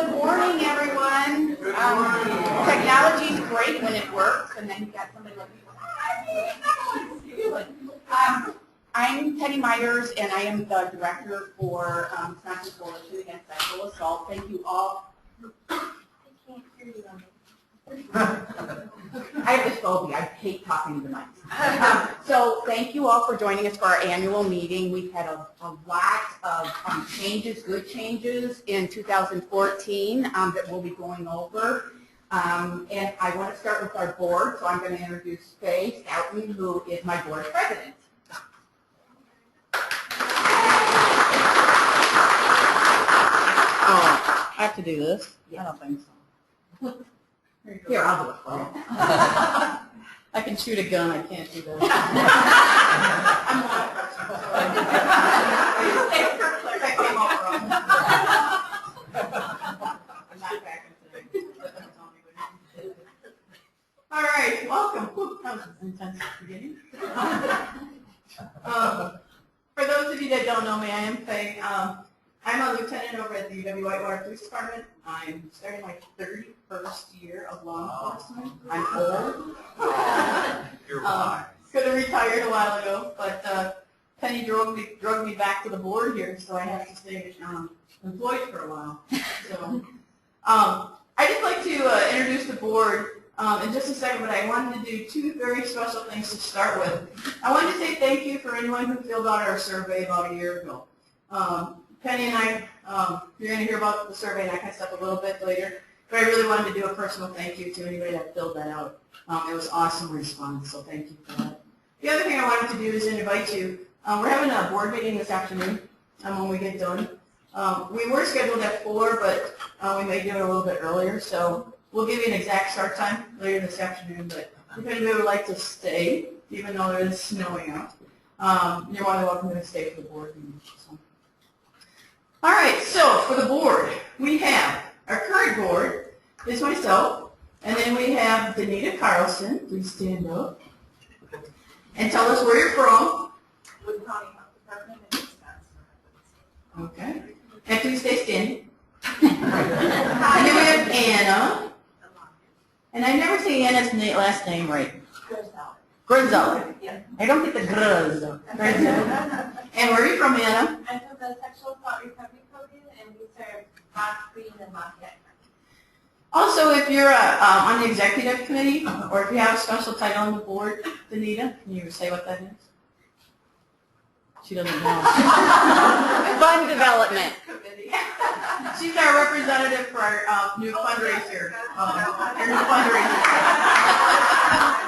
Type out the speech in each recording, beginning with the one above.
Good morning, everyone. Technology is great when it works, and then you got somebody like me. I'm Penny Myers, and I am the director for Wisconsin Coalition Against Sexual Assault. Thank you all. I can't hear you. I have this phobia. I hate talking to the mics. So thank you all for joining us for our annual meeting. We've had a lot of changes, good changes in 2014 that we'll be going over. And I want to start with our board, so I'm going to introduce Faye Stoughton, who is my board president. Oh, I have to do this? Yeah. I don't think so. Here, I'll do it for you. I can shoot a gun, I can't do that. I'm not backing today. All right, welcome. That was an intense beginning. For those of you that don't know me, I am Faye. I'm a lieutenant over at the UW Whitewater Police Department. I'm starting my 31st year of law enforcement. I'm old. You're wise. Could have retired a while ago, but Penny drug me back to the board here, so I have to stay employed for a while. So I'd just like to introduce the board in just a second, but I wanted to do two very special things to start with. I wanted to say thank you for anyone who filled out our survey about a year ago. Penny and I, you're going to hear about the survey and that kind of stuff a little bit later, but I really wanted to do a personal thank you to anybody that filled that out. It was an awesome response, so thank you for that. The other thing I wanted to do is invite you. We're having a board meeting this afternoon when we get done. We were scheduled at 4, but we may do it a little bit earlier, so we'll give you an exact start time later this afternoon, but if anybody would like to stay, even though it is snowing out, you're more than welcome to stay for the board meeting. So. All right, so for the board, we have our current board is myself, and then we have Danita Carlson. Please stand up and tell us where you're from. Wood County Health Department in Wisconsin. Okay, and please stay standing. And then we have Anna, and I never say Anna's last name right. Grizel. Yeah. I don't get the Grizel. And where are you from, Anna? I'm from the Sexual Assault Recovery Program, and we serve Rock Green and Lafayette. Also, if you're on the executive committee, or if you have a special title on the board, Danita, can you say what that is? She doesn't know. Fund development. She's our representative for our new fundraiser. Our new fundraiser.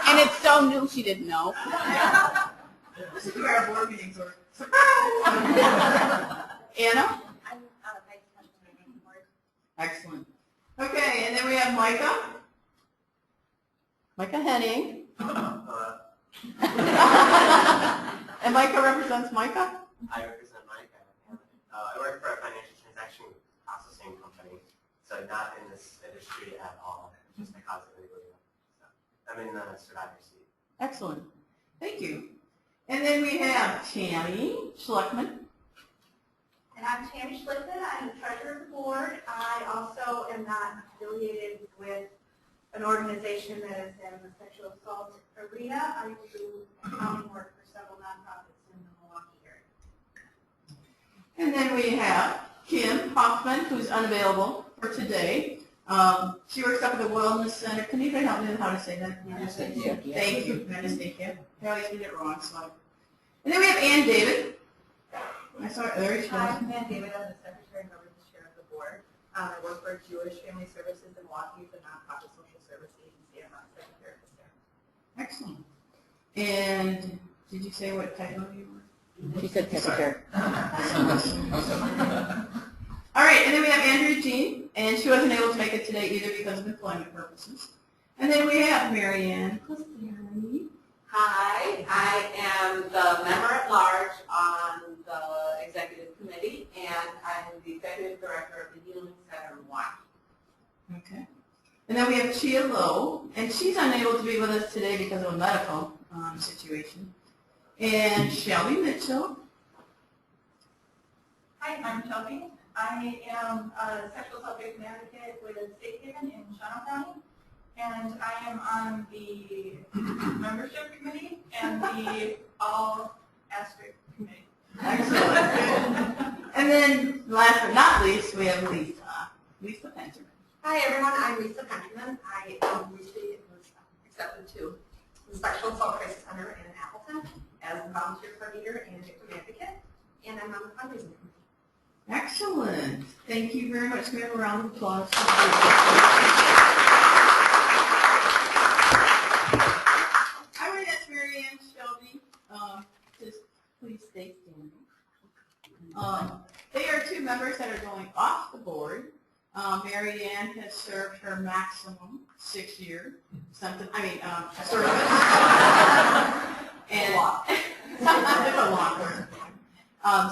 And it's so new, she didn't know. This is where our board meetings are. Anna? I'm Vice President of the board. Excellent. Okay, and then we have Micah. Micah Henning. And Micah represents Micah? I represent Micah. I work for a financial transaction processing company, so not in this industry at all, just because of anybody else. So I'm in the survivor seat. Excellent. Thank you. And then we have Tammy Schleckman. And I'm Tammy Schlickman. I'm the treasurer of the board. I also am not affiliated with an organization that is in the sexual assault arena. I do accounting work for several nonprofits in the Milwaukee area. And then we have Kim Hoffman, who's unavailable for today. She works up at the Wellness Center. Can anybody help me with how to say that? Thank you. I always get it wrong. So. And then we have Ann David. I saw it there. Hi, I'm Ann David. I'm the secretary and governance chair of the board. I work for Jewish Family Services in Milwaukee, the nonprofit social service agency. I'm not secretary of the staff. Excellent. And did you say what title you were? She said secretary. All right, and then we have Andrea Jean, and she wasn't able to make it today either because of employment purposes. And then we have Marianne. Hi, I am the member at large on the executive committee, and I'm the executive director of the Healing Center in Milwaukee. Okay. And then we have Chia Lowe, and she's unable to be with us today because of a medical situation. And Shelby Mitchell. Hi, I'm Shelby. I am a sexual assault victim advocate with Safe Haven in Shawano County, and I am on the membership committee and the all asterisk committee. Excellent. And then, last but not least, we have Lisa. Lisa Penterman. Hi everyone, I'm Lisa Penterman. I recently was accepted to the Sexual Assault Crisis Center in Appleton as a volunteer coordinator and victim advocate, and I'm on the fundraising committee. Excellent. Thank you very much. Can we have a round of applause? I would ask Mary Ann Shelby, just please stay standing. They are two members that are going off the board. Mary Ann has served her maximum 6 years, something, service. And it's a long word.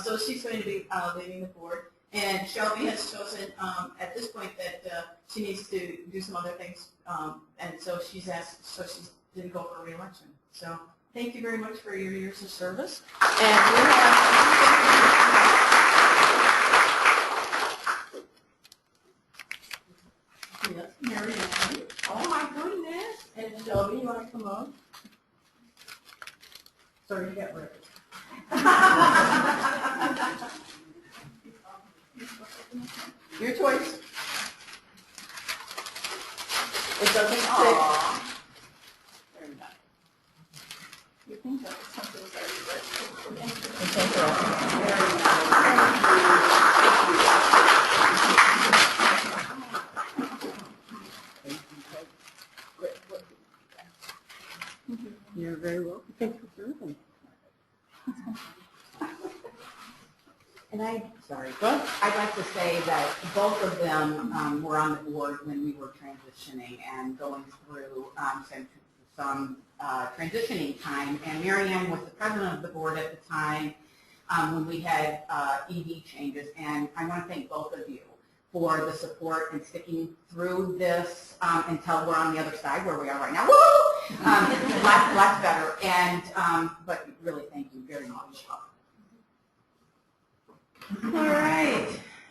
So she's going to be leading the board. And Shelby has chosen at this point that she needs to do some other things. And so she didn't go for re-election. So thank you very much for your years of service. And we have yes, Mary Ann. Oh my goodness. And Shelby, you want to come on? Sorry to get ready. Your choice. It doesn't fit. Very nice. You think that something was already written? It's okay. Very nice. You're very welcome. Thank you for serving. And I'd Go ahead. like to say that both of them were on the board when we were transitioning and going through some transitioning time. And Mary Ann was the president of the board at the time when we had ED changes. And I want to thank both of you for the support and sticking through this until we're on the other side where we are right now. Woo! Lots better. And but really, thank you very much. All right.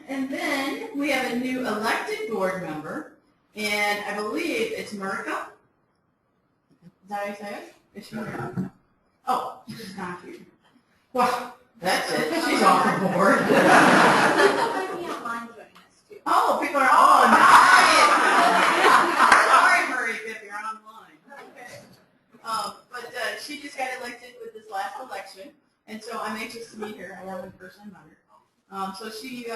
And then we have a new elected board member, and I believe it's Marika. Is that how you say it? Is she Marika? Oh, she's not here. Well, that's it. She's off the board. People might be online joining us too. Oh, people are, oh, nice. Sorry, Marika, if you're online. Okay. But she just got elected with this last election, and so I'm anxious to meet her. I haven't personally met her. So she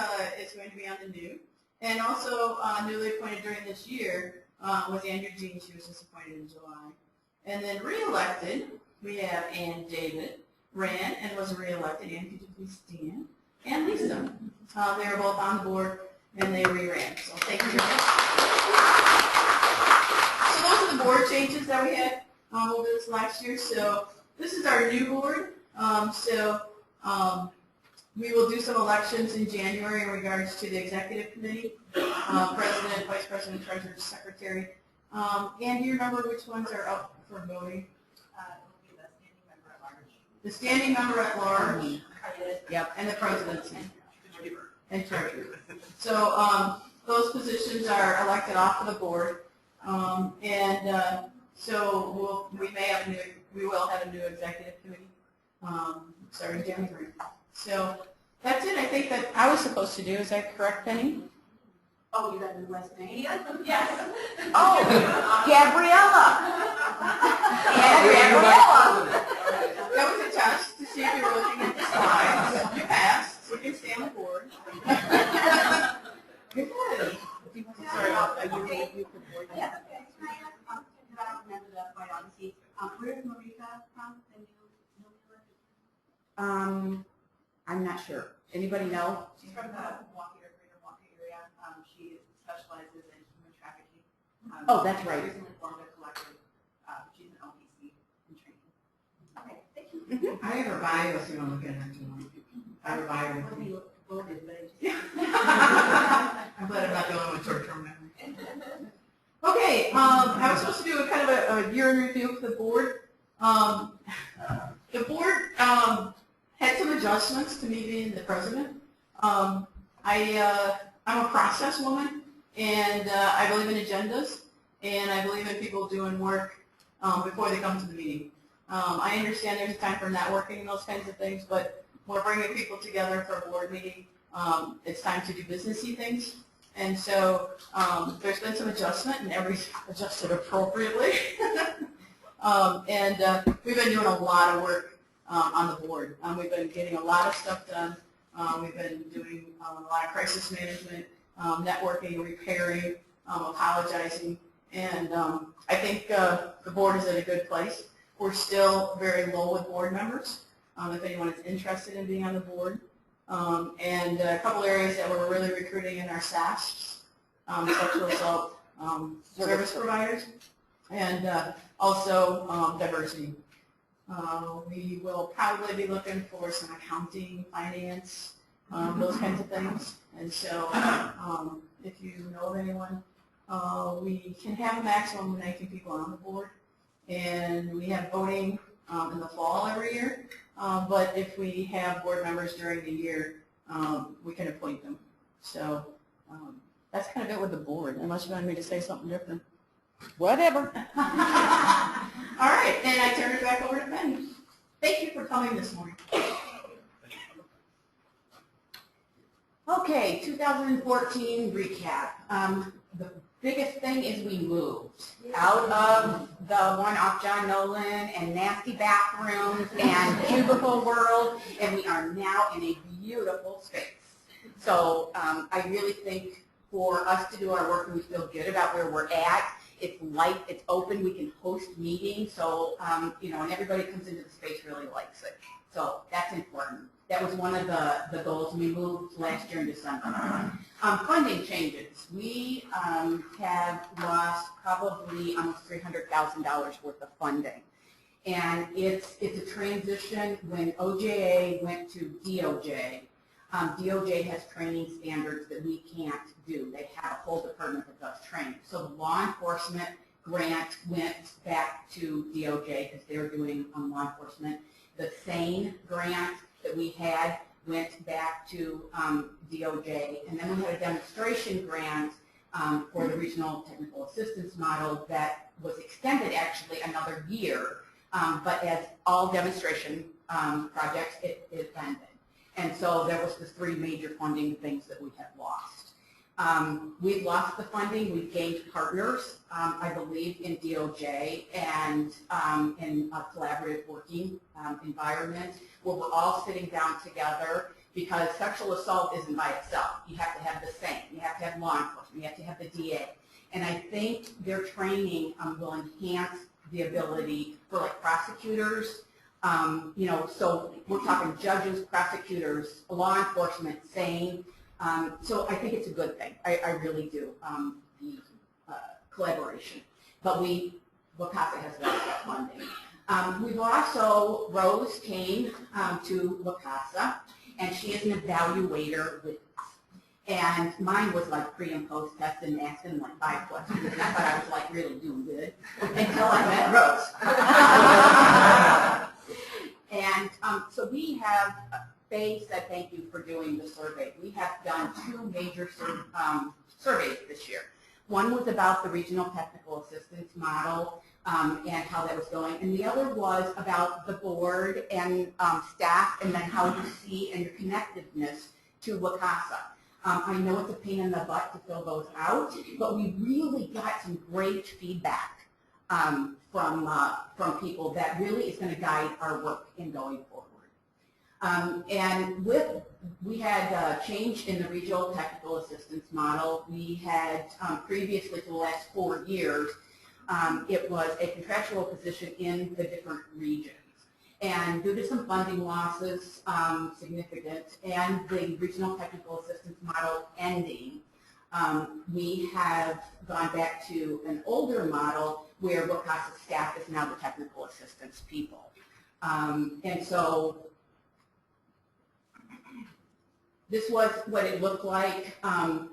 is going to be on the new. And also newly appointed during this year was Andrew Jean. She was just appointed in July. And then re-elected, we have Ann David, ran and was re-elected. Ann, could you please stand? And Lisa. They were both on the board and they re-ran. So thank you very much. So those are the board changes that we had over this last year. So this is our new board. We will do some elections in January in regards to the executive committee, president, vice president, treasurer, secretary. And do you remember which ones are up for voting? It will be the standing member at large. The standing member at large. Yep, and the presidency. And treasurer. So those positions are elected off of the board. So we will have a new executive committee starting January. So that's it. I think that I was supposed to do. Is that correct, Penny? Oh, you got the last name? Yes. Oh, Gabriella. That was a test to see if you were looking at the slides. You passed. So you can stay on the board. Good. Sorry about that. You could board that. Yes, okay. Can I ask, because I don't remember that quite honestly, where's Marika from, the new elected? I'm not sure. Anybody know? She's from the Milwaukee or Greater Milwaukee area. She specializes in human trafficking. Oh, that's right. She recently formed a collective. She's an LPC in training. Okay, thank you. I have her bio if you want to look at her too. I have her bio with me. I'm glad I'm not the only one with short-term memory. Okay, I was supposed to do a kind of a year in review for the board. The board had some adjustments to me being the president. I'm a process woman, and I believe in agendas, and I believe in people doing work before they come to the meeting. I understand there's time for networking and those kinds of things, but we're bringing people together for a board meeting. It's time to do businessy things. And so there's been some adjustment, and everybody's adjusted appropriately. We've been doing a lot of work on the board. We've been getting a lot of stuff done. We've been doing a lot of crisis management, networking, repairing, apologizing. And I think the board is in a good place. We're still very low with board members, if anyone is interested in being on the board. And a couple areas that we're really recruiting in our SASPs, sexual assault service providers, and also diversity. We will probably be looking for some accounting, finance, those kinds of things. And so if you know of anyone, we can have a maximum of 19 people on the board. And we have voting in the fall every year. But if we have board members during the year, we can appoint them. So that's kind of it with the board, unless you want me to say something different. Whatever. All right, then I turn it back over to Penny. Thank you for coming this morning. Okay, 2014 recap. The biggest thing is we moved out of the one off John Nolan and nasty bathrooms and cubicle world, and we are now in a beautiful space. So I really think for us to do our work and we feel good about where we're at, it's light, it's open, we can host meetings, so, and everybody comes into the space really likes it. So that's important. That was one of the goals we moved last year in December. Funding changes. We have lost probably almost $300,000 worth of funding. And it's a transition. When OJA went to DOJ, DOJ has training standards that we can't do. They have a whole department that does training. So the law enforcement grant went back to DOJ because they're doing law enforcement. The SANE grant that we had went back to DOJ, and then we had a demonstration grant for the regional technical assistance model that was extended actually another year, but as all demonstration projects, it ended. And so there was the three major funding things that we had lost. We've lost the funding. We've gained partners, I believe, in DOJ and in a collaborative working environment where we're all sitting down together, because sexual assault isn't by itself. You have to have the SANE. You have to have law enforcement. You have to have the DA. And I think their training will enhance the ability for like prosecutors, so we're talking judges, prosecutors, law enforcement, SANE. So I think it's a good thing. I really do, the collaboration. But WCASA has lost that funding. We've also, Rose came to WCASA, and she is an evaluator with us. And mine was like pre and post test and asking like 5 questions. And I thought I was like really doing good until I met Rose. And so we have, Faye said thank you for doing the survey. We have done 2 major surveys this year. One was about the regional technical assistance model and how that was going. And the other was about the board and staff, and then how you see and your connectedness to WCASA. I know it's a pain in the butt to fill those out, but we really got some great feedback from people that really is going to guide our work in going forward. And we had a change in the regional technical assistance model. We had previously for the last 4 years, it was a contractual position in the different regions. And due to some funding losses, significant, and the regional technical assistance model ending, we have gone back to an older model where WCASA staff is now the technical assistance people. And so this was what it looked like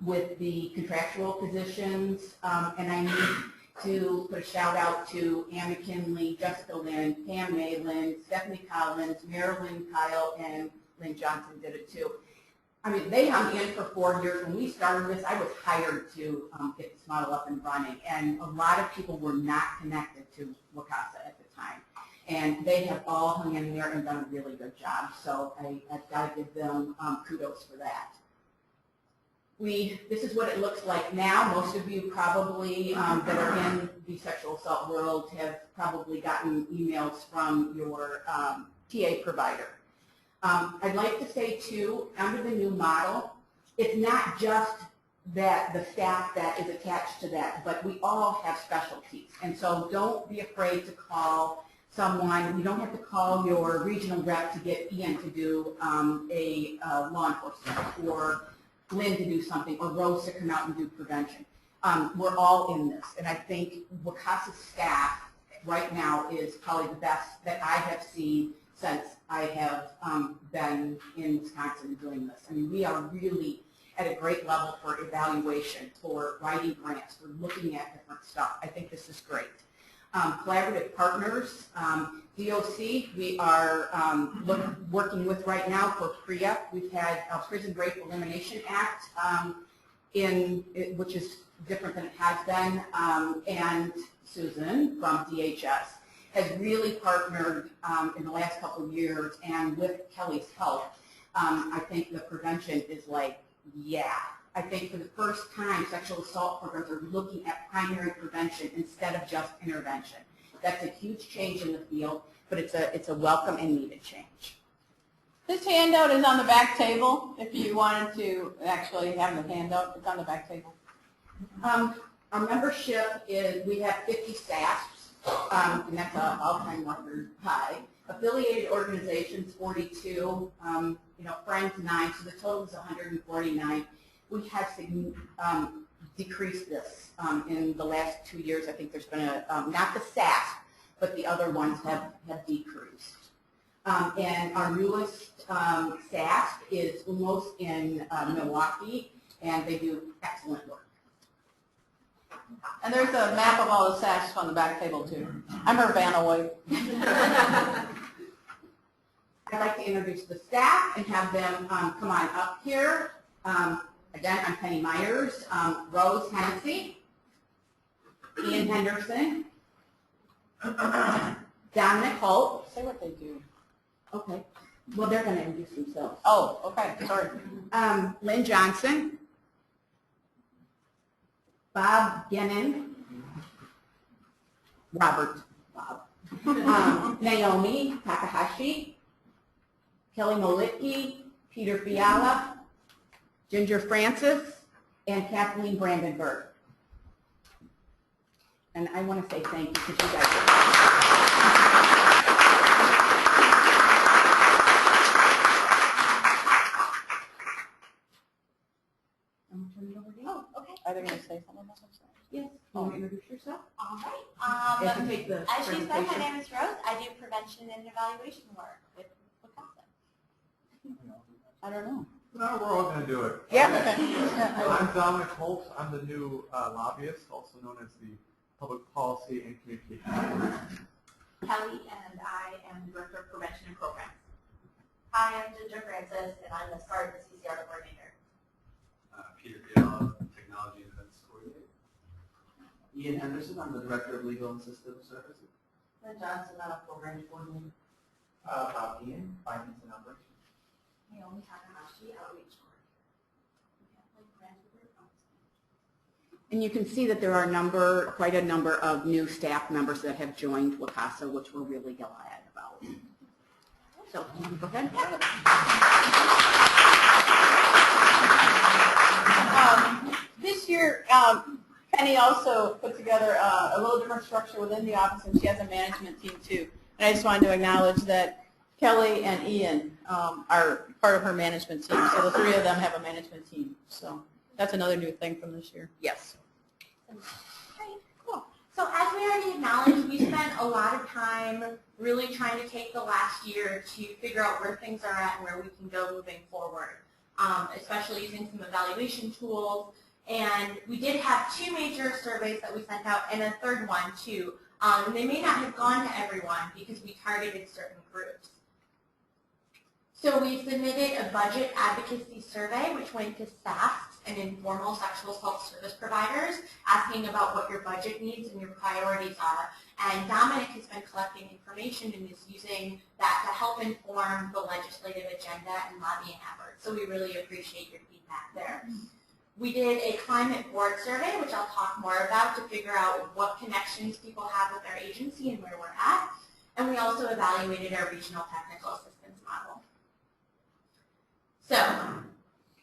with the contractual positions, and I need to put a shout out to Ann McKinley, Jessica Lynn, Pam Malin, Stephanie Collins, Marilyn Kyle, and Lynn Johnson did it too. I mean, they hung in for 4 years. When we started this, I was hired to get this model up and running, and a lot of people were not connected to WCASA at the time. And they have all hung in there and done a really good job, so I've got to give them kudos for that. This is what it looks like now. Most of you probably that are in the sexual assault world have probably gotten emails from your TA provider. I'd like to say too, under the new model, it's not just that the staff that is attached to that, but we all have specialties. And so don't be afraid to call someone. You don't have to call your regional rep to get Ian to do a law enforcement, or Lynn to do something, or Rose to come out and do prevention. We're all in this, and I think WCASA's staff right now is probably the best that I have seen since I have been in Wisconsin doing this. I mean, we are really at a great level for evaluation, for writing grants, for looking at different stuff. I think this is great. Collaborative partners, DOC, we are working with right now for PREA. We've had Prison Rape Elimination Act, which is different than it has been, and Susan from DHS has really partnered in the last couple of years, and with Kelly's help, I think the prevention is like, yeah. I think for the first time, sexual assault programs are looking at primary prevention instead of just intervention. That's a huge change in the field, but it's a welcome and needed change. This handout is on the back table. If you wanted to actually have the handout, it's on the back table. Our membership is, we have 50 staffs, and that's an all-time record high. Affiliated organizations, 42, friends, 9, so the total is 149. We have decreased this in the last 2 years. I think there's been not the SASP, but the other ones have decreased. And our newest SASP is almost in Milwaukee, and they do excellent work. And there's a map of all the SASs on the back table too. I'm her Vanna White. I'd like to introduce the staff and have them come on up here. Again, I'm Penny Myers, Rose Hennessy, Ian Henderson, Dominic Holt. Say what they do. Okay. Well, they're going to introduce themselves. Oh, okay. Sorry. Lynn Johnson, Bob Gennon, Bob, Naomi Takahashi, Kelly Molitke, Peter Fiala, Ginger Francis, and Kathleen Brandenburg. And I want to say thank you because you guys are I'm going to turn it over to you. Oh, okay. Are they going to say something about themselves? Yes. You want to introduce yourself? All right. As you take the As she said, my presentation. name is Rose. I do prevention and evaluation work with WCASA. I don't know. No, we're all going to do it. Yeah, okay. Yeah, I'm Dominic Holt. I'm the new lobbyist, also known as the Public Policy and Communication Officer. Kelly, and I am Director of Prevention and Programs. Hi, I'm Ginger Francis, and I'm the SCART and CCR coordinator. Peter Fiala, Technology and Events Coordinator. Ian Henderson, I'm the Director of Legal and System Services. Lynn Johnson, Program Coordinator. Bob Ian, Finance and Operations. Naomi Takahashi, Outreach Coordinator. And you can see that there are quite a number of new staff members that have joined WCASA, which we're really glad about. So, go ahead. This year, Penny also put together a little different structure within the office, and she has a management team too. And I just wanted to acknowledge that Kelly and Ian are part of her management team, so the three of them have a management team. So that's another new thing from this year. Yes. Okay, cool. So as we already acknowledged, we spent a lot of time really trying to take the last year to figure out where things are at and where we can go moving forward, especially using some evaluation tools. And we did have 2 major surveys that we sent out and a third one too. And they may not have gone to everyone because we targeted certain groups. So we submitted a budget advocacy survey which went to staff and informal sexual assault service providers asking about what your budget needs and your priorities are. And Dominic has been collecting information and is using that to help inform the legislative agenda and lobbying efforts. So we really appreciate your feedback there. We did a climate board survey, which I'll talk more about, to figure out what connections people have with our agency and where we're at. And we also evaluated our regional technical assistance model. So,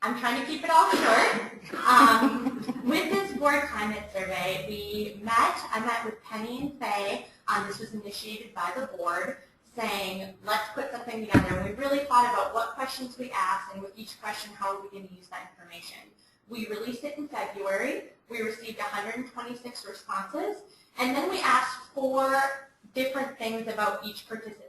I'm trying to keep it all short. With this board climate survey, I met with Penny and Faye, this was initiated by the board, saying, let's put something together. And we really thought about what questions we asked, and with each question, how are we going to use that information. We released it in February. We received 126 responses, and then we asked 4 different things about each participant.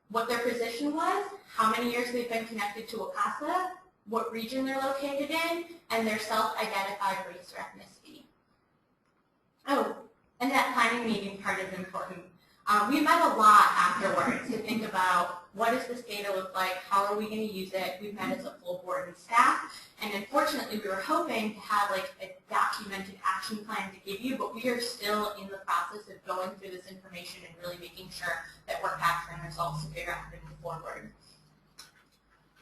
What their position was, how many years they've been connected to WCASA, what region they're located in, and their self-identified race or ethnicity. Oh, and that planning meeting part is important. We met a lot afterwards to think about what does this data look like, how are we going to use it. We've met as a full board and staff, and unfortunately we were hoping to have like a documented action plan to give you, but we are still in the process of going through this information and really making sure that we're capturing results to figure out how to move forward.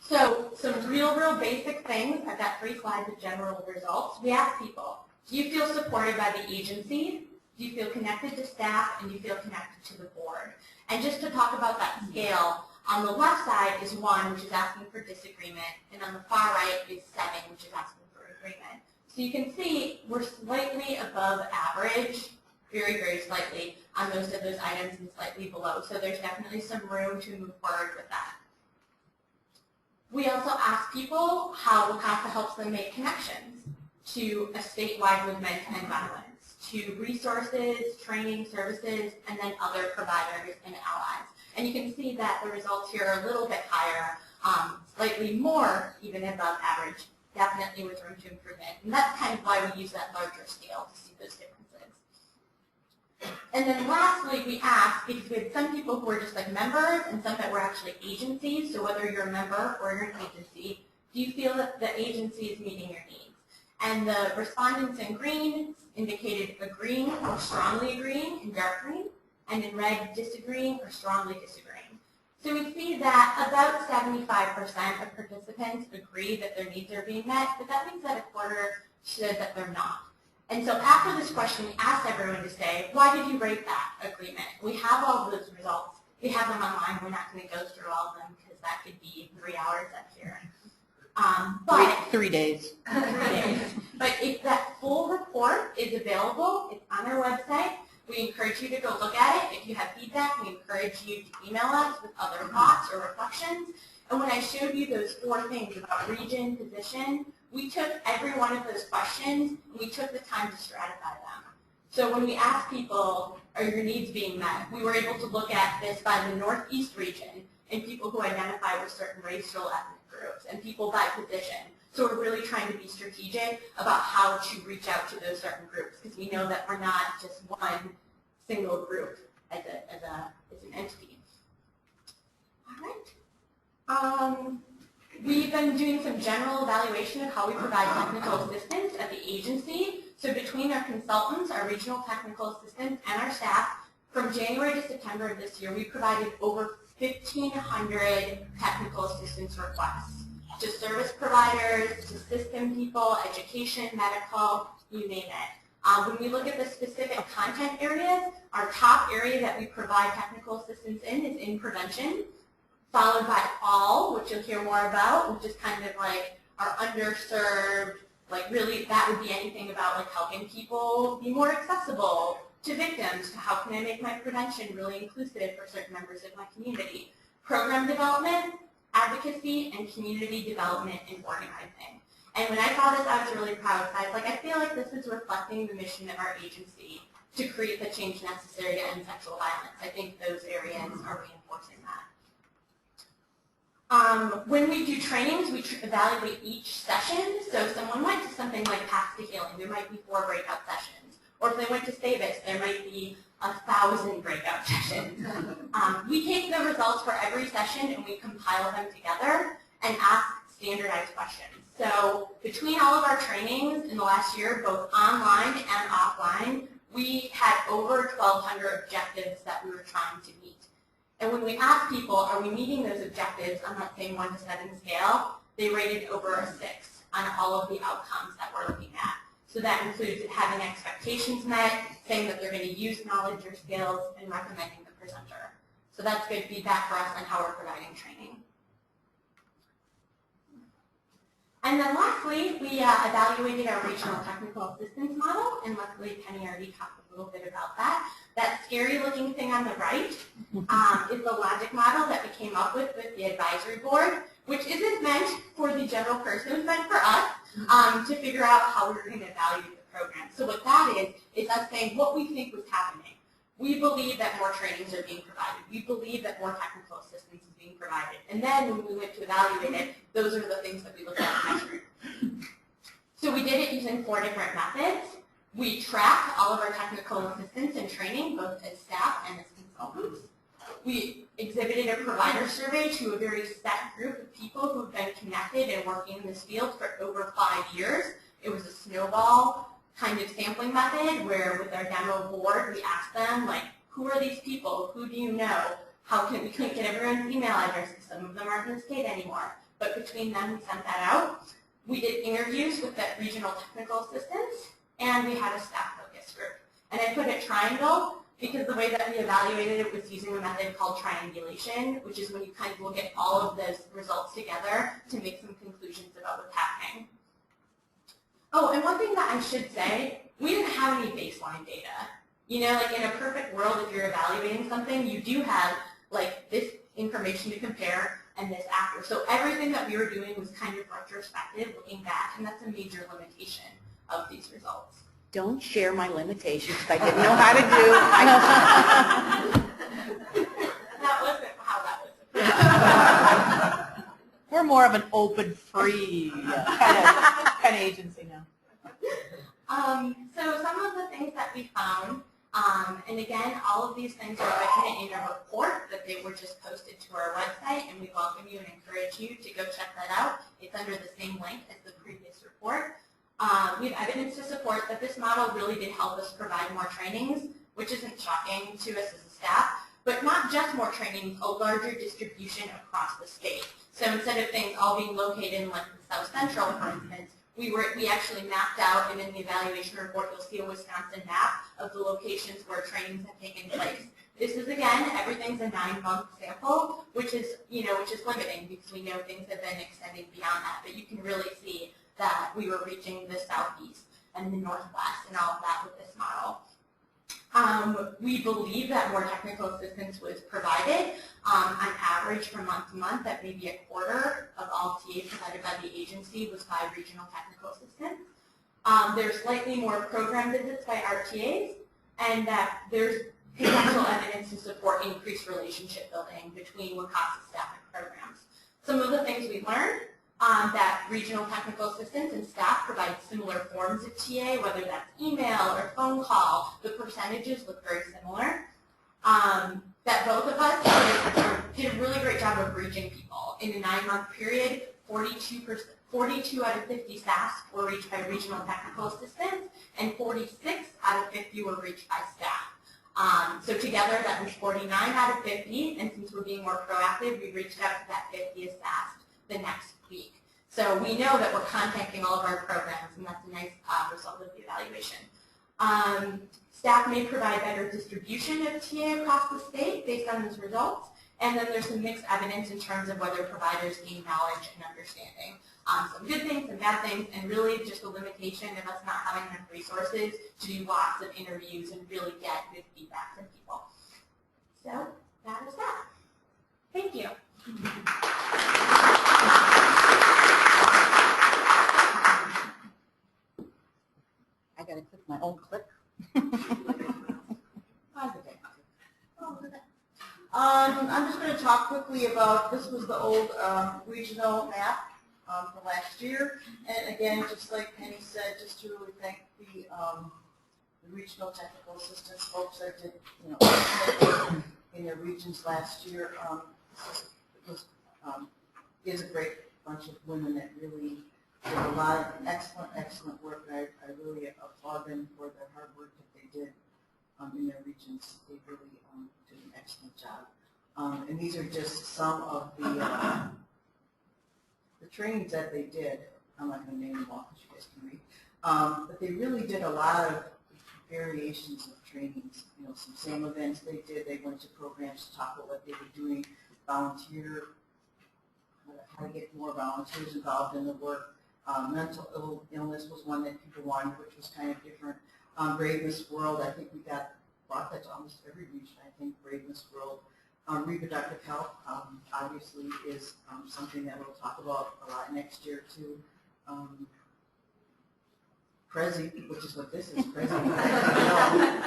So some real basic things. I've got 3 slides of general results. We asked people, do you feel supported by the agency? Do you feel connected to staff? And do you feel connected to the board? And just to talk about that scale, on the left side is 1, which is asking for disagreement, and on the far right is 7, which is asking for agreement. So you can see we're slightly above average, very slightly, on most of those items and slightly below. So there's definitely some room to move forward with that. We also ask people how WCASA helps them make connections to a statewide movement to end violence, to resources, training, services, and then other providers and allies. And you can see that the results here are a little bit higher, slightly more even above average, definitely with room to improvement. And that's kind of why we use that larger scale to see those differences. And then lastly, we asked, because we had some people who were just like members and some that were actually agencies, so whether you're a member or you're an agency, do you feel that the agency is meeting your needs? And the respondents in green indicated agreeing or strongly agreeing in dark green, and in red, disagreeing or strongly disagreeing. So we see that about 75% of participants agree that their needs are being met, but that means that a quarter said that they're not. And so after this question, we asked everyone to say, why did you rate that agreement? We have all of those results. We have them online. We're not going to go through all of them because that could be 3 hours up here. But 3 days. 3 days. But if that full report is available, it's on our website. We encourage you to go look at it. If you have feedback, we encourage you to email us with other thoughts or reflections. And when I showed you those 4 things about region, position, we took every one of those questions and we took the time to stratify them. So when we asked people, are your needs being met, we were able to look at this by the Northeast region and people who identify with certain racial ethnic groups and people by position. So we're really trying to be strategic about how to reach out to those certain groups because we know that we're not just one single group as an entity. All right. We've been doing some general evaluation of how we provide technical assistance at the agency. So between our consultants, our regional technical assistants, and our staff, from January to September of this year, we provided over 1,500 technical assistance requests to service providers, to system people, education, medical, you name it. When we look at the specific content areas, our top area that we provide technical assistance in is in prevention, followed by all, which you'll hear more about, which is kind of like our underserved, like really that would be anything about like helping people be more accessible to victims, to how can I make my prevention really inclusive for certain members of my community. Program development, advocacy, and community development and organizing. And when I saw this, I was really proud. I was like, I feel like this is reflecting the mission of our agency to create the change necessary to end sexual violence. I think those areas are reinforcing that. When we do trainings, we evaluate each session. So if someone went to something like Paths to Healing, there might be 4 breakout sessions. Or if they went to Save It, there might be 1,000 breakout sessions. We take the results for every session and we compile them together and ask standardized questions. So between all of our trainings in the last year, both online and offline, we had over 1,200 objectives that we were trying to meet. And when we asked people, are we meeting those objectives on that same 1 to 7 scale, they rated over a 6 on all of the outcomes that we're looking at. So that includes having expectations met, saying that they're going to use knowledge or skills, and recommending the presenter. So that's good feedback for us on how we're providing training. And then lastly, we evaluated our regional technical assistance model, and luckily Penny already talked a little bit about that. That scary looking thing on the right is the logic model that we came up with the advisory board, which isn't meant for the general person, it's meant for us to figure out how we're going to evaluate the program. So what that is us saying what we think was happening. We believe that more trainings are being provided. We believe that more technical assistance is being provided. And then when we went to evaluate it, those are the things that we looked at and measured. So we did it using 4 different methods. We tracked all of our technical assistance and training, both as staff and as consultants. We exhibited a provider survey to a very set group of people who've been connected and working in this field for over 5 years. It was a snowball kind of sampling method where with our demo board we asked them, like, who are these people? Who do you know? We couldn't get everyone's email addresses. Some of them aren't in the state anymore. But between them we sent that out. We did interviews with the regional technical assistants, and we had a staff focus group. And I put a triangle because the way that we evaluated it was using a method called triangulation, which is when you kind of look at all of those results together to make some conclusions about what's happening. Oh, and one thing that I should say, we didn't have any baseline data. You know, like in a perfect world, if you're evaluating something, you do have like this information to compare and this after. So everything that we were doing was kind of retrospective, looking back, and that's a major limitation of these results. Don't share my limitations. I didn't know how to do. That wasn't how that was. We're more of an open, free kind of agency now. So some of the things that we found, and again, all of these things are written in a report that they were just posted to our website, and we welcome you and encourage you to go check that out. It's under the same link as the previous report. We have evidence to support that this model really did help us provide more trainings, which isn't shocking to us as a staff, but not just more trainings, a larger distribution across the state. So instead of things all being located in like the South Central, for instance, we actually mapped out, and in the evaluation report you'll see a Wisconsin map of the locations where trainings have taken place. This is, again, everything's a 9-month sample, which is limiting because we know things have been extending beyond that, but you can really see that we were reaching the Southeast and the Northwest and all of that with this model. We believe that more technical assistance was provided. On average, from month to month, that maybe a quarter of all TA provided by the agency was by regional technical assistants. There's slightly more program visits by RTAs, and that there's potential evidence to support increased relationship building between WCASA staff and programs. Some of the things we learned, that regional technical assistants and staff provide similar forms of TA, whether that's email or phone call. The percentages look very similar. That both of us did a really great job of reaching people. In a 9-month period, 42 out of 50 staff were reached by regional technical assistants, and 46 out of 50 were reached by staff. So together, that was 49 out of 50, and since we're being more proactive, we reached out to that 50th staff the next week. So we know that we're contacting all of our programs, and that's a nice result of the evaluation. Staff may provide better distribution of TA across the state based on those results, and then there's some mixed evidence in terms of whether providers gain knowledge and understanding. Some good things, some bad things, and really just a limitation of us not having enough resources to do lots of interviews and really get good feedback from people. So that is that. Thank you. I gotta click my own clip. I'm just going to talk quickly about, this was the old regional map for last year. And again, just like Penny said, just to really thank the the regional technical assistance folks that did, you know, in their regions last year. It was, is a great bunch of women that really did a lot of excellent work. I really applaud them for the hard work that they did in their regions. They really did an excellent job. And these are just some of the trainings that they did. I'm not going to name them all because you guys can read. But they really did a lot of variations of trainings. You know, some same events they did. They went to programs to talk about what they were doing, volunteer, how to get more volunteers involved in the work. Mental illness was one that people wanted, which was kind of different. Braveness World, I think we brought that to almost every region. I think Braveness World. Reproductive health, obviously, is something that we'll talk about a lot next year, too. Prezi, which is what this is, Prezi.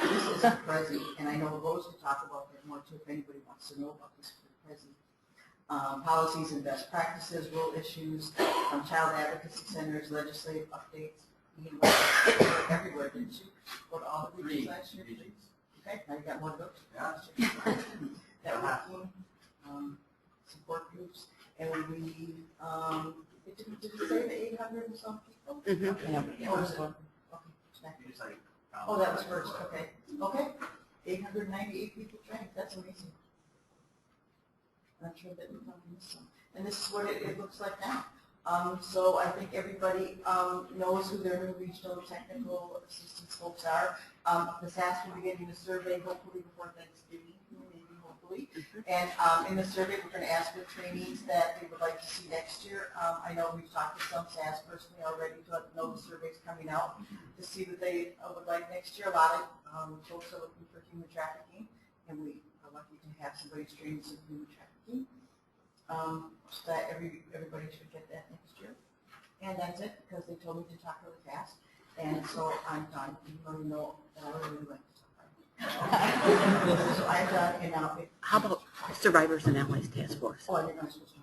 This is Prezi, and I know Rose will talk about that more, too, if anybody wants to know about this Prezi. Policies and best practices, rule issues, child advocacy centers, legislative updates. You went everywhere, didn't you? Go to all the regions last year? Okay, now you got more books. Yeah. Networking, support groups, and we, did you say the 800 and some people? Yeah. Or was it? Okay. Oh, that was first, okay. Okay, 898 people trained, that's amazing. I'm not sure that we're talking this one. And this is what it looks like now. So I think everybody knows who their new regional technical assistance folks are. The SAS will be getting a survey hopefully before Thanksgiving, maybe hopefully. And in the survey we're going to ask for trainings that they would like to see next year. I know we've talked to some SAS personally already to let them know the survey's coming out to see what they would like next year. A lot of folks are looking for human trafficking, and we are lucky to have somebody trained in human trafficking. So that everybody should get that next year. And that's it, because they told me to talk really fast. And so I'm done, even though you know that I really like to talk. So I'm done, and now. How about Survivors and Allies Task Force? Oh, I didn't know I was supposed to.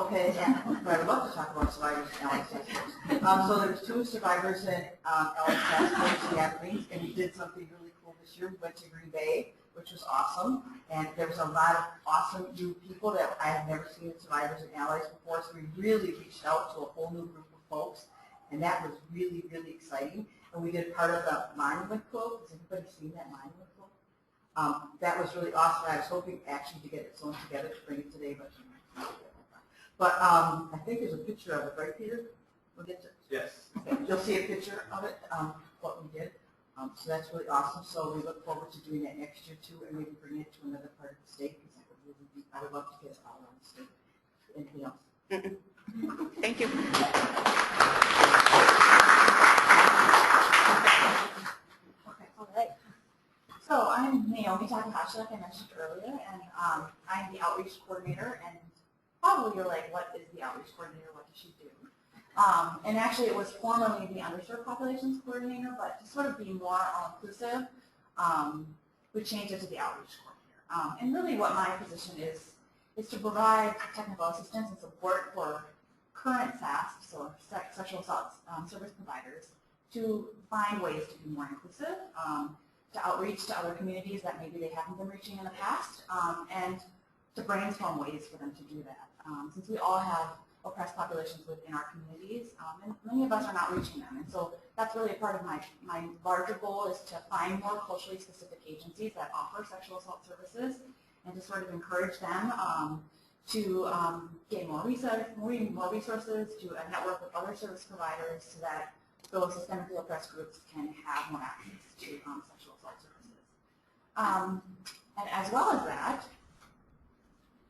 Okay, yeah, but I'd love to talk about Survivors and Allies Task Force. So there's 2 Survivors and Allies Task Force gatherings, and we did something really cool this year. We went to Green Bay, which was awesome, and there was a lot of awesome new people that I had never seen in Survivors and Allies before, so we really reached out to a whole new group of folks, and that was really, really exciting. And we did part of the monument quote. Has anybody seen that monument quote? That was really awesome. I was hoping actually to get it sewn together to bring it today, but I think there's a picture of it, right, Peter? We'll get to it. Yes. Okay. You'll see a picture of it, what we did. So that's really awesome. So we look forward to doing that next year too, and maybe bring it to another part of the state, because that would really be, I would love to get it all around the state. Anything else? Thank you. Okay, all right. So I'm Naomi Takahashi, like I mentioned earlier, and I'm the outreach coordinator. And probably you're like, what is the outreach coordinator? What does she do? And actually it was formerly the underserved populations coordinator, but to sort of be more all-inclusive, we changed it to the outreach coordinator. And really what my position is to provide technical assistance and support for current SASP, so sexual assault service providers, to find ways to be more inclusive, to outreach to other communities that maybe they haven't been reaching in the past, and to brainstorm ways for them to do that. Since we all have oppressed populations within our communities, and many of us are not reaching them. And so that's really a part of my larger goal, is to find more culturally specific agencies that offer sexual assault services, and to sort of encourage them to gain more resources, to network with other service providers, so that those systemically oppressed groups can have more access to sexual assault services. And as well as that,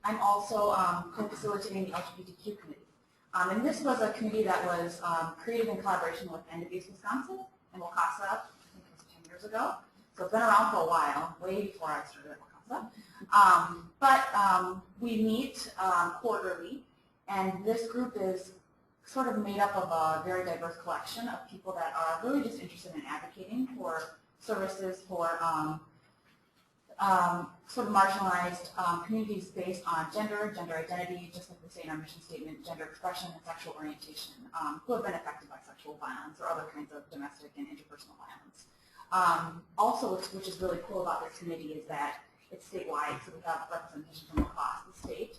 I'm also co-facilitating the LGBTQ committee. And this was a committee that was created in collaboration with End Abuse Wisconsin and WCASA, I think it was 10 years ago. So it's been around for a while, way before I started at WCASA. But we meet quarterly, and this group is sort of made up of a very diverse collection of people that are really just interested in advocating for services for sort of marginalized communities based on gender identity, just like we say in our mission statement, gender expression and sexual orientation, who have been affected by sexual violence or other kinds of domestic and interpersonal violence. Also, which is really cool about this committee is that it's statewide, so we have representation from across the state,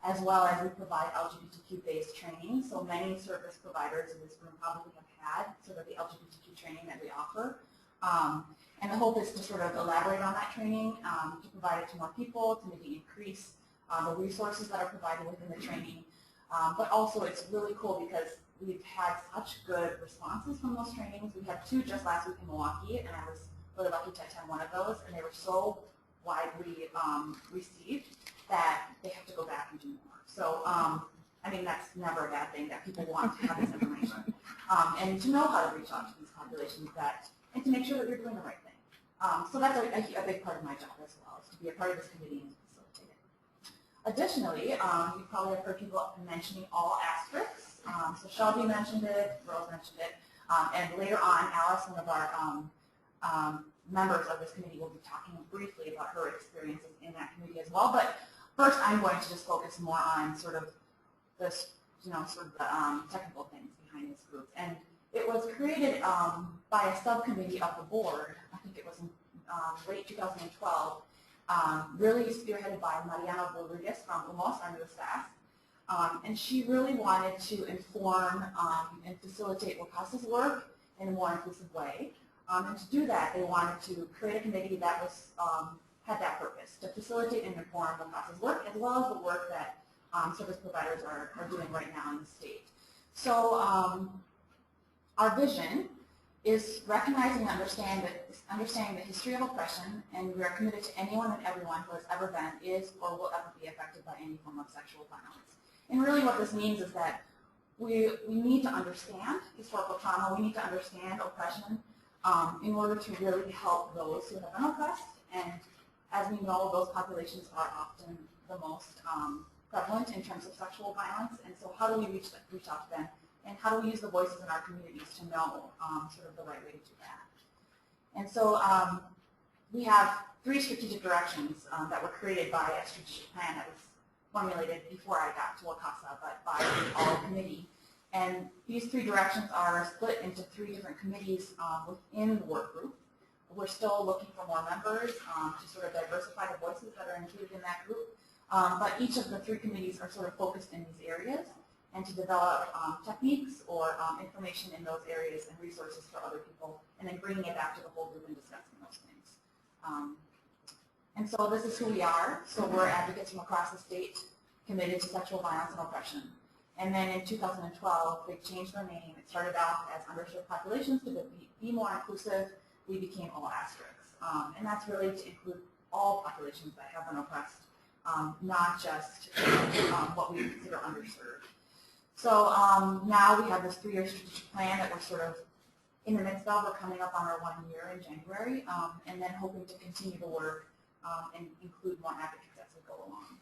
as well as we provide LGBTQ-based training. So many service providers in this room probably have had sort of the LGBTQ training that we offer. And the hope is to sort of elaborate on that training, to provide it to more people, to maybe increase the resources that are provided within the training. But also it's really cool because we've had such good responses from those trainings. We had 2 just last week in Milwaukee, and I was really lucky to attend one of those, and they were so widely received that they have to go back and do more. So, I mean, that's never a bad thing, that people want to have this information. And to know how to reach out to these populations, and to make sure that you're doing the right thing. So that's a big part of my job as well, is to be a part of this committee and to facilitate it. Additionally, you probably have heard people mentioning all asterisks. So Shelby mentioned it, Rose mentioned it, and later on, Alice, one of our members of this committee, will be talking briefly about her experiences in that committee as well. But first, I'm going to just focus more on sort of this, sort of the technical things behind this group. And it was created by a subcommittee of the board. I think it was in late 2012, really spearheaded by Mariana Rodriguez from UMOS, our newest staff. And she really wanted to inform and facilitate WCASA's work in a more inclusive way. And to do that, they wanted to create a committee that was had that purpose, to facilitate and inform WCASA's work, as well as the work that service providers are doing right now in the state. So our vision is recognizing and understanding the history of oppression, and we are committed to anyone and everyone who has ever been, is, or will ever be affected by any form of sexual violence. And really what this means is that we need to understand historical trauma, we need to understand oppression in order to really help those who have been oppressed. And as we know, those populations are often the most prevalent in terms of sexual violence. And so how do we reach out to them? And how do we use the voices in our communities to know sort of the right way to do that? And so we have 3 strategic directions that were created by a strategic plan that was formulated before I got to WCASA, but by the all committee. And these 3 directions are split into 3 different committees within the work group. We're still looking for more members to sort of diversify the voices that are included in that group. But each of the 3 committees are sort of focused in these areas, and to develop techniques or information in those areas and resources for other people, and then bringing it back to the whole group and discussing those things. And so this is who we are. So we're advocates from across the state committed to sexual violence and oppression. And then in 2012, they changed their name. It started off as underserved populations to be more inclusive. We became all asterisks. And that's really to include all populations that have been oppressed, not just what we consider underserved. So now we have this 3-year strategic plan that we're sort of in the midst of. We're coming up on our 1 year in January, and then hoping to continue the work and include more advocates as we go along.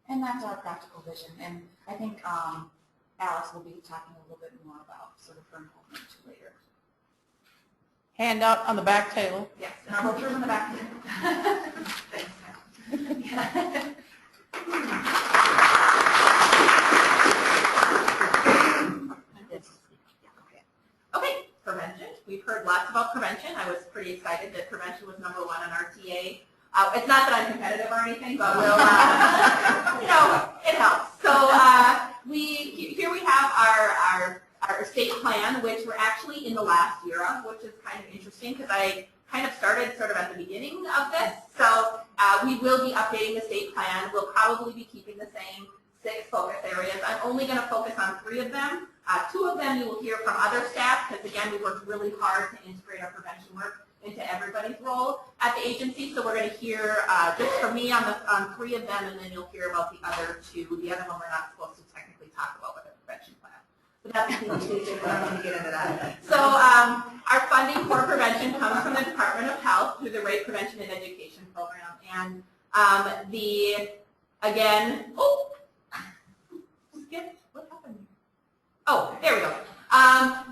And that's our practical vision. And I think Alice will be talking a little bit more about sort of her involvement later. Handout on the back table. Yes, and our brochures on the back table. Thanks. Okay, prevention. We've heard lots about prevention. I was pretty excited that prevention was #1 on our TA. It's not that I'm competitive or anything, but we'll, it helps. So here we have our state plan, which we're actually in the last year of, which is kind of interesting because I kind of started sort of at the beginning of this. So we will be updating the state plan. We'll probably be keeping the same 6 focus areas. I'm only going to focus on 3 of them. 2 of them you will hear from other staff because, again, we worked really hard to integrate our prevention work into everybody's role at the agency. So we're going to hear just from me on 3 of them, and then you'll hear about the other 2. The other one we're not supposed to technically talk about with the prevention plan. But that's a presentation, we're not going to get into that. So our funding for prevention comes from the Department of Health through the Rape Prevention and Education Program. And what happened? Oh, there we go.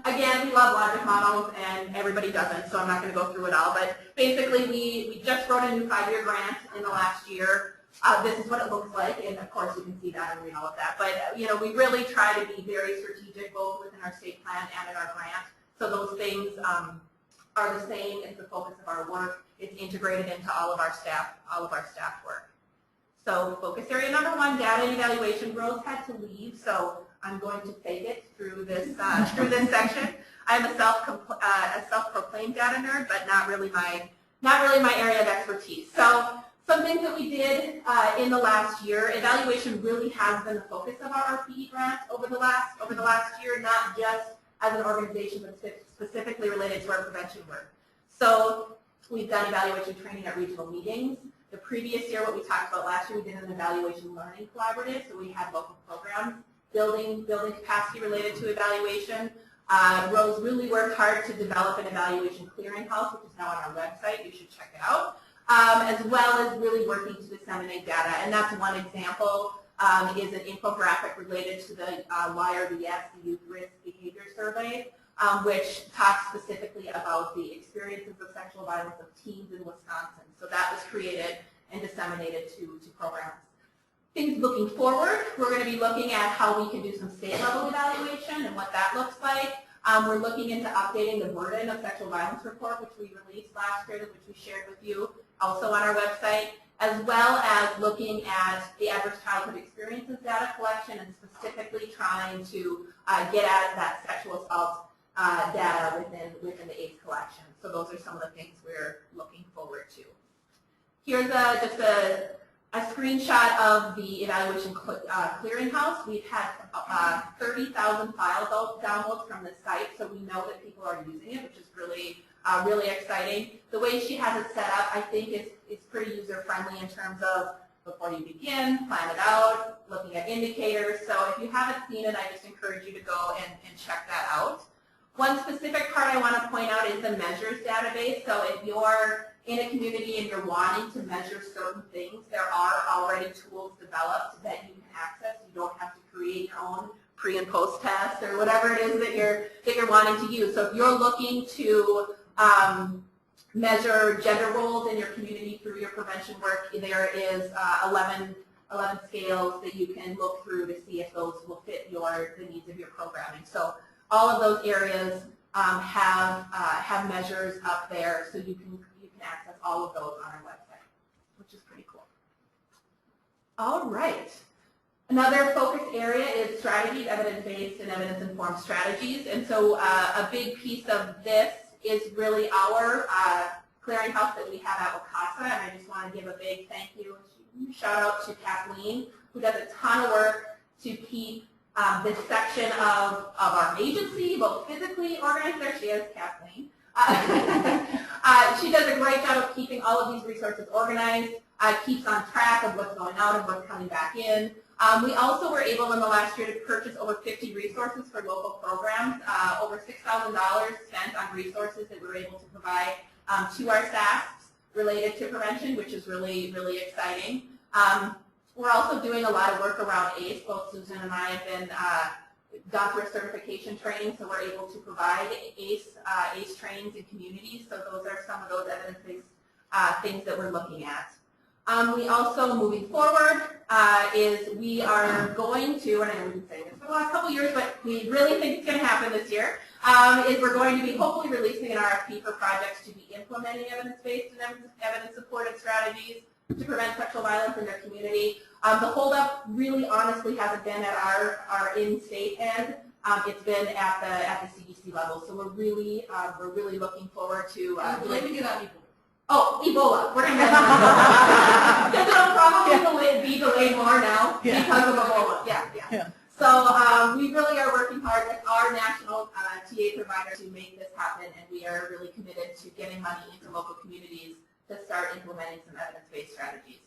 Again, we love logic models, and everybody doesn't, so I'm not going to go through it all. But basically, we just wrote a new 5-year grant in the last year. This is what it looks like, and of course, you can see that and read all of that. But we really try to be very strategic, both within our state plan and in our grant. So those things are the same as the focus of our work. It's integrated into all of our staff work. So focus area number 1, data and evaluation. Rose had to leave, so I'm going to take it through this section. I'm a self-proclaimed data nerd, but not really my area of expertise. So some things that we did in the last year, evaluation really has been the focus of our RPE grant over the last year, not just as an organization, but specifically related to our prevention work. So we've done evaluation training at regional meetings. The previous year, what we talked about last year, we did an evaluation learning collaborative, so we had local programs building capacity related to evaluation. Rose really worked hard to develop an evaluation clearinghouse, which is now on our website. You should check it out, as well as really working to disseminate data. And that's one example, is an infographic related to the YRBS, the Youth Risk Behavior Survey, which talks specifically about the experiences of sexual violence of teens in Wisconsin. So that was created and disseminated to programs. Things looking forward, we're going to be looking at how we can do some state-level evaluation and what that looks like. We're looking into updating the burden of sexual violence report, which we released last year, which we shared with you, also on our website, as well as looking at the adverse childhood experiences data collection and specifically trying to get at that sexual assault data within the AIDS collection. So those are some of the things we're looking forward to. Here's just a screenshot of the evaluation clearinghouse. We've had 30,000 file downloads from the site, so we know that people are using it, which is really exciting. The way she has it set up, I think, is pretty user-friendly in terms of before you begin, plan it out, looking at indicators. So if you haven't seen it, I just encourage you to go and check that out. One specific part I want to point out is the measures database. So if you're in a community and you're wanting to measure certain things, there are already tools developed that you can access. You don't have to create your own pre and post tests or whatever it is that you're wanting to use. So if you're looking to measure gender roles in your community through your prevention work, there is 11 scales that you can look through to see if those will fit the needs of your programming. So all of those areas have measures up there, so you can access all of those on our website, which is pretty cool. All right. Another focus area is strategies, evidence-based and evidence-informed strategies. And so a big piece of this is really our clearinghouse that we have at WCASA. And I just want to give a big thank you and shout out to Kathleen, who does a ton of work to keep this section of our agency, both physically organized. There she is, Kathleen. She does a great job of keeping all of these resources organized, keeps on track of what's going out and what's coming back in. We also were able in the last year to purchase over 50 resources for local programs, over $6,000 spent on resources that we were able to provide to our staff related to prevention, which is really exciting. We're also doing a lot of work around ACE. Both Susan and I have been gone through a certification training, so we're able to provide ACE trainings in communities. So those are some of those evidence-based things that we're looking at. We also, moving forward, is we are going to, and I know we've been saying this for the last couple of years, but we really think it's going to happen this year, is we're going to be hopefully releasing an RFP for projects to be implementing evidence-based and evidence-supported strategies to prevent sexual violence in their community. The holdup really honestly hasn't been at our in-state end. It's been at the CDC level. So we're really looking forward to blaming it on Ebola. Oh, Ebola. We're going to get it'll probably be delayed more now because of Ebola. Yeah. So we really are working hard with our national TA provider to make this happen, and we are really committed to getting money into local communities to start implementing some evidence-based strategies.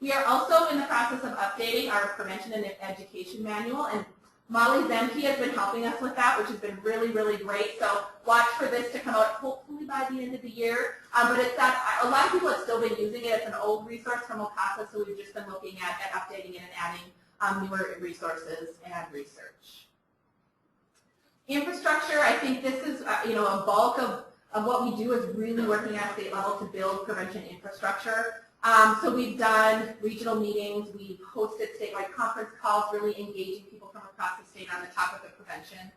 We are also in the process of updating our prevention and education manual, and Molly Zemke has been helping us with that, which has been really great. So watch for this to come out hopefully by the end of the year. But it's that a lot of people have still been using it. It's an old resource from WCASA, so we've just been looking at updating it and adding newer resources and research. Infrastructure, I think this is a bulk of what we do is really working at state level to build prevention infrastructure. So we've done regional meetings, we've hosted statewide conference calls, really engaging people from across the state on the topic of prevention.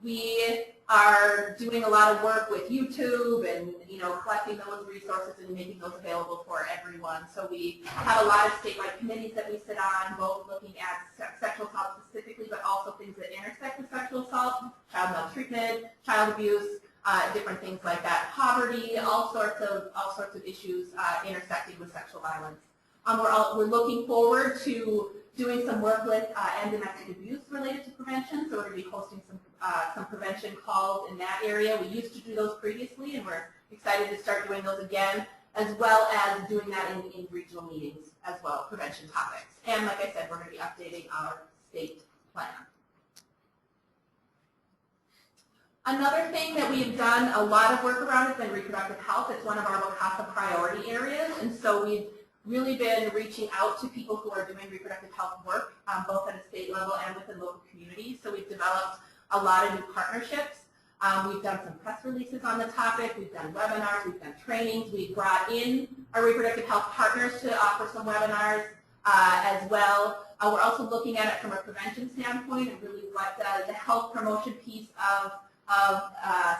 We are doing a lot of work with YouTube and, collecting those resources and making those available for everyone. So we have a lot of statewide committees that we sit on, both looking at sexual assault specifically, but also things that intersect with sexual assault, child maltreatment, child abuse, different things like that, poverty, all sorts of issues intersecting with sexual violence. We're looking forward to doing some work with and domestic abuse related to prevention. So we're going to be hosting some prevention calls in that area. We used to do those previously, and we're excited to start doing those again, as well as doing that in regional meetings as well, prevention topics. And like I said, we're going to be updating our state plan. Another thing that we've done a lot of work around has been reproductive health. It's one of our WCASA priority areas, and so we've really been reaching out to people who are doing reproductive health work, both at a state level and within local communities. So we've developed a lot of new partnerships. We've done some press releases on the topic. We've done webinars. We've done trainings. We've brought in our reproductive health partners to offer some webinars as well. We're also looking at it from a prevention standpoint and really what the health promotion piece of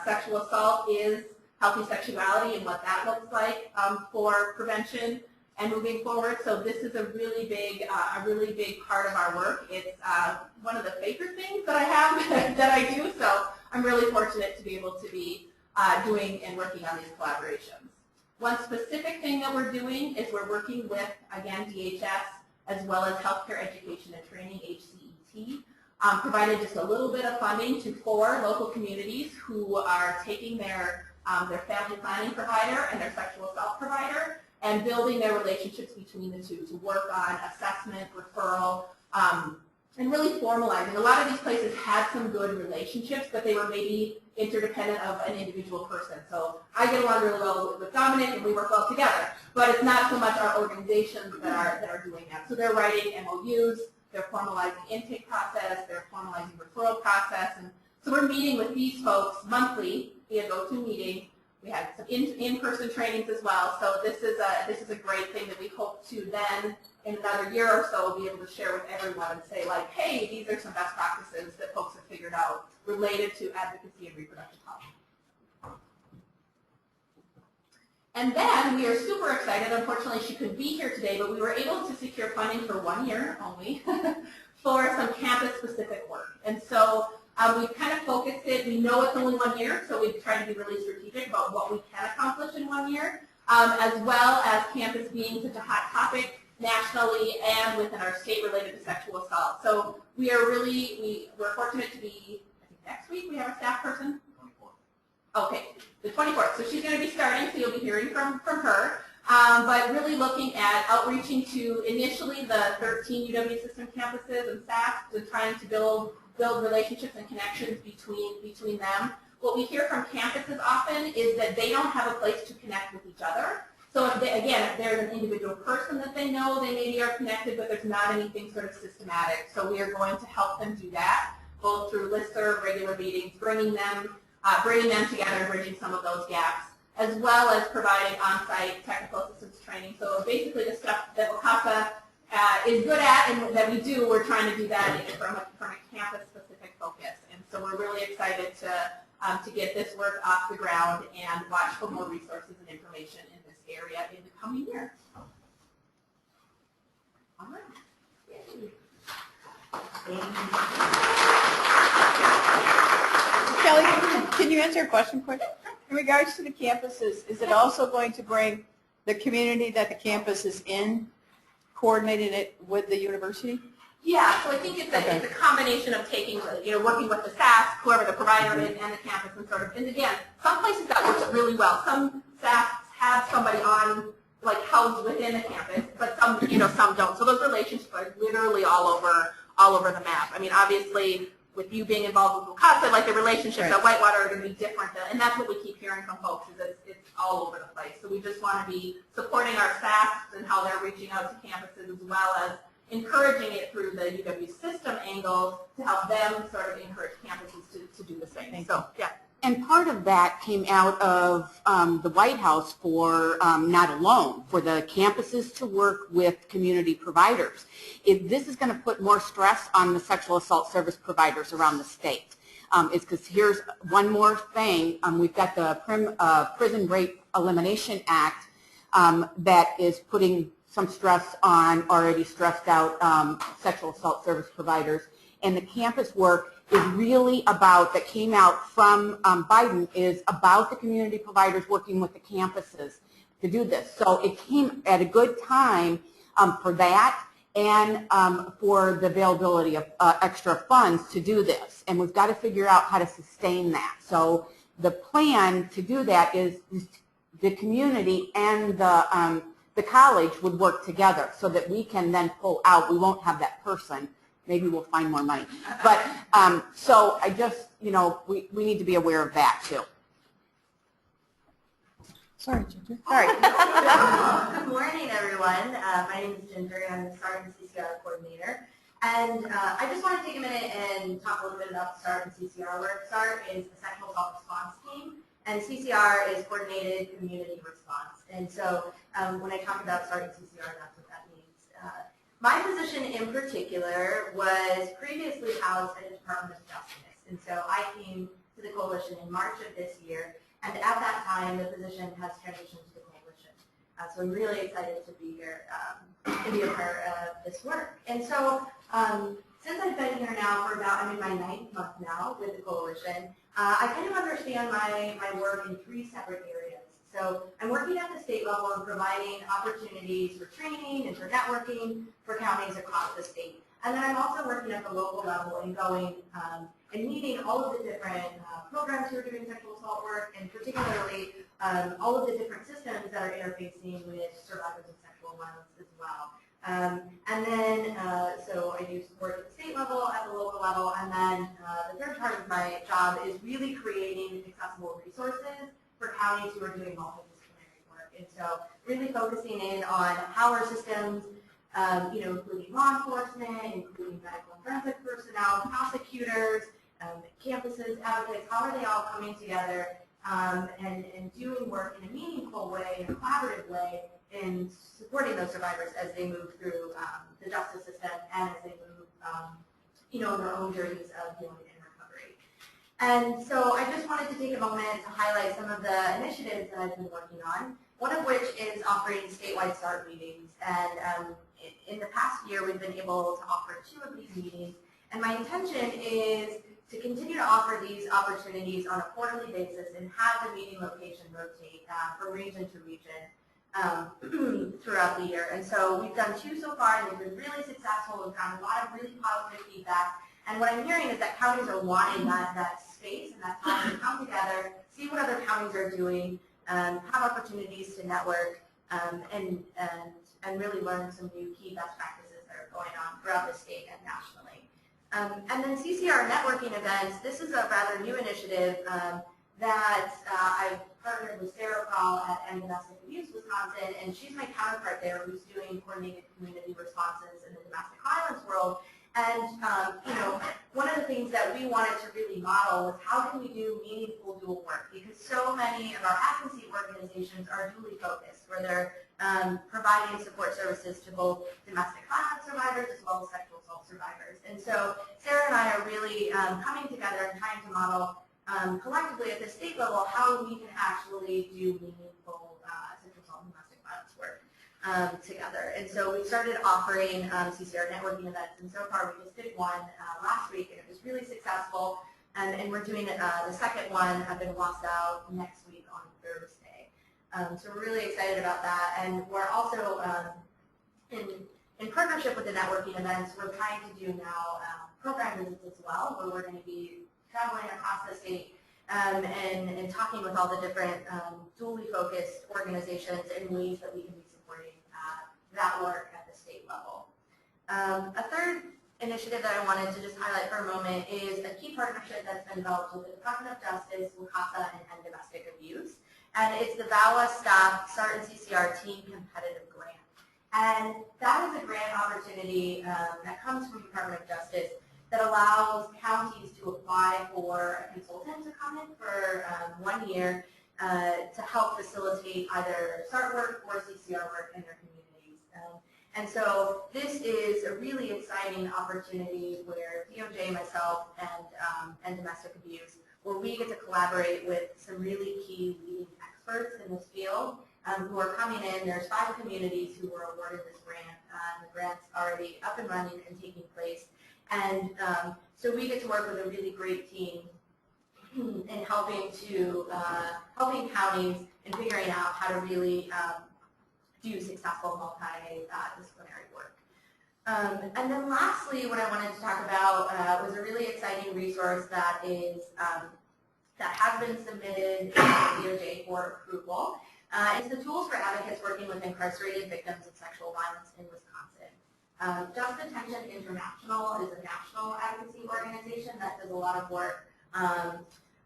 sexual assault is, healthy sexuality, and what that looks like for prevention and moving forward. So this is a really big part of our work. It's one of the favorite things that I have that I do. So I'm really fortunate to be able to be doing and working on these collaborations. One specific thing that we're doing is we're working with, again, DHS, as well as Healthcare Education and Training, HCET, provided just a little bit of funding to 4 local communities who are taking their family planning provider and their sexual assault provider and building their relationships between the two to work on assessment, referral, and really formalizing. A lot of these places had some good relationships, but they were maybe interdependent of an individual person. So I get along really well with Dominic, and we work well together. But it's not so much our organizations that are doing that. So they're writing MOUs, they're formalizing intake process, they're formalizing referral process, and so we're meeting with these folks monthly via GoToMeeting. We had some in-person trainings as well. So this is a great thing that we hope to then, in another year or so, be able to share with everyone and say, like, hey, these are some best practices that folks have figured out related to advocacy and reproductive health. And then we are super excited. Unfortunately, she couldn't be here today, but we were able to secure funding for 1 year only for some campus-specific work. And so we've kind of focused it. We know it's only 1 year, so we've tried to be really strategic about what we can accomplish in 1 year, as well as campus being such a hot topic nationally and within our state related to sexual assault. So we are we're fortunate to be, I think next week we have a staff person. 24th. Okay, the 24th. So she's going to be starting, so you'll be hearing from her. But really looking at outreaching to initially the 13 UW system campuses and staff to trying to build relationships and connections between them. What we hear from campuses often is that they don't have a place to connect with each other. So if there's an individual person that they know, they maybe are connected, but there's not anything sort of systematic. So we are going to help them do that, both through listserv, regular meetings, bringing them together, bridging some of those gaps, as well as providing on-site technical assistance training. So basically the stuff that WCASA is good at and that we do, we're trying to do that from a campus-specific focus. And so we're really excited to get this work off the ground and watch for more resources and information in this area in the coming year. All right. Kelly, can you answer a question quick? In regards to the campuses, is it also going to bring the community that the campus is in, coordinating it with the university? Yeah, so I think it's a combination of taking, working with the staff, whoever the provider is, and the campus, and again, some places that works really well. Some staff have somebody on, like, housed within the campus, but some don't. So those relationships are literally all over the map. I mean, obviously, with you being involved with WCASA, like the relationships at Whitewater are going to be different, and that's what we keep hearing from folks, is that it's all over the place. So we just want to be supporting our staff and how they're reaching out to campuses, as well as encouraging it through the UW system angle to help them sort of encourage campuses to do the same. So, yeah. And part of that came out of the White House for Not Alone, for the campuses to work with community providers. This is going to put more stress on the sexual assault service providers around the state. is because here's one more thing. We've got the Prison Rape Elimination Act that is putting some stress on already stressed out sexual assault service providers. And the campus work is really about, that came out from Biden, is about the community providers working with the campuses to do this. So it came at a good time for that and for the availability of extra funds to do this. And we've got to figure out how to sustain that. So the plan to do that is the community and the college would work together so that we can then pull out. We won't have that person. Maybe we'll find more money. But so I just, you know, we need to be aware of that too. Sorry, Ginger. Sorry. Good morning, everyone. My name is Ginger, and I'm the START and CCR coordinator. And I just want to take a minute and talk a little bit about START and CCR work. START is the Sexual Assault Response Team, and CCR is Coordinated Community Response. And so when I talk about START and CCR, that's what that means. My position in particular was previously housed at the Department of Justice. And so I came to the coalition in March of this year. And at that time, the position has transitioned to the coalition. So I'm really excited to be here to be a part of this work. And so since I've been here now for about, I'm in my 9th month now with the coalition, I kind of understand my work in 3 separate areas. So I'm working at the state level and providing opportunities for training and for networking for counties across the state. And then I'm also working at the local level and going and meeting all of the different programs who are doing sexual assault work, and particularly all of the different systems that are interfacing with survivors of sexual violence as well. And then, so I do work at the state level, at the local level, and then the third part of my job is really creating accessible resources for counties who are doing multidisciplinary work. And so really focusing in on how our systems, you know, including law enforcement, including medical and forensic personnel, prosecutors, campuses, advocates, how are they all coming together and doing work in a meaningful way, in a collaborative way, in supporting those survivors as they move through the justice system and as they move, you know, in their own journeys of healing and recovery. And so I just wanted to take a moment to highlight some of the initiatives that I've been working on, one of which is offering statewide START meetings. And in the past year, we've been able to offer 2 of these meetings. And my intention is to continue to offer these opportunities on a quarterly basis and have the meeting location rotate from region to region throughout the year. And so we've done 2 so far, and they've been really successful. We've gotten a lot of really positive feedback. And what I'm hearing is that counties are wanting that space and that time to come together, see what other counties are doing, have opportunities to network, and really learn some new key best practices that are going on throughout the state and nationally. And then CCR networking events, this is a rather new initiative that I've partnered with Sarah Paul at End Domestic Abuse Wisconsin, and she's my counterpart there who's doing coordinated community responses in the domestic violence world. And you know, one of the things that we wanted to really model was how can we do meaningful dual work, because so many of our advocacy organizations are dually focused, where they're providing support services to both domestic violence survivors as well as sexual assault survivors. And so Sarah and I are really coming together and trying to model collectively at the state level how we can actually do meaningful sexual assault and domestic violence work together. And so we started offering CCR networking events, and so far we just did one last week, and it was really successful. And we're doing the second one up in Wausau next week on Thursday. So we're really excited about that. And we're also, in partnership with the networking events, we're trying to do now program visits as well, where we're going to be traveling across the state and talking with all the different dually focused organizations in ways that we can be supporting that work at the state level. A third initiative that I wanted to just highlight for a moment is a key partnership that's been developed with the Department of Justice, WCASA, and End Domestic Abuse. And it's the VAWA Staff START and CCR Team Competitive Grant. And that is a grant opportunity that comes from the Department of Justice that allows counties to apply for a consultant to come in for 1 year to help facilitate either START work or CCR work in their communities. And so this is a really exciting opportunity where DOJ, myself, and domestic abuse, where we get to collaborate with some really key leading experts in this field who are coming in. There's 5 communities who were awarded this grant. The grant's already up and running and taking place. And so we get to work with a really great team in helping counties in figuring out how to really do successful multidisciplinary work. And then lastly, what I wanted to talk about was a really exciting resource that has been submitted to DOJ for approval. It's the Tools for Advocates Working with Incarcerated Victims of Sexual Violence in Wisconsin. Just Detention International is a national advocacy organization that does a lot of work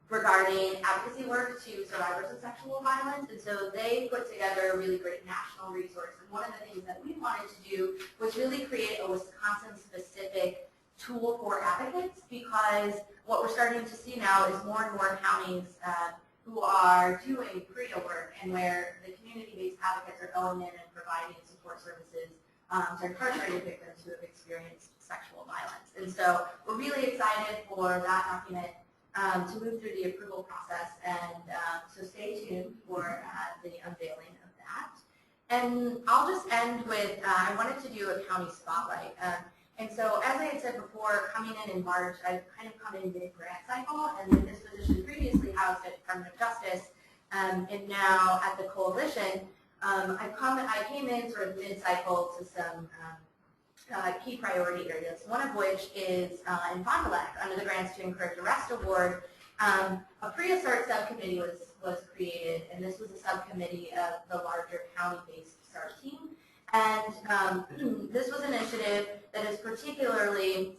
regarding advocacy work to survivors of sexual violence, and so they put together a really great national resource. And one of the things that we wanted to do was really create a Wisconsin-specific tool for advocates, because what we're starting to see now is more and more counties who are doing PREA work and where the community-based advocates are going in and providing support services to incarcerated victims who have experienced sexual violence. And so we're really excited for that document to move through the approval process, and so stay tuned for the unveiling of that. And I'll just end with, I wanted to do a county spotlight. And so as I had said before, coming in March, I've kind of come in mid-grant cycle, and in this position previously housed at Department of Justice, and now at the Coalition, I came in sort of mid-cycle to some key priority areas, one of which is in Fond du Lac, under the Grants to Encourage Arrest Award. A pre-SART subcommittee was created, and this was a subcommittee of the larger county-based SART team. And this was an initiative that is particularly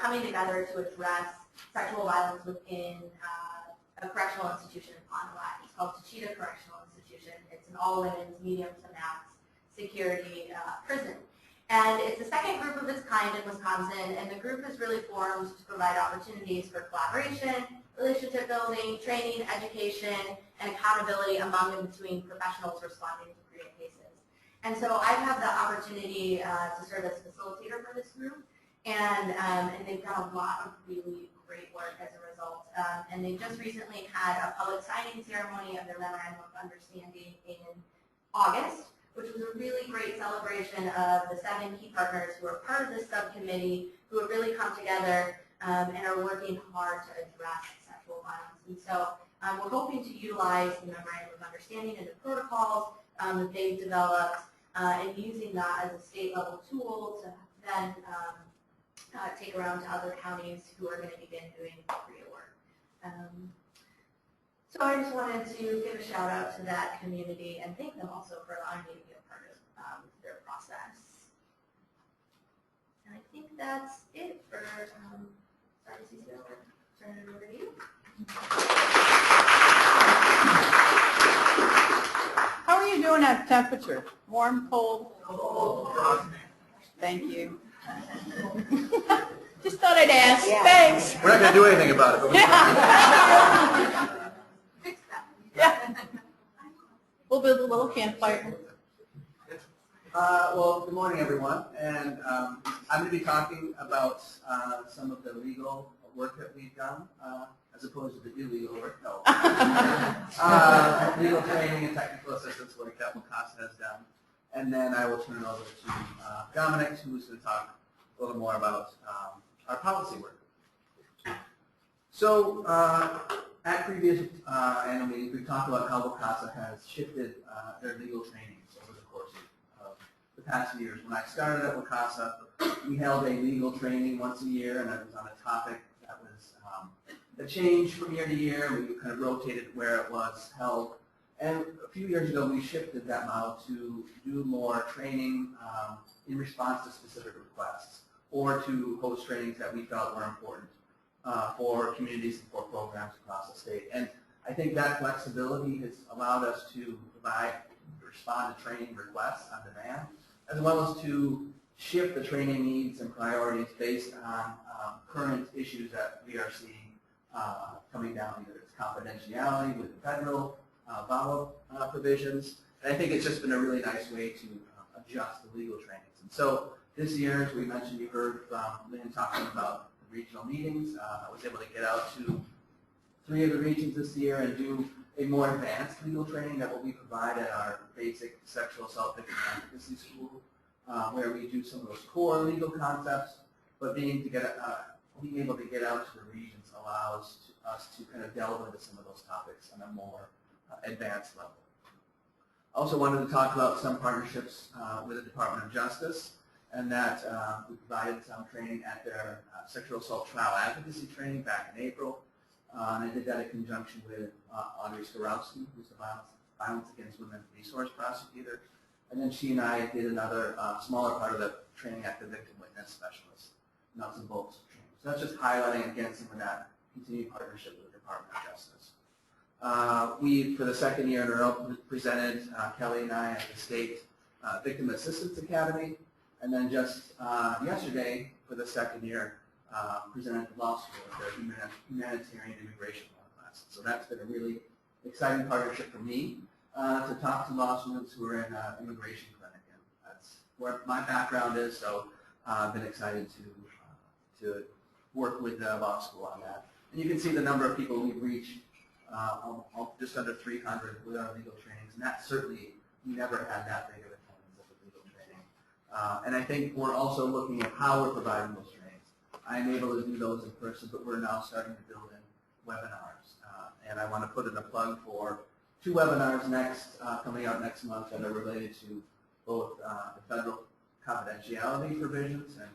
coming together to address sexual violence within a correctional institution in Fond du Lac. It's called Tachita Correctional Institution. It's an all-women's, medium to max security prison. And it's the second group of its kind in Wisconsin, and the group is really formed to provide opportunities for collaboration, relationship building, training, education, and accountability among and between professionals responding to PREA cases. And so I've had the opportunity to serve as facilitator for this group, and they've done a lot of really great work as a result. And they just recently had a public signing ceremony of their Memorandum of Understanding in August, which was a really great celebration of the 7 key partners who are part of this subcommittee, who have really come together and are working hard to address sexual violence. And so we're hoping to utilize the Memorandum of Understanding and the protocols that they've developed, and using that as a state-level tool to then take around to other counties who are going to begin doing PREA work. So I just wanted to give a shout out to that community and thank them also for allowing me to be a part of their process. And I think that's it for sorry, Cecile, I'll turn it over to you. How are you doing at temperature? Warm, cold? Cold. Thank you. Just thought I'd ask. Yeah. Thanks. We're not going to do anything about it. But Yeah. We'll build a little campfire. Well, good morning, everyone. And I'm going to be talking about some of the legal work that we've done, as opposed to the illegal work. No. Legal training and technical assistance work that WCASA has done. And then I will turn it over to Dominic, who's going to talk a little more about our policy work. So, at previous annual meetings, we've talked about how WCASA has shifted their legal trainings over the course of the past years. When I started at WCASA, we held a legal training once a year, and it was on a topic that was a change from year to year. We kind of rotated where it was held. And a few years ago, we shifted that model to do more training in response to specific requests, or to host trainings that we felt were important for communities and for programs across the state. And I think that flexibility has allowed us to respond to training requests on demand, as well as to shift the training needs and priorities based on current issues that we are seeing coming down, either it's confidentiality with federal VAWA provisions. And I think it's just been a really nice way to just the legal trainings. And so this year, as we mentioned, you heard from Lynn talking about the regional meetings. I was able to get out to 3 of the regions this year and do a more advanced legal training that will be provided at our basic sexual assault victim advocacy school, where we do some of those core legal concepts, but being able to get out to the regions allows us to kind of delve into some of those topics on a more advanced level. Also wanted to talk about some partnerships with the Department of Justice, and that we provided some training at their sexual assault trial advocacy training back in April. And I did that in conjunction with Audrey Skorowski, who's the Violence Against Women Resource Prosecutor. And then she and I did another smaller part of the training at the Victim Witness Specialist, nuts and bolts training. So that's just highlighting, again, some of that continued partnership with the Department of Justice. We, for the second year in a row, presented, Kelly and I, at the State Victim Assistance Academy. And then just yesterday, for the second year, presented at the law school at their humanitarian immigration law class. So that's been a really exciting partnership for me to talk to law students who are in immigration clinic. And that's where my background is, so I've been excited to work with the law school on that. And you can see the number of people we've reached, just under 300 with our legal trainings, and that certainly, we never had that big of attendance at the legal training. And I think we're also looking at how we're providing those trainings. I'm able to do those in person, but we're now starting to build in webinars. And I want to put in a plug for 2 webinars coming out next month that are related to both the federal confidentiality provisions, and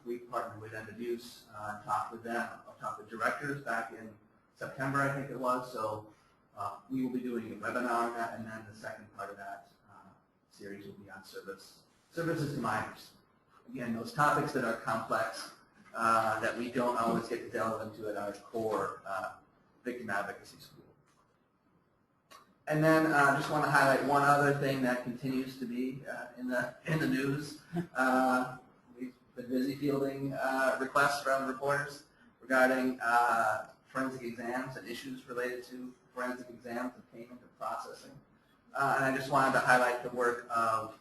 we partnered with End Abuse and talked with them. I talked with directors back in September, I think it was. So we will be doing a webinar on that, and then the second part of that series will be on services to minors. Again, those topics that are complex, that we don't always get to delve into at our core victim advocacy school. And then I just want to highlight one other thing that continues to be in the news. We've been busy fielding requests from reporters regarding forensic exams and issues related to forensic exams and payment and processing. And I just wanted to highlight the work of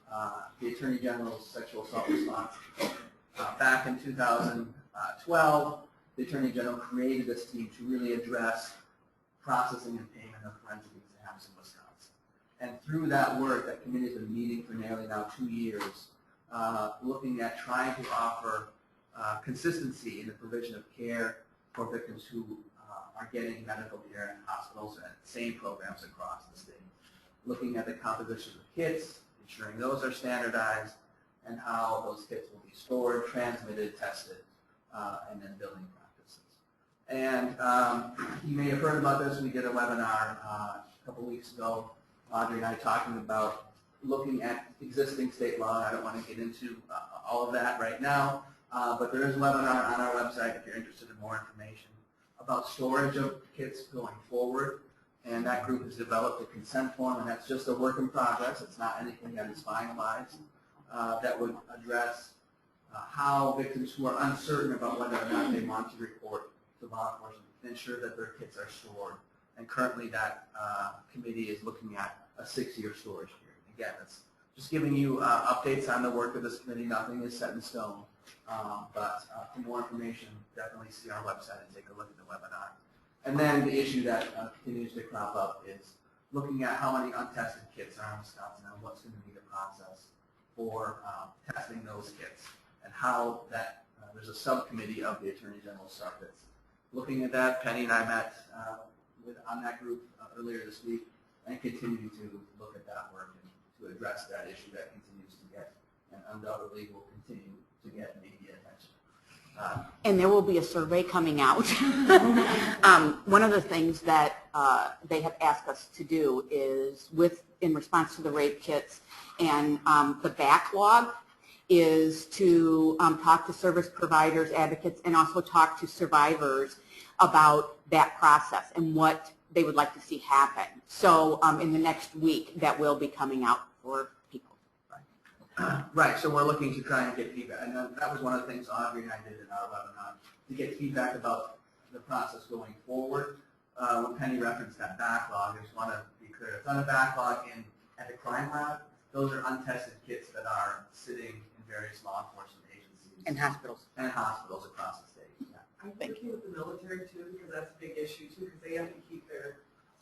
the Attorney General's Sexual Assault Response. Back in 2012, the Attorney General created this team to really address processing and payment of forensic exams in Wisconsin. And through that work, that committee has been meeting for nearly now 2 years, looking at trying to offer consistency in the provision of care for victims who are getting medical care in hospitals and same programs across the state. Looking at the composition of kits, ensuring those are standardized, and how those kits will be stored, transmitted, tested, and then billing practices. And you may have heard about this. We did a webinar a couple weeks ago, Audrey and I talking about looking at existing state law. I don't want to get into all of that right now, but there is a webinar on our website if you're interested in more information about storage of kits going forward. And that group has developed a consent form, and that's just a work in progress. It's not anything that is finalized. That would address how victims who are uncertain about whether or not they want to report to law enforcement ensure that their kits are stored. And currently that committee is looking at a 6-year storage period. Again, it's just giving you updates on the work of this committee. Nothing is set in stone. But for more information, definitely see our website and take a look at the webinar. And then the issue that continues to crop up is looking at how many untested kits are in Wisconsin and what's going to be the process for testing those kits, and how that there's a subcommittee of the Attorney General's SARP that's looking at that. Penny and I met on that group earlier this week and continue to look at that work and to address that issue that continues to get, and undoubtedly will continue to get media attention. And there will be a survey coming out. One of the things that they have asked us to do is, in response to the rape kits and the backlog, is to talk to service providers, advocates, and also talk to survivors about that process and what they would like to see happen. So in the next week, that will be coming out for people. Right, so we're looking to try and get feedback, and that was one of the things Audrey and I did in our webinar, to get feedback about the process going forward. When Penny referenced that backlog, I just want to be clear, it's not a backlog at the crime lab, those are untested kits that are sitting in various law enforcement agencies. And hospitals. And hospitals across the state. Yeah. I'm thinking with the military too, because that's a big issue too, because they have to keep their,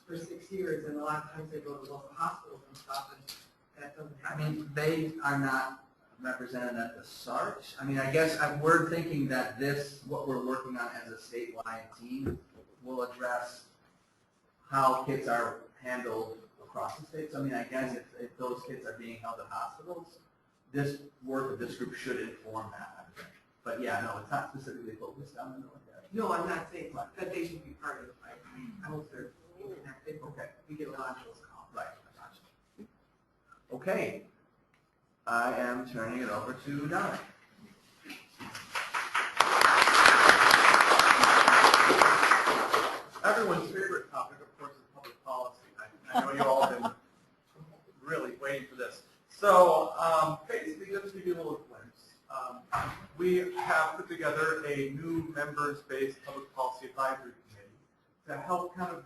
for 6 years, and a lot of times they go to local hospitals and stuff, and that doesn't I happen. mean, they are not represented at the SART. I mean, I guess we're thinking that what we're working on as a statewide team will address how kits are handled across the state. So I mean, I guess if those kits are being held at hospitals, this work of this group should inform that, I think. But yeah, no, it's not specifically focused on the military. No, I'm not saying that they should be part of it. I hope they're connected. Okay. We get a lot of those calls. Right. Okay. I am turning it over to Dominic. Everyone's favorite topic, of course, is public policy. I know you all have been really waiting for this. So basically, just to give you a little glimpse, we have put together a new members-based public policy advisory committee to help kind of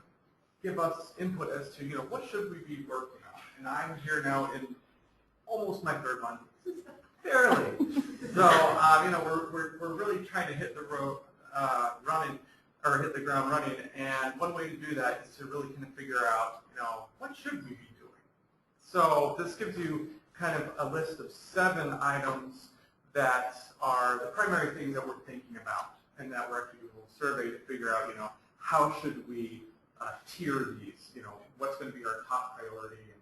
give us input as to, what should we be working on? And I'm here now in almost my third month, barely. So, we're really trying to hit the road running, or hit the ground running. And one way to do that is to really kind of figure out, what should we be doing? So this gives you kind of a list of 7 items that are the primary things that we're thinking about, and that we're actually doing a little survey to figure out, how should we tier these? What's going to be our top priority, and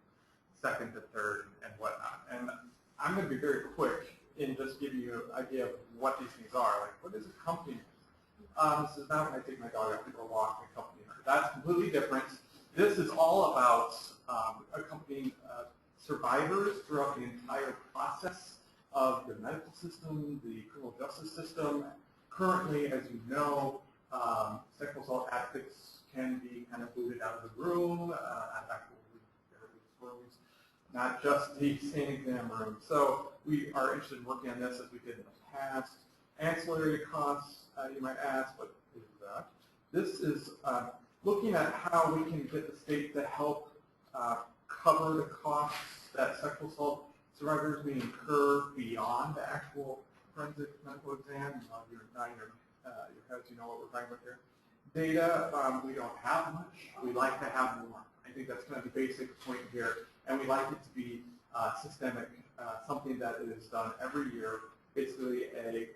second to third, and whatnot. And I'm going to be very quick in just giving you an idea of what these things are. Like, what is a company? This is not when I take my dog out to go walk and accompany her. That's completely different. This is all about accompanying survivors throughout the entire process of the medical system, the criminal justice system. Currently, as you know, sexual assault advocates can be kind of booted out of the room, rooms, not just the same exam room. So we are interested in working on this as we did in the past. Ancillary costs, you might ask, what is that? This is looking at how we can get the state to help cover the costs that sexual assault survivors may incur beyond the actual forensic medical exam. You're nodding your heads, you know what we're talking about here. Data, we don't have much. We like to have more. I think that's kind of the basic point here. And we like it to be systemic, something that is done every year. Basically a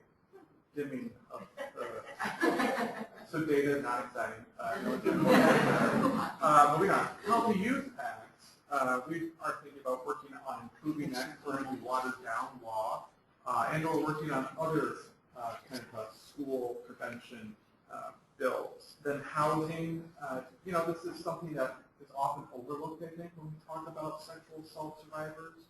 dimming of, so data, not exciting. No moving on. Healthy Youth Act. We are thinking about working on improving that currently watered down law, and or working on other kind of school prevention bills. Then housing, this is something that is often overlooked, I think, when we talk about sexual assault survivors.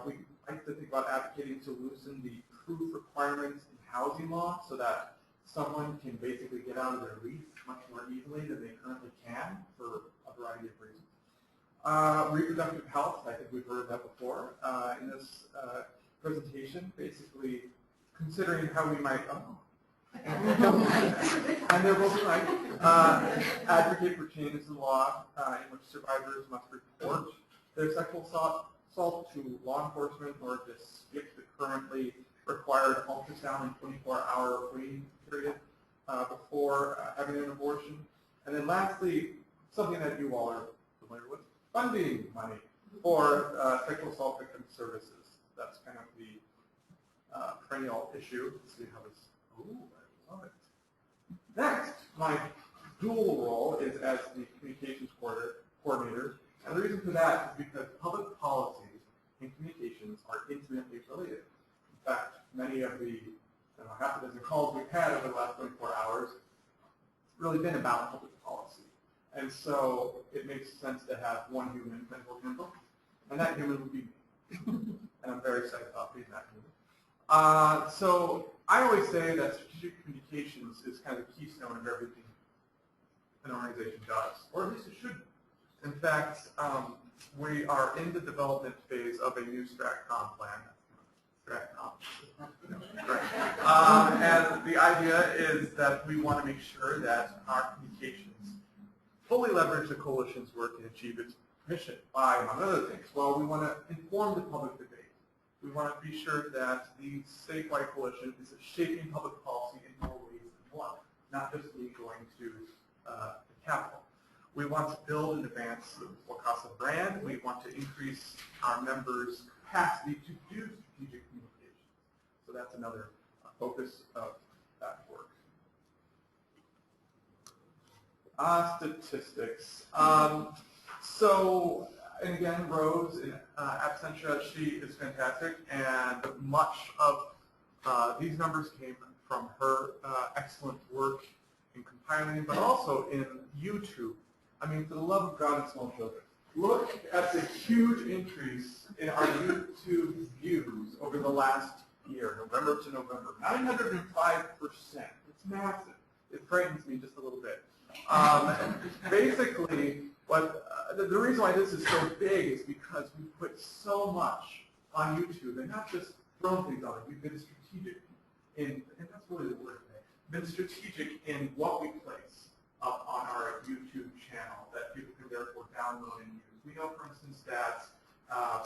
We like to think about advocating to loosen the proof requirements in housing law so that someone can basically get out of their lease much more easily than they currently can for a variety of reasons. Reproductive health, I think we've heard that before in this presentation, basically considering how we might, and they're both right, advocate for changes in law in which survivors must report their sexual assault to law enforcement or to skip the currently required ultrasound and 24-hour waiting period before having an abortion. And then lastly, something that you all are familiar with, funding money for sexual assault victim services. That's kind of the perennial issue. Let's see how this, I love it. Next, my dual role is as the communications coordinator. And the reason for that is because public policy and communications are intimately related. In fact, many of the half a dozen calls we've had over the last 24 hours really been about public policy. And so it makes sense to have one human handle, and that human would be me. And I'm very excited about being that human. So I always say that strategic communications is kind of the keystone of everything an organization does, or at least it should be. In fact, we are in the development phase of a new StratCom plan. And the idea is that we want to make sure that our communications fully leverage the coalition's work and achieve its mission by, among other things? Well, we want to inform the public debate. We want to be sure that the statewide coalition is shaping public policy in more ways than one, not just me going to the Capitol. We want to build and advance the WCASA brand. We want to increase our members' capacity to do strategic communications. So that's another focus of that work. Statistics. And again, Rose in absentia, she is fantastic, and much of these numbers came from her excellent work in compiling, but also in YouTube. I mean, for the love of God and small children, look at the huge increase in our YouTube views over the last year, November to November. 905%. It's massive. It frightens me just a little bit. Basically, the reason why this is so big is because we put so much on YouTube, and not just throwing things on it. We've been strategic in, and that's really the word today, been strategic in what we place up on our YouTube channel that people can therefore download and use. We know, for instance, that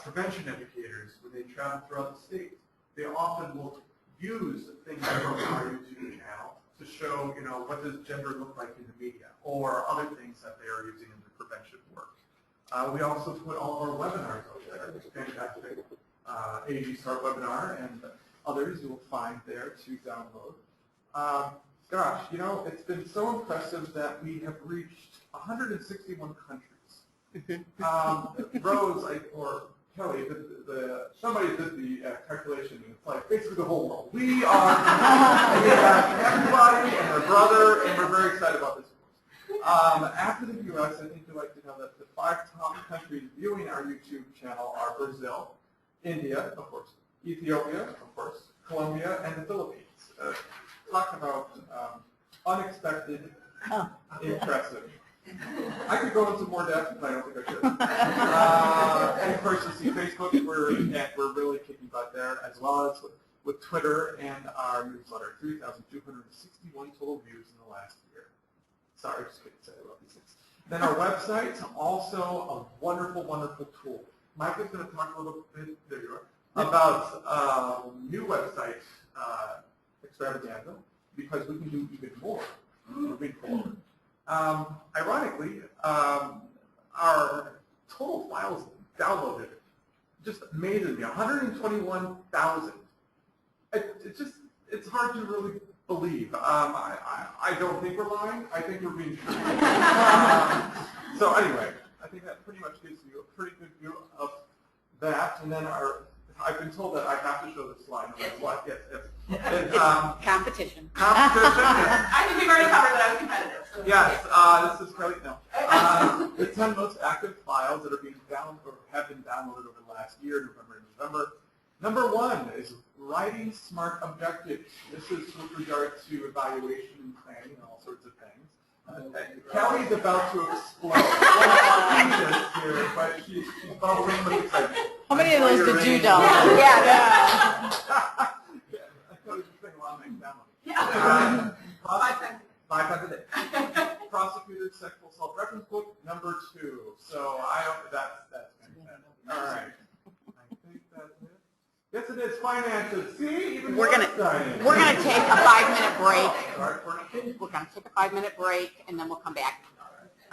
prevention educators, when they travel throughout the state, they often will use things from our YouTube channel to show, what does gender look like in the media, or other things that they are using in their prevention work. We also put all of our webinars out there. It's fantastic. AG Start webinar and others you will find there to download. Gosh, it's been so impressive that we have reached 161 countries. Rose, or Kelly, somebody did the calculation, and it's like basically the whole world. We are everybody and their brother, and we're very excited about this course. After the U.S., I think you'd like to know that the 5 top countries viewing our YouTube channel are Brazil, India, of course, Ethiopia, of course, Colombia, and the Philippines. Talk about unexpected, impressive. I could go into more depth, but I don't think I should. And of course, you see Facebook, we're really kicking butt there, as well as with Twitter and our newsletter. 3,261 total views in the last year. Sorry, just kidding, say I love these things. Then our website, also a wonderful, wonderful tool. Mike is going to talk a little bit, there you are, about new website extravaganza, because we can do even more moving forward. Ironically, our total files downloaded just amazingly, 121,000. It's hard to really believe. I don't think we're lying. I think we're being true. So anyway, I think that pretty much gives you a pretty good view of that. And then I've been told that I have to show this slide no matter what. Yes. Competition. Competition. I think we've already covered that. I was competitive. So Yes, this is Kelly. No. The 10 most active files that are being downloaded or have been downloaded over the last year, November and November. Number 1 is writing smart objectives. This is with regard to evaluation and planning and all sorts of things. Kelly's about to explode. Here, but she's bubbling with excitement. How many of those did you download? Yeah. Kelly's just saying a lot of things downloading. 5 times a day. Prosecutor's Sexual Self-Reference Book, number 2. So that's fantastic. All right. I think that's it. Yes, it is finances. See, even We're gonna take a 5-minute break. We're gonna take a 5-minute break, and then we'll come back.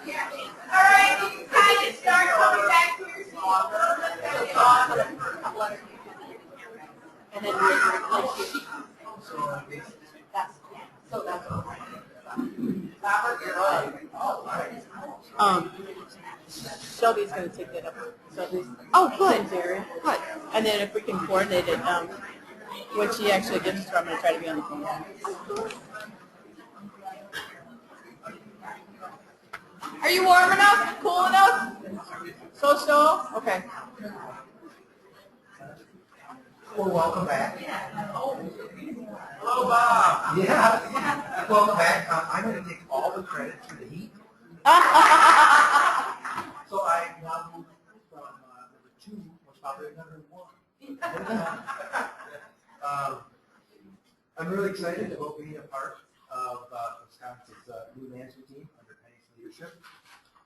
Yeah. All right, you guys start coming back to your seats. And then we'll Robert, you're on. Shelby's going to take that up. Oh, good. Area. Good. And then if we can coordinate it, when she actually gets to, I'm going to try to be on the phone. Are you warm enough? Cool enough? So? Okay. Well, welcome back. Hello, Bob. Yeah. Welcome back. I'm going to take all the credit for the heat. So I now move from number 2, most popular, to number 1. I'm really excited about being a part of Wisconsin's new management team under Penny's leadership.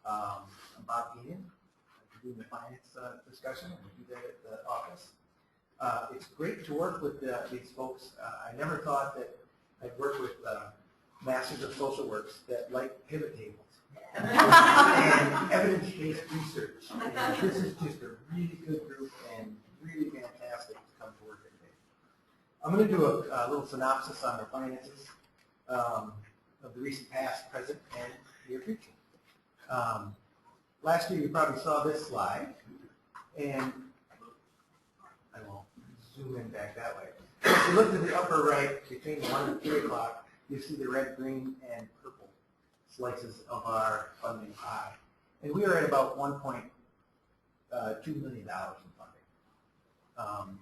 I'm Bob Keenan. doing the finance discussion, and we do that at the office. It's great to work with these folks. I never thought that I'd work with masters of social works that like pivot tables and evidence-based research. And this is just a really good group and really fantastic to come to work every day. I'm going to do a little synopsis on our finances of the recent past, present, and near future. Last year you probably saw this slide, and I will zoom in back that way. If you look to the upper right, between 1 and 3 o'clock, you see the red, green, and purple slices of our funding pie. And we are at about $1.2 million in funding,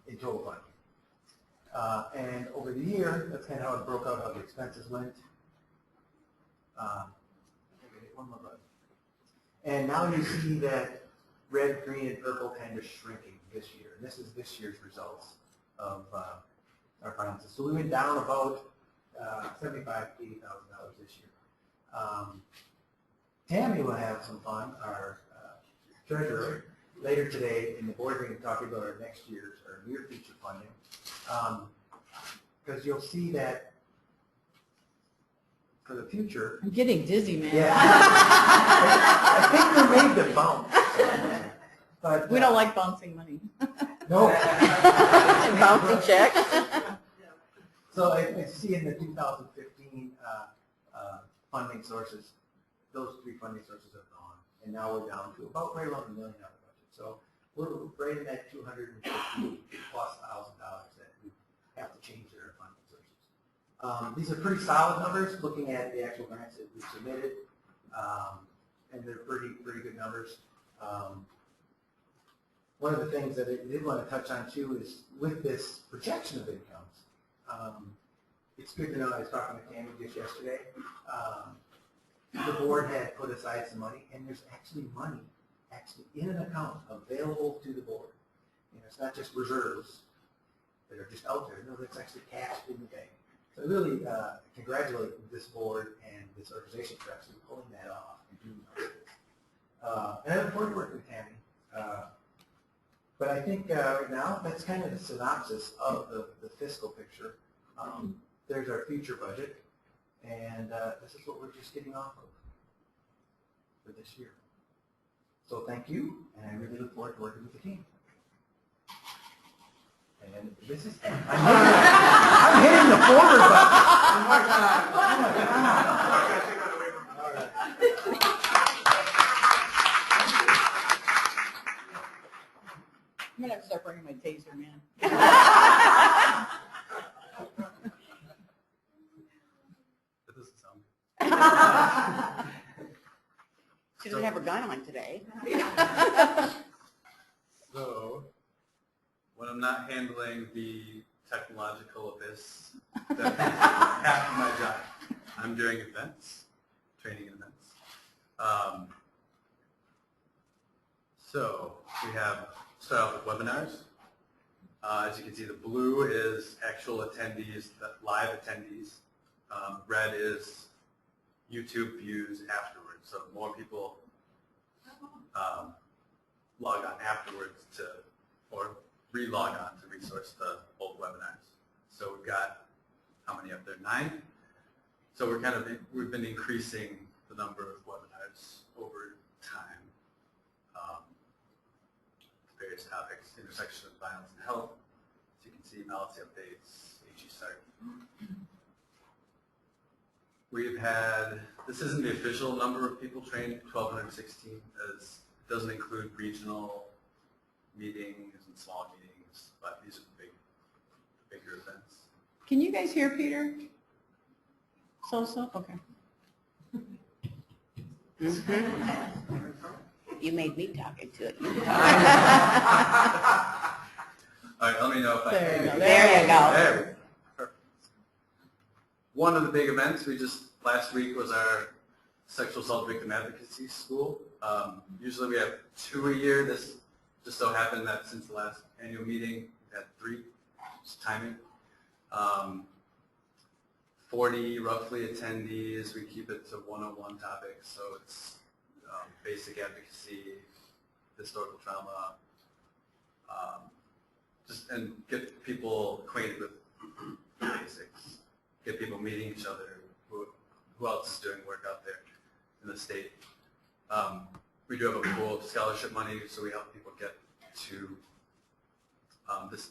in total funding. And over the year, that's kind of how it broke out, how the expenses went. One more button. And now you see that red, green, and purple kind of shrinking this year. And this is this year's results of our finances. So we went down about $75,000 to $80,000 this year. Tammy will have some fun, our treasurer, later today in the boardroom talking about our next year's, our near future funding. Because you'll see that for the future. I'm getting dizzy, man. Yeah. I think we made the bump. But, we don't like bouncing money. No. Bouncing checks. So I see in the 2015 funding sources, those 3 funding sources are gone. And now we're down to about right around $1 million budget. So we're right in that $250,000+ that we have to change their funding sources. These are pretty solid numbers looking at the actual grants that we've submitted. And they're pretty good numbers. One of the things that I did want to touch on too is with this projection of incomes, it's good to know, I was talking to Tammy just yesterday, the board had put aside some money, and there's actually money in an account available to the board. You know, it's not just reserves that are just out there. No, that's actually cash in the bank. So I really congratulate this board and this organization for actually pulling that off and doing those things. And I look forward to working with Tammy. But I think right now, that's kind of the synopsis of the fiscal picture. There's our future budget, and this is what we're just getting off of for this year. So thank you, and I really look forward to working with the team. And this is, I'm hitting the forward button. Oh my God. Oh my God. All right. I'm gonna have to start bringing my taser, man. That doesn't sound good. She doesn't have her gun on today. So, when I'm not handling the technological abyss that is half of my job, I'm doing events, training and events. So, we have start off with webinars. As you can see, the blue is actual attendees, live attendees. Red is YouTube views afterwards. So more people log on afterwards or re-log on to resource the old webinars. So we've got, how many up there? 9. So we've been increasing the number of webinars over time. Various topics, intersection of violence and health. As you can see, policy updates, HE start. We've had, this isn't the official number of people trained, 1,216, as it doesn't include regional meetings and small meetings, but these are the bigger events. Can you guys hear Peter? So? Okay. You made me talk into it. All right, let me know if I There can. you go. There you go. There we go. Perfect. One of the big events last week was our Sexual Assault Victim Advocacy School. Usually we have 2 a year. This just so happened that since the last annual meeting, we've had 3. Just timing. 40 roughly attendees. We keep it to 101 topics, so it's basic advocacy, historical trauma, and get people acquainted with the basics, get people meeting each other, who else is doing work out there in the state. We do have a pool of scholarship money, so we help people get to, this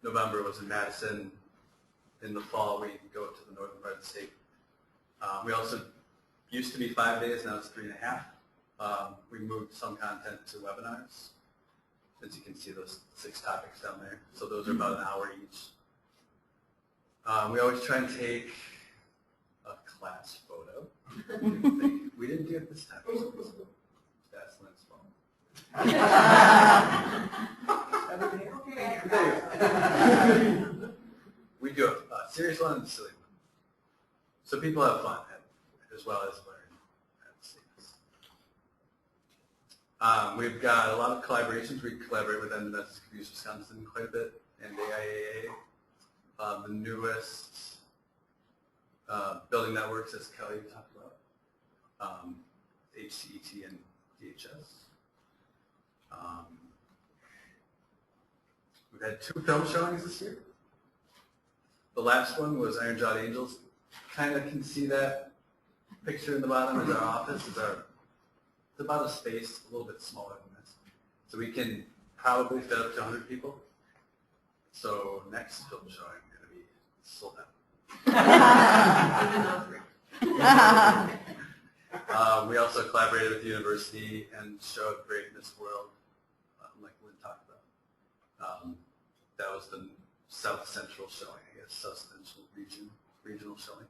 November was in Madison. In the fall, we go to the northern part of the state. We also used to be 5 days, now it's 3.5. We moved some content to webinars. As you can see, those 6 topics down there. So those are about an hour each. We always try and take a class photo. We didn't do it this time. That's Lynn's fault. We do a serious one and a silly one. So people have fun as well as learn. We've got a lot of collaborations. We collaborate with Domestic Abuse Wisconsin quite a bit, and AIAA. The newest building networks, as Kelly talked about, HCET and DHS. We've had 2 film showings this year. The last one was Iron Jawed Angels. Kind of can see that picture in the bottom is our office. It's about a space a little bit smaller than this. So we can probably fit up to 100 people. So next film showing is going to be sold out. We also collaborated with the university and showed Great Miss World, like Lynn talked about. That was the South Central showing, I guess, South Central regional showing.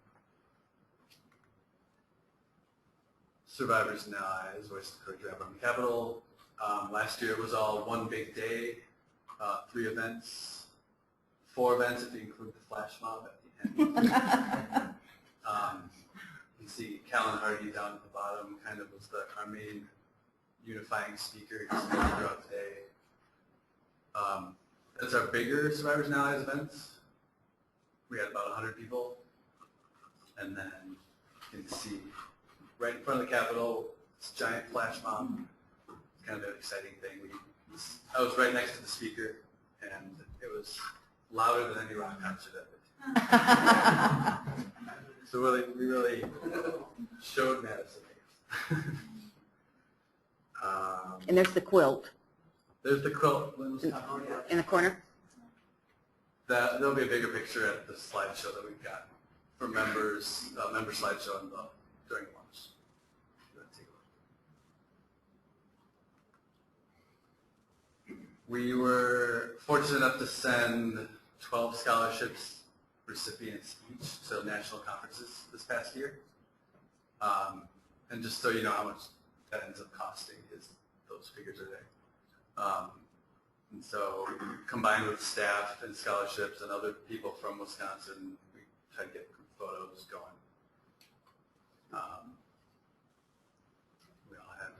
Survivors in Eyes, Voice of Courage Rap on the Capitol. Last year it was all one big day, 3 events, 4 events if you include the flash mob at the end. You can see Callan Hardy down at the bottom kind of was our main unifying speaker throughout the day. That's our bigger Survivors and Allies events. We had about 100 people. And then you can see right in front of the Capitol, this giant flash mob. It's kind of an exciting thing. I was right next to the speaker, and it was louder than any rock concert ever. So we really showed Madison. And there's the quilt. There's the quilt in the corner. There'll be a bigger picture at the slideshow that we've got for members, member slideshow during lunch. We were fortunate enough to send 12 scholarships recipients each to national conferences this past year. And just so you know how much that ends up costing, those figures are there. And so combined with staff and scholarships and other people from Wisconsin, we try to get photos going. We all had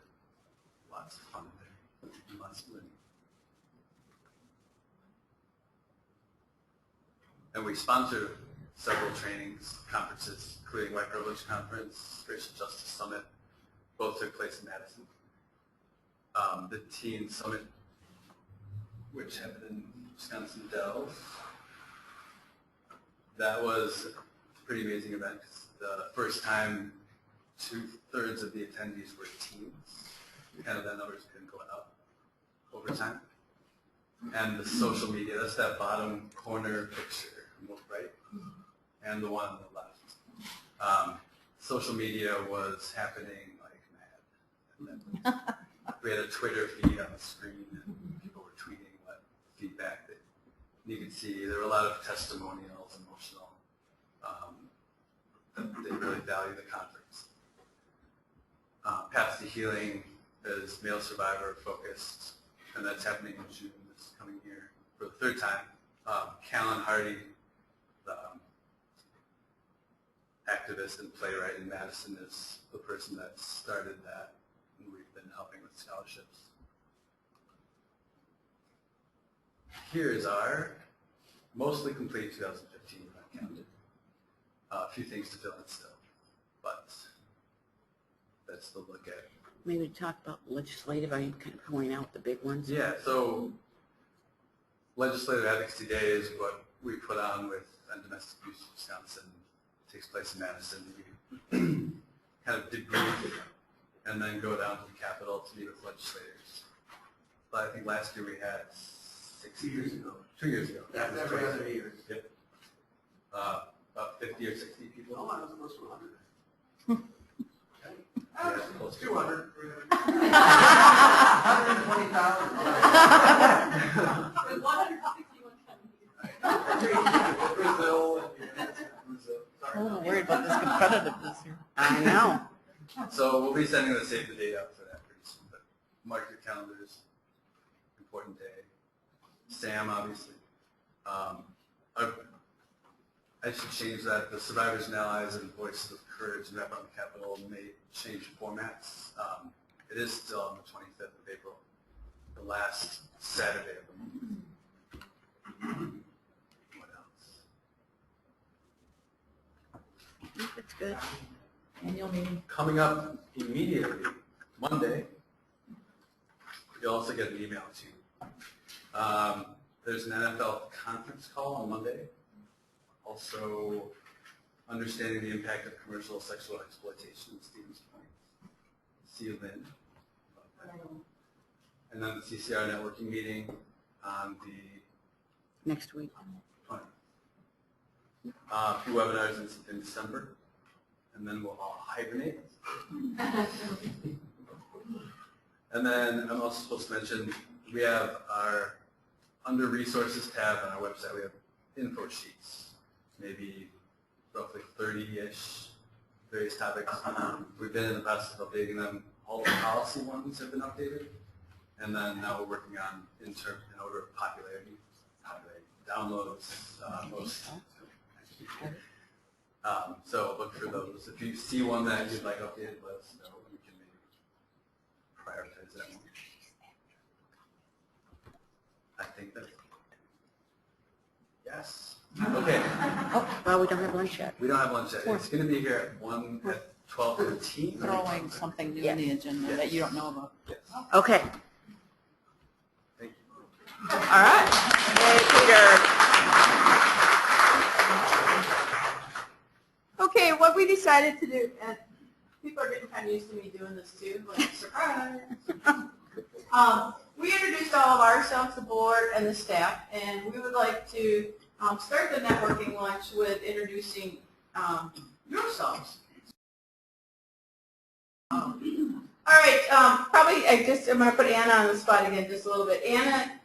lots of fun there, lots of learning. And we sponsor several trainings, conferences, including White Privilege Conference, Racial Justice Summit. Both took place in Madison. The Teen Summit, which happened in Wisconsin Dells. That was a pretty amazing event. The first time 2/3 of the attendees were teens. Kind of that number's been going up over time. And the social media, that's that bottom corner picture, right? And the one on the left. Social media was happening like mad. And then we had a Twitter feed on the screen, and people were tweeting what feedback that you could see. There were a lot of testimonials, emotional. They really value the conference. Paths to Healing is male survivor focused, and that's happening in June this coming year for the 3rd time. Callan Hardy, the activist and playwright in Madison, is the person that started that, and we've been helping with scholarships. Here is our mostly complete 2015 event calendar. A few things to fill in still, but that's the look at maybe talk about legislative, I mean, kind of point out the big ones. Yeah, so Legislative Advocacy Day is what we put on with Domestic Abuse of Wisconsin. It takes place in Madison. We kind of debrief and then go down to the Capitol to meet with legislators. But I think last year we had 2 years ago. That's every other year. Yep. About 50 or 60 people. Oh, I was close to 100. Yeah, close to 200. 120,000. With 161 countries. Brazil. I'm worried about this competitiveness here. I know. So we'll be sending the save the date out for that pretty soon. But mark your calendars. Important day. Sam, obviously. I should change that. The Survivors and Allies and Voices of Courage and Wrap on the Capitol may change formats. It is still on the 25th of April, the last Saturday of the month. What else? That's good. Annual meeting. Coming up immediately, Monday, you'll also get an email too. There's an NFL conference call on Monday. Also, understanding the impact of commercial sexual exploitation in Stevens Point. See you then. And then the CCR networking meeting on the Next week. 20th. A few webinars in December, and then we'll all hibernate. And then I'm also supposed to mention we have our under resources tab on our website. We have info sheets. Maybe roughly 30-ish various topics. We've been in the process of updating them. All the policy ones have been updated. And then now we're working on in order of popularity, downloads, most. So look for those. If you see one that you'd like updated, let us know. We can maybe prioritize that one. I think that's yes. Okay. Oh, well, we don't have lunch yet. We don't have lunch yet. It's going to be here at 12:15. Throwing something new in the agenda that you don't know about. Yes. Okay. Thank you. All right. Hey, Peter. Okay, what we decided to do, and people are getting kind of used to me doing this too, like, surprise. We introduced all of ourselves, the board and the staff, and we would like to start the networking lunch with introducing yourselves. All right, probably I'm going to put Anna on the spot again just a little bit. Anna,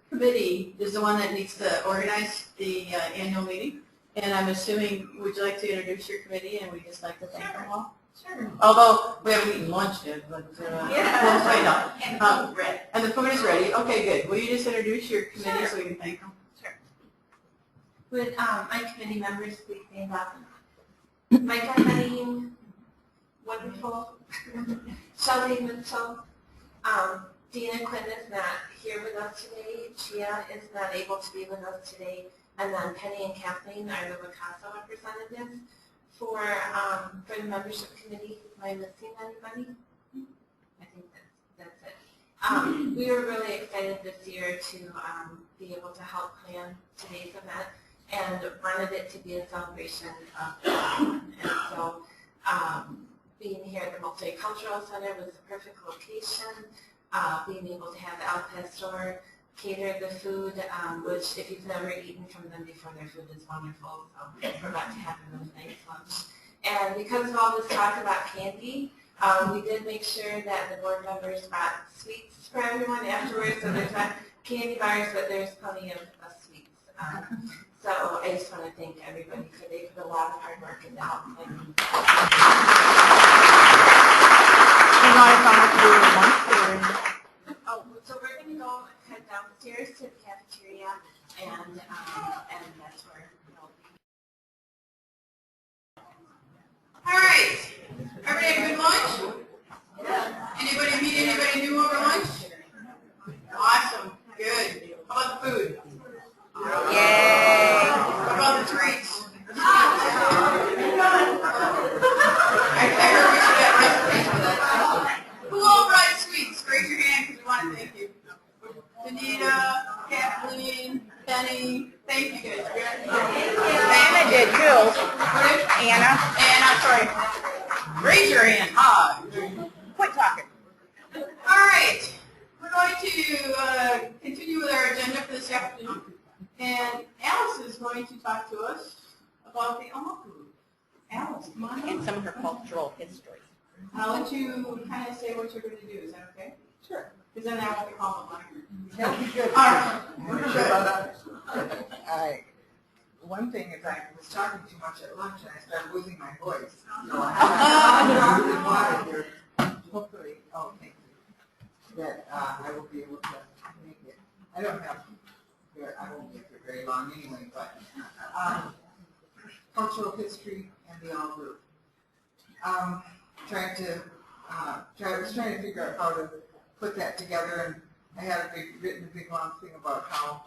committee is the one that needs to organize the annual meeting, and I'm assuming, would you like to introduce your committee, and we'd just like to thank them all? Sure. Although we haven't eaten lunch yet, but we'll find out. And the food is ready. Okay, good. Will you just introduce your committee so we can thank them? Sure. Would my committee members please stand up? Micah Henning, wonderful. Shelley Mitchell. Dina Quinn is not here with us today. Chia is not able to be with us today. And then Penny and Kathleen are the WCASA representatives. For the membership committee, am I missing anybody? I think that's it. We were really excited this year to be able to help plan today's event and wanted it to be a celebration of and so being here at the Multicultural Center was the perfect location. Being able to have the El Pastor cater the food, which if you've never eaten from them before, their food is wonderful. So we're about to have a really nice lunch. And because of all this talk about candy, we did make sure that the board members brought sweets for everyone afterwards. So there's not candy bars, but there's plenty of sweets. So I just want to thank everybody for they put a lot of hard work into helping. You want to come up to do lunch? Oh, so we're going to go head downstairs to the cafeteria, and that's where we'll be. All right. Everybody have a good lunch? Anybody meet anybody new over lunch? Awesome. Good. How about the food? Yay. How about the treats? I heard we should get recipes for that. John, thank you. Danita, Kathleen, Penny, thank you guys. Anna did too. Anna, sorry. Raise your hand high. Quit talking. All right, we're going to continue with our agenda for this afternoon. And Alice is going to talk to us about the Alma Group. Alice, come on And in. some of her cultural history. I'll let you kind of say what you're going to do. Is that okay? Sure. Because then I won't be calling on you. That'd be good. All right. One thing is I was talking too much at lunch and I started losing my voice. So I really wanted here, hopefully, thank you, that I will be able to make it. I don't have, I won't make it very long anyway, but cultural history and the all group. I was trying to figure out how to put that together, and I had written a big long thing about how,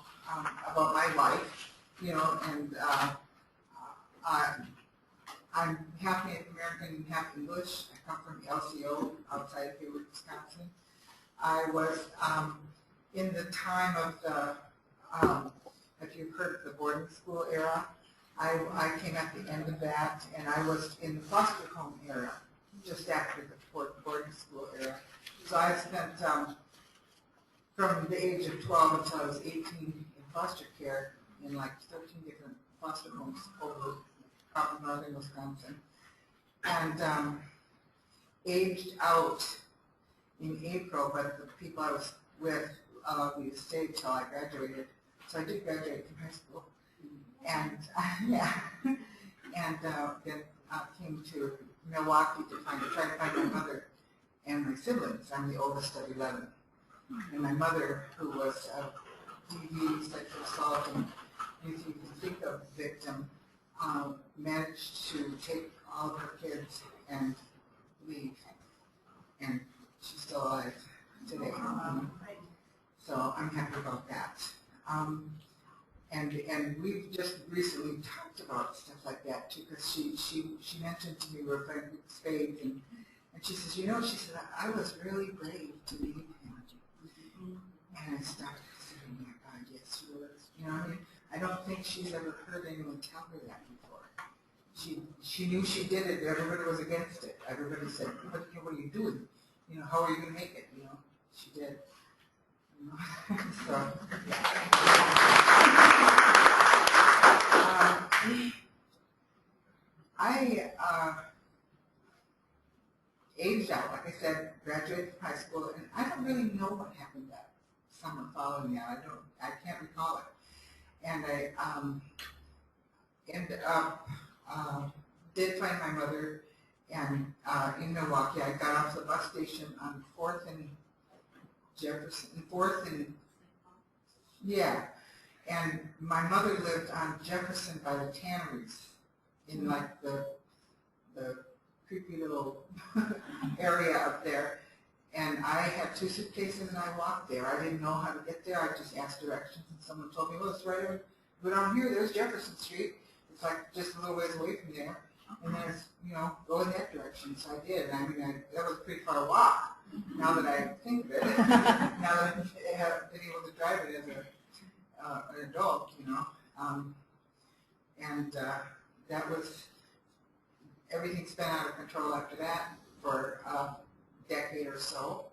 about my life, you know, and I'm half Native American and half English. I come from the LCO outside of Hayward, Wisconsin. I was in the time of the, if you've heard of the boarding school era, I came at the end of that, and I was in the foster home era, just after the boarding school era. So I spent from the age of 12 until I was 18 in foster care in like 13 different foster homes over probably northern Wisconsin, and aged out in April, but the people I was with allowed me to stay until I graduated. So I did graduate from high school, and yeah, and then came to Milwaukee to try to find my mother and my siblings. I'm the oldest of 11, and my mother, who was a DV, sexual assault, and if you can think of victim, managed to take all of her kids and leave, and she's still alive today. So I'm happy about that. And we've just recently talked about stuff like that too, because she mentioned to me we were playing with spades, and she says, you know, she said, I was really brave to leave him. And I started thinking, my God, yes, she was. You know what I mean? I don't think she's ever heard anyone tell her that before. She knew she did it, but everybody was against it. Everybody said, what are you doing? You know, how are you going to make it? You know, she did. You know? So, I aged out, like I said, graduated from high school, and I don't really know what happened that summer following that. I can't recall it. And I ended up, did find my mother, and in Milwaukee. I got off the bus station on 4th and Jefferson, 4th and, yeah. And my mother lived on Jefferson by the tanneries, in like the creepy little area up there. And I had 2 suitcases and I walked there. I didn't know how to get there. I just asked directions and someone told me, well, it's right over, go down here, there's Jefferson Street. It's like just a little ways away from there. And there's, you know, go in that direction. So I did. I mean, that was a pretty far walk, now that I think of it. Now that I have been able to drive it as an adult, you know. That was, everything's been out of control after that for a decade or so.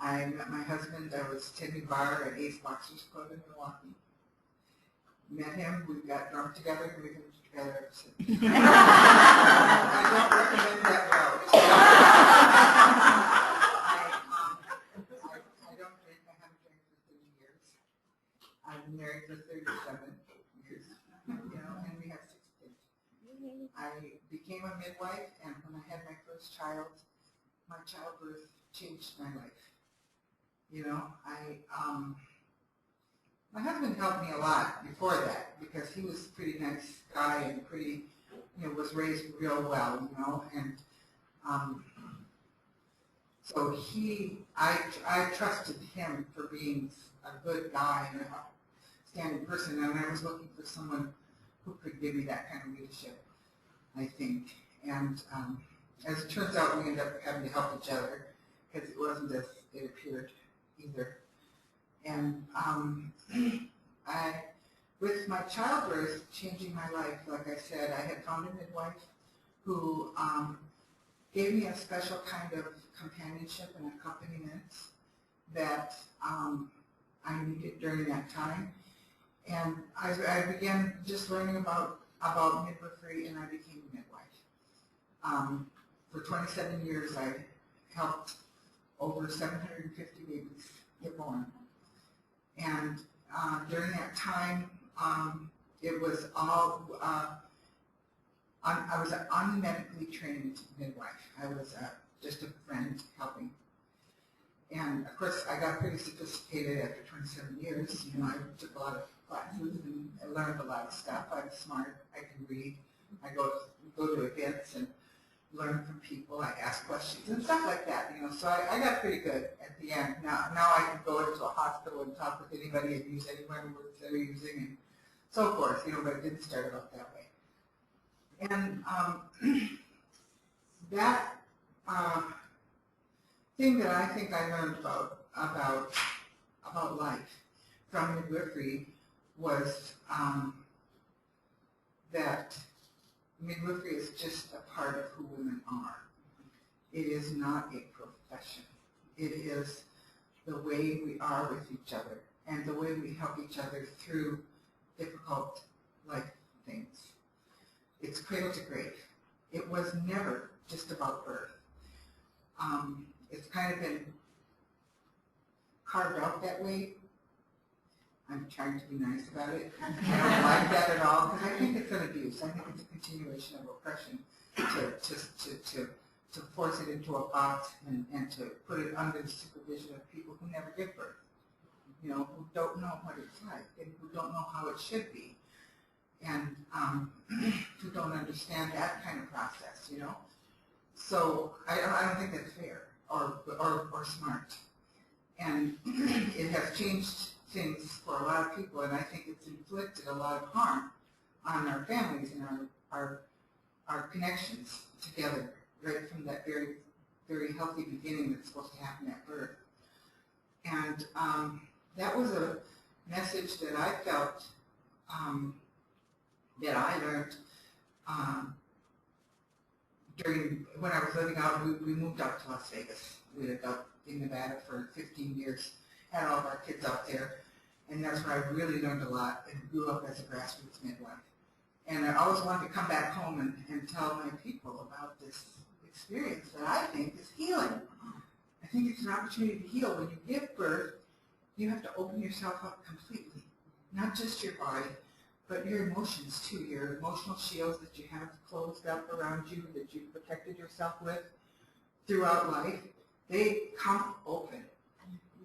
I met my husband. I was tending bar at Ace Boxers Club in Milwaukee. Met him. We got drunk together, and we've been together ever since. I don't recommend that route. I don't drink. I haven't drank for 30 years. I've been married for 37 years, you know, and we have 6 kids. I became a midwife, and when I had my first child, my childbirth changed my life. You know, my husband helped me a lot before that, because he was a pretty nice guy and pretty, you know, was raised real well, you know, and so I trusted him for being a good guy and a standing person, and I was looking for someone who could give me that kind of leadership, I think. And as it turns out, we ended up having to help each other, because it wasn't as it appeared either. And with my childbirth changing my life, like I said, I had found a midwife who gave me a special kind of companionship and accompaniment that I needed during that time. And I began just learning about midwifery, and I became a midwife. For 27 years, I helped over 750 babies get born. And during that time, it was all, I was an unmedically trained midwife. I was just a friend helping. And of course, I got pretty sophisticated after 27 years. You know, I took a lot of classes and I learned a lot of stuff. I'm smart. I can read. I go to events and learn from people. I ask questions and stuff like that. You know, so I got pretty good at the end. Now I can go into a hospital and talk with anybody and use any words they're using and so forth. You know, but it didn't start out that way. And that thing that I think I learned about life from midwifery was that midwifery is just a part of who women are. It is not a profession. It is the way we are with each other and the way we help each other through difficult life things. It's cradle to grave. It was never just about birth. It's kind of been carved out that way. I'm trying to be nice about it. I don't like that at all because I think it's an abuse. I think it's a continuation of oppression to force it into a box and to put it under the supervision of people who never give birth, you know, who don't know what it's like and who don't know how it should be, and who don't understand that kind of process, you know. So I don't think that's fair or smart, and it has changed things for a lot of people, and I think it's inflicted a lot of harm on our families and our connections together, right from that very, very healthy beginning that's supposed to happen at birth. And that was a message that I felt that I learned when I was living out. We moved out to Las Vegas. We lived out in Nevada for 15 years. Had all of our kids out there, and that's where I really learned a lot and grew up as a grassroots midwife. And I always wanted to come back home and tell my people about this experience that I think is healing. I think it's an opportunity to heal. When you give birth, you have to open yourself up completely, not just your body, but your emotions too, your emotional shields that you have closed up around you, that you've protected yourself with throughout life. They come open.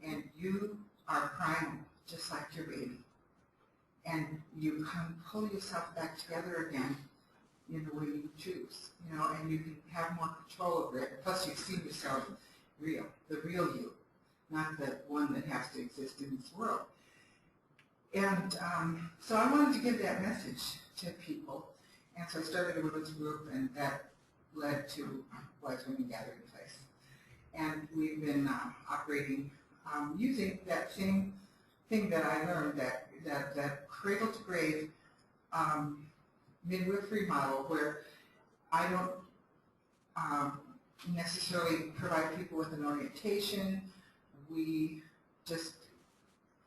And you are primal, just like your baby. And you can pull yourself back together again in the way you choose, you know, and you can have more control over it. Plus you see yourself real, the real you, not the one that has to exist in this world. And so I wanted to give that message to people. And so I started a women's group, and that led to Wise Women Gathering Place. And we've been operating using that same thing that I learned, that cradle to grave midwifery model, where I don't necessarily provide people with an orientation. We just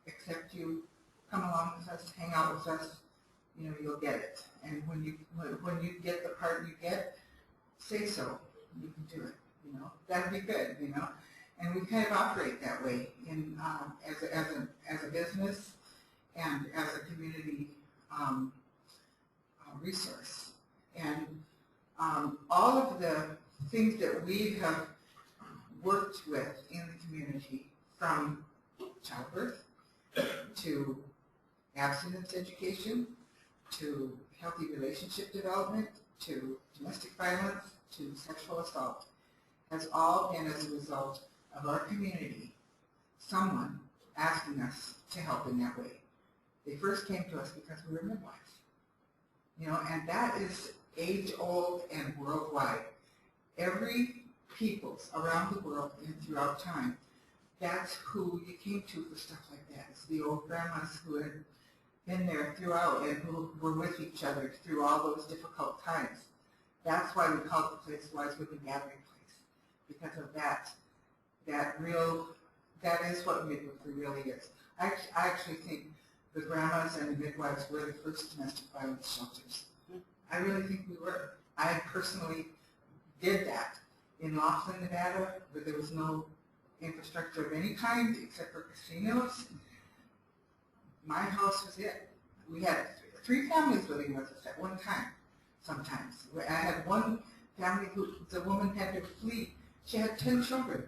accept you, come along with us, hang out with us, you know, you'll get it. And when you get the part you get, say so. You can do it, you know. That'd be good, you know. And we kind of operate that way in as a business and as a community resource. And all of the things that we have worked with in the community, from childbirth to abstinence education to healthy relationship development to domestic violence to sexual assault, has all been as a result of our community, someone asking us to help in that way. They first came to us because we were midwives, you know, and that is age-old and worldwide. Every peoples around the world and throughout time that's who you came to for stuff like that. It's the old grandmas who had been there throughout and who were with each other through all those difficult times. That's why we called the place Wise Women Gathering Place, because of that is what midwifery really is. I actually think the grandmas and the midwives were the first domestic violence shelters. I really think we were. I personally did that in Laughlin, Nevada, where there was no infrastructure of any kind except for casinos. My house was it. We had 3 families living with us at one time, sometimes. I had one family who, the woman had to flee. She had 10 children,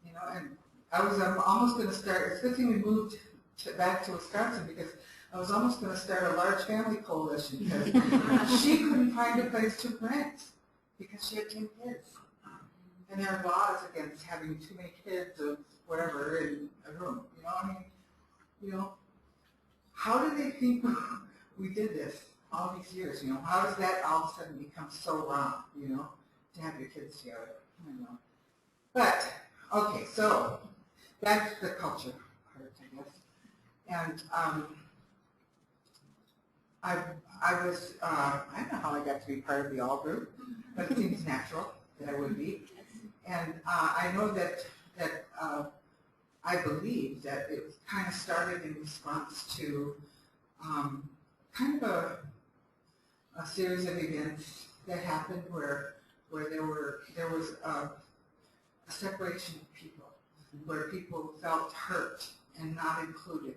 you know, and I was almost going to start, it's a good thing we moved back to Wisconsin because I was almost going to start a large family coalition because she couldn't find a place to rent because she had 10 kids. And there are laws against having too many kids or whatever in a room, you know, I mean, you know, how do they think we did this all these years, you know? How does that all of a sudden become so wrong, you know, to have your kids together? I don't know. But, okay, so that's the culture part, I guess. And I was, I don't know how I got to be part of the all group, but it seems natural that I would be. And I know that I believe that it kind of started in response to kind of a series of events that happened where there was a separation of people, where people felt hurt and not included,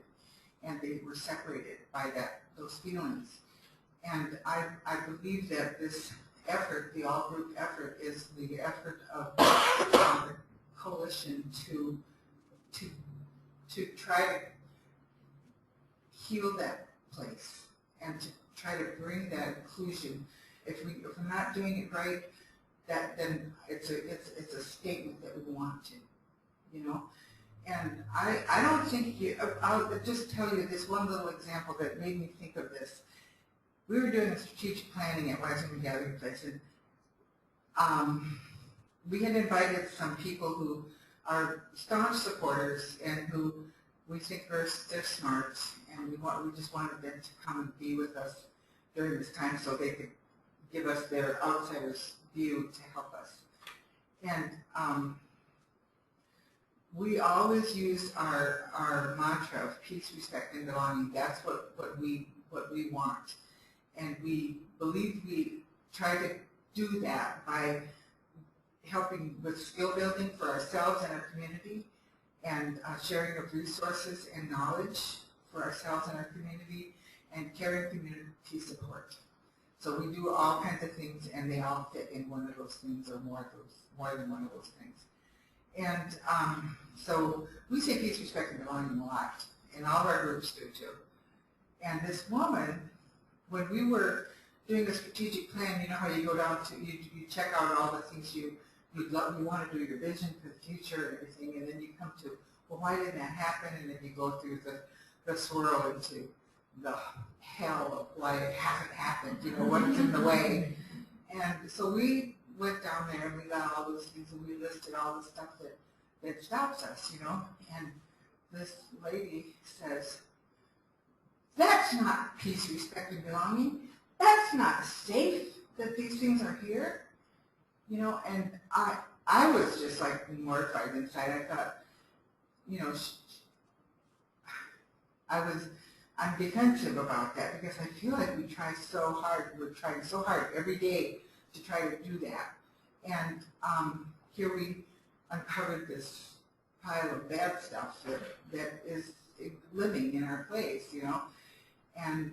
and they were separated by those feelings. And I believe that this effort, the all-group effort, is the effort of the coalition to try to heal that place and to try to bring that inclusion. If we're not doing it right, then it's a statement that we want to, you know. And I don't think I'll just tell you this one little example that made me think of this. We were doing a strategic planning at Wise Women Gathering Place, and we had invited some people who are staunch supporters and who we think they're smart, and we just wanted them to come and be with us during this time so they could give us their outsider's view to help us. And we always use our mantra of peace, respect, and belonging. That's what we want. And we believe we try to do that by helping with skill building for ourselves and our community, and sharing of resources and knowledge for ourselves and our community, and caring community support. So we do all kinds of things, and they all fit in one of those things or more than one of those things. And so we say peace, respect, and belonging a lot, and all of our groups do too. And this woman, when we were doing a strategic plan, you know how you go down to, you check out all the things you want to do, your vision for the future and everything, and then you come to, well, why didn't that happen? And then you go through the swirl into the hell of why it hasn't happened, you know, what's in the way. And so we went down there and we got all those things and we listed all the stuff that stops us, you know. And this lady says, that's not peace, respect, and belonging. That's not safe that these things are here. You know, and I was just like mortified inside. I thought, you know, I'm defensive about that because I feel like we try so hard. We're trying so hard every day to try to do that. And here we uncovered this pile of bad stuff that is living in our place, you know. And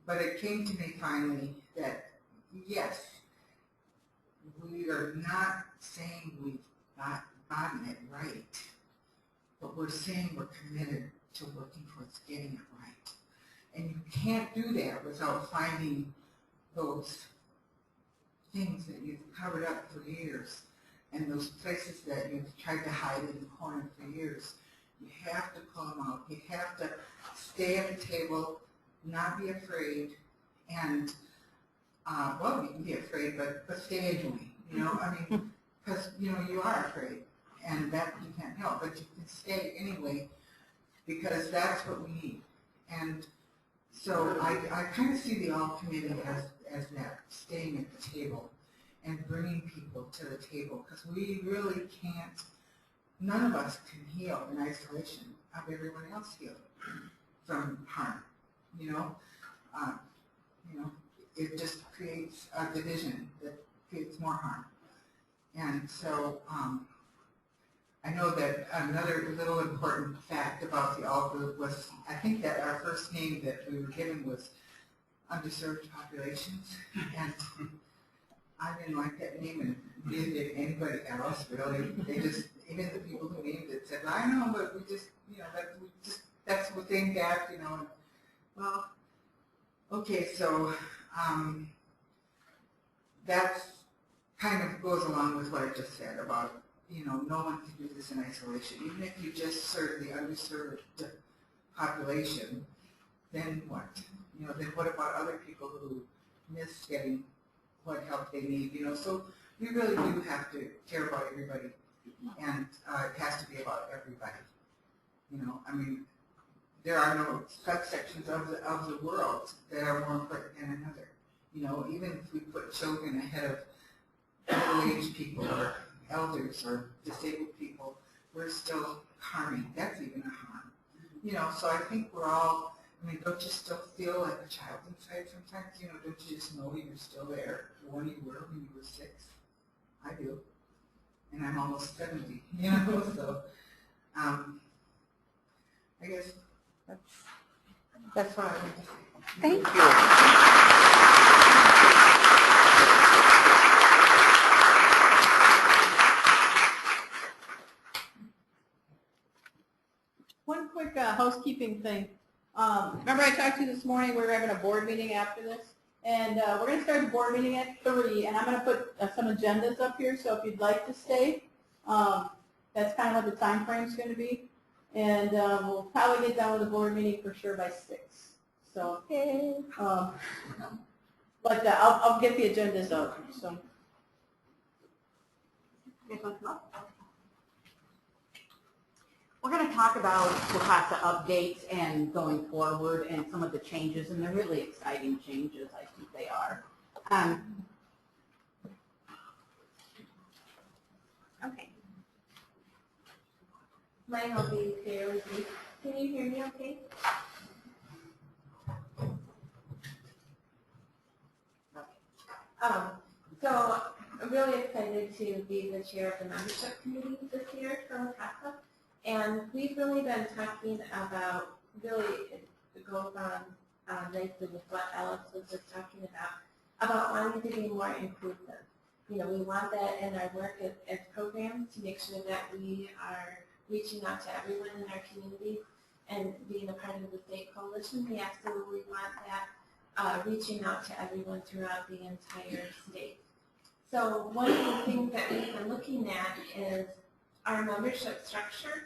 but it came to me finally that yes, we are not saying we've gotten it right, but we're saying we're committed to working towards getting it right. And you can't do that without finding those things that you've covered up for years and those places that you've tried to hide in the corner for years. You have to pull them out. You have to stay at the table, not be afraid, and well, you can be afraid, but stay anyway. You know, I mean, because, you know, you are afraid, and that you can't help, but you can stay anyway, because that's what we need. And so I kind of see the all committee as that, staying at the table and bringing people to the table, because we really can't, none of us can heal in isolation of everyone else healed from harm, you know? It just creates a division that creates more harm. And so I know that another little important fact about the all group was, I think that our first name that we were given was underserved populations, and I didn't like that name, and neither did anybody else really. They just, even the people who named it said, I know, but we just, you know, that's what they got, you know. Well, okay, so that's kind of goes along with what I just said about, you know, no one can do this in isolation. Even if you just serve the underserved population, then what? You know, then what about other people who miss getting what help they need? You know, so we really do have to care about everybody, and it has to be about everybody. You know, I mean, there are no subsections of the world that are more important than another. You know, even if we put children ahead of middle-aged people or elders or disabled people, we're still harming. That's even a harm. You know, so I think we're all, I mean, don't you still feel like a child inside sometimes? You know, don't you just know you're still there when you were 6? I do. And I'm almost 70, you know, so I guess that's what I want to say. Thank you. One quick housekeeping thing. Remember I talked to you this morning, we were having a board meeting after this, and we're going to start the board meeting at 3, and I'm going to put some agendas up here, so if you'd like to stay, that's kind of what the time frame is going to be, and we'll probably get done with the board meeting for sure by 6. So, but I'll get the agendas up. So. We're going to talk about WCASA updates and going forward and some of the changes, and they're really exciting changes, I think they are. Okay. Mine will be fairly brief. Can you hear me okay? So I'm really excited to be the chair of the membership committee this year for WCASA. And we've really been talking about, really it goes on nicely with what Alex was just talking about wanting to be more inclusive. You know, we want that in our work as programs to make sure that we are reaching out to everyone in our community and being a part of the state coalition. We absolutely want that reaching out to everyone throughout the entire state. So one of the things that we've been looking at is our membership structure.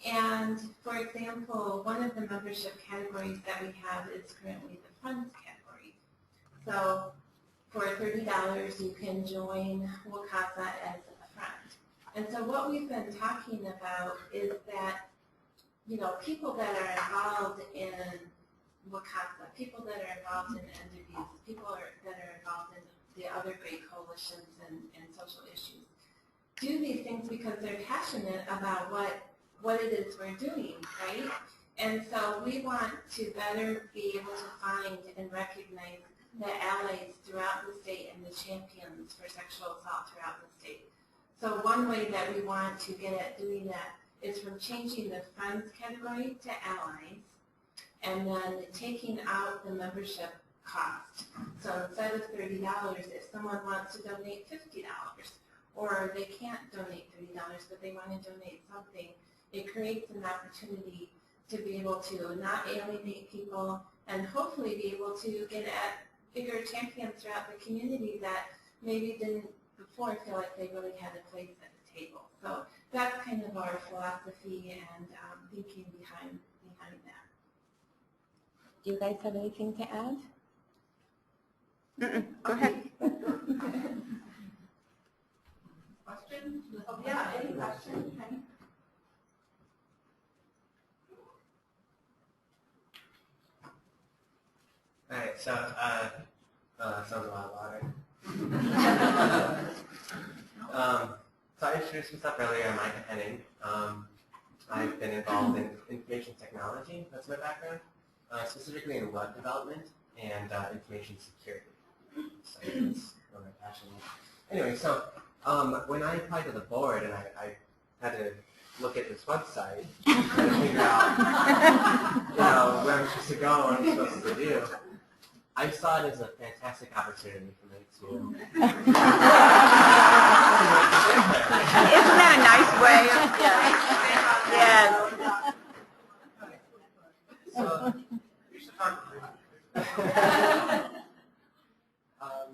And for example, one of the membership categories that we have is currently the funds category. So for $30, you can join WCASA as a friend. And so what we've been talking about is that, you know, people that are involved in WCASA, people that are involved in NWs, people that are involved in the other great coalitions and social issues, do these things because they're passionate about what it is we're doing, right? And so we want to better be able to find and recognize the allies throughout the state and the champions for sexual assault throughout the state. So one way that we want to get at doing that is from changing the friends category to allies, and then taking out the membership cost. So instead of $30, if someone wants to donate $50, or they can't donate $30, but they want to donate something, it creates an opportunity to be able to not alienate people and hopefully be able to get at bigger champions throughout the community that maybe didn't before feel like they really had a place at the table. So that's kind of our philosophy and thinking behind that. Do you guys have anything to add? Go ahead. question? Yeah, any questions? Alright, so, sounds a lot louder. So I introduced myself earlier, I'm Micah Henning. I've been involved in information technology, that's my background, specifically in web development and information security. So that's one of my passions. Anyway, so when I applied to the board and I had to look at this website and figure out where I'm supposed to go, what I'm supposed to do, I saw it as a fantastic opportunity for me to. Isn't that a nice way of, yes. So, you should talk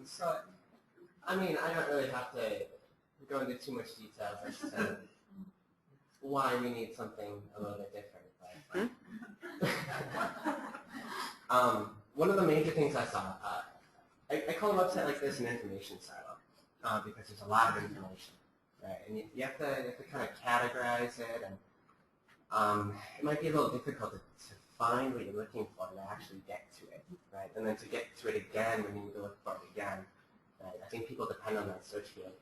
so, I mean, I don't really have to go into too much detail as to why we need something a little bit different. But, one of the major things I saw, I call a website like this an information silo because there's a lot of information, right? And you have to kind of categorize it, and it might be a little difficult to find what you're looking for and actually get to it, right? And then to get to it again when you need to look for it again, right? I think people depend on that search field.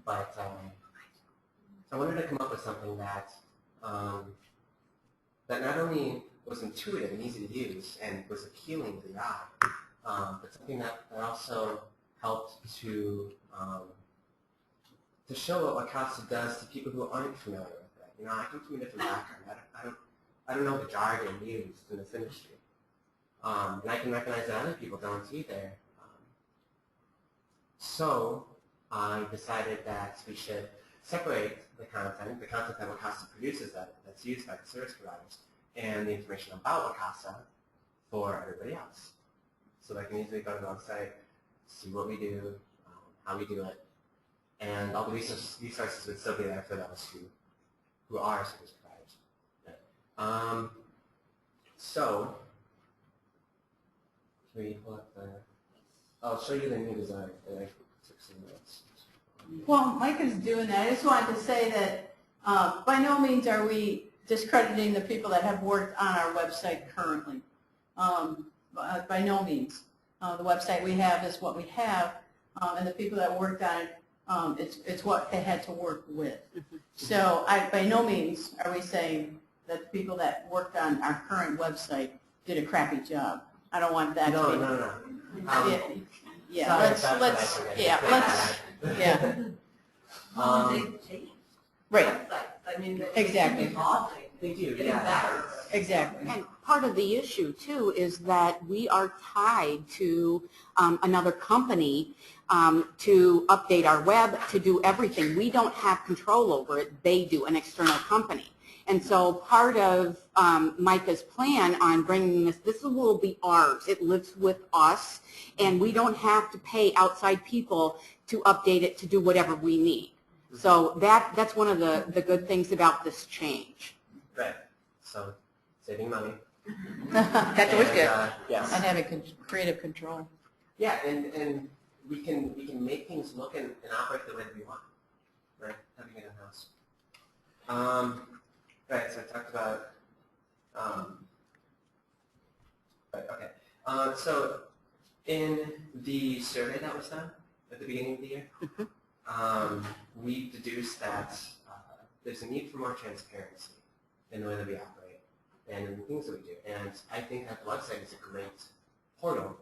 But I wanted to come up with something that that not only was intuitive and easy to use and was appealing to the eye, but something that also helped to show what WCASA does to people who aren't familiar with it. You know, I come from a different background. I don't know the jargon used in this industry, and I can recognize that other people don't either. So I decided that we should separate the content that WCASA produces that's used by the service providers, and the information about WCASA for everybody else. So they can easily go to the website, see what we do, how we do it, and all the resources would still be there for those who are service providers. So, can we pull up I'll show you the new design, and I took some notes. Well, Mike is doing that. I just wanted to say that by no means are we discrediting the people that have worked on our website currently. By no means. The website we have is what we have, and the people that worked on it, it's what they had to work with. So by no means are we saying that the people that worked on our current website did a crappy job. I don't want that to be. No. Yeah, right. I mean, Exactly. They do, yeah. Exactly. And part of the issue, too, is that we are tied to another company to update our web, to do everything. We don't have control over it. They do, an external company. And so part of Micah's plan on bringing this will be ours. It lives with us, and we don't have to pay outside people to update it to do whatever we need. So that's one of the good things about this change. Right. So, saving money. That's always good. Yes. And having creative control. Yeah, and we can make things look and operate the way that we want, right? Having it in house. Right. So I talked about. Right. Okay. So in the survey that was done at the beginning of the year, we deduced that there's a need for more transparency in the way that we operate and in the things that we do. And I think that the website is a great portal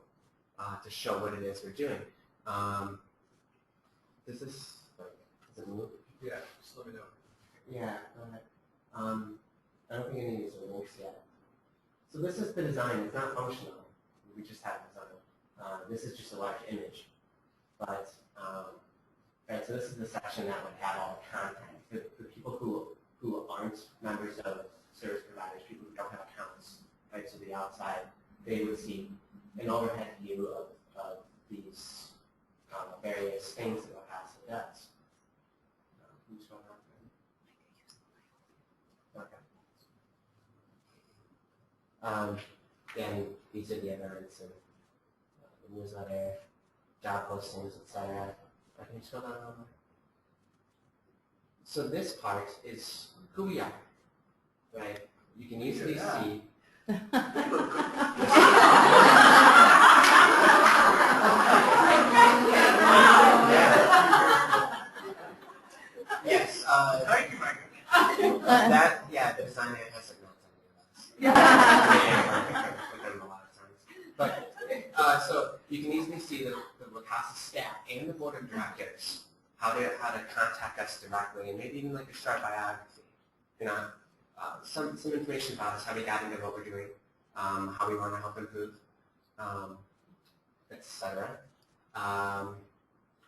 to show what it is we're doing. Does it move? Yeah, just let me know. Yeah, go ahead. I don't think any of these are links yet. So this is the design. It's not functional. We just have design. This is just a large image. But, right, so this is the section that would have all the content. For people who aren't members of service providers, people who don't have accounts, right, so the outside, they would see an overhead view of these various things that WCASA does. Who's going on there? Okay. And these are the events and the newsletter, job postings, etc. Can you scroll down a little more? So this part is who we are, right? You can easily see. Yes. Thank you, Michael. The designer has like not done it. Yeah. A lot of times. But so you can easily see the WCASA staff and the board of directors how to contact us directly, and maybe even like a short biography. You know, some information about us, how we got into what we're doing, how we want to help improve, etc.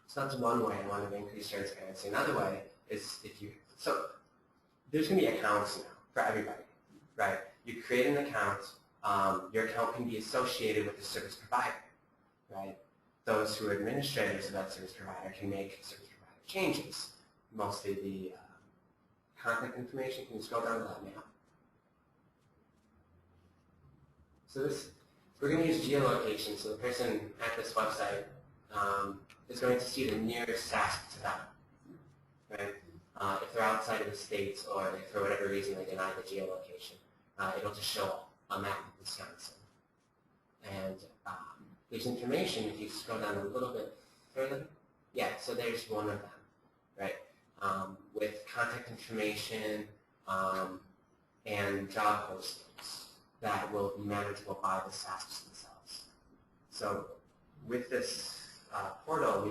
So that's one way I want to increase transparency. Another way is so there's going to be accounts now for everybody, right? You create an account. Your account can be associated with the service provider, right? Those who are administrators of that service provider can make service provider changes. Mostly the contact information. Can you scroll down to that now? So we're going to use geolocation. So the person at this website is going to see the nearest SASP to them, right? If they're outside of the states, or if for whatever reason they deny the geolocation, it'll just show a map of Wisconsin. And there's information, if you scroll down a little bit further, yeah, so there's one of them, right? With contact information and job postings that will be manageable by the SASPs themselves. So with this portal,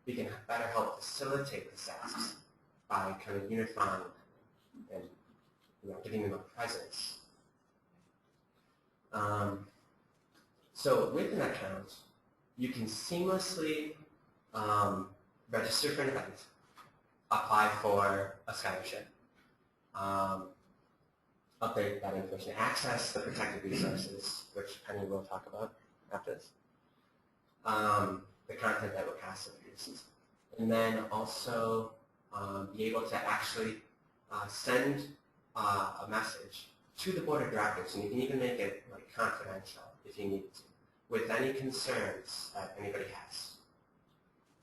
we can better help facilitate the SASPs by kind of unifying them and giving them a presence. So with an account, you can seamlessly register for an event, apply for a scholarship, update that information, access the protected resources, which Penny will talk about after this, the content that WCASA produces, and then also be able to actually send a message to the board of directors, and you can even make it like confidential if you need to, with any concerns that anybody has.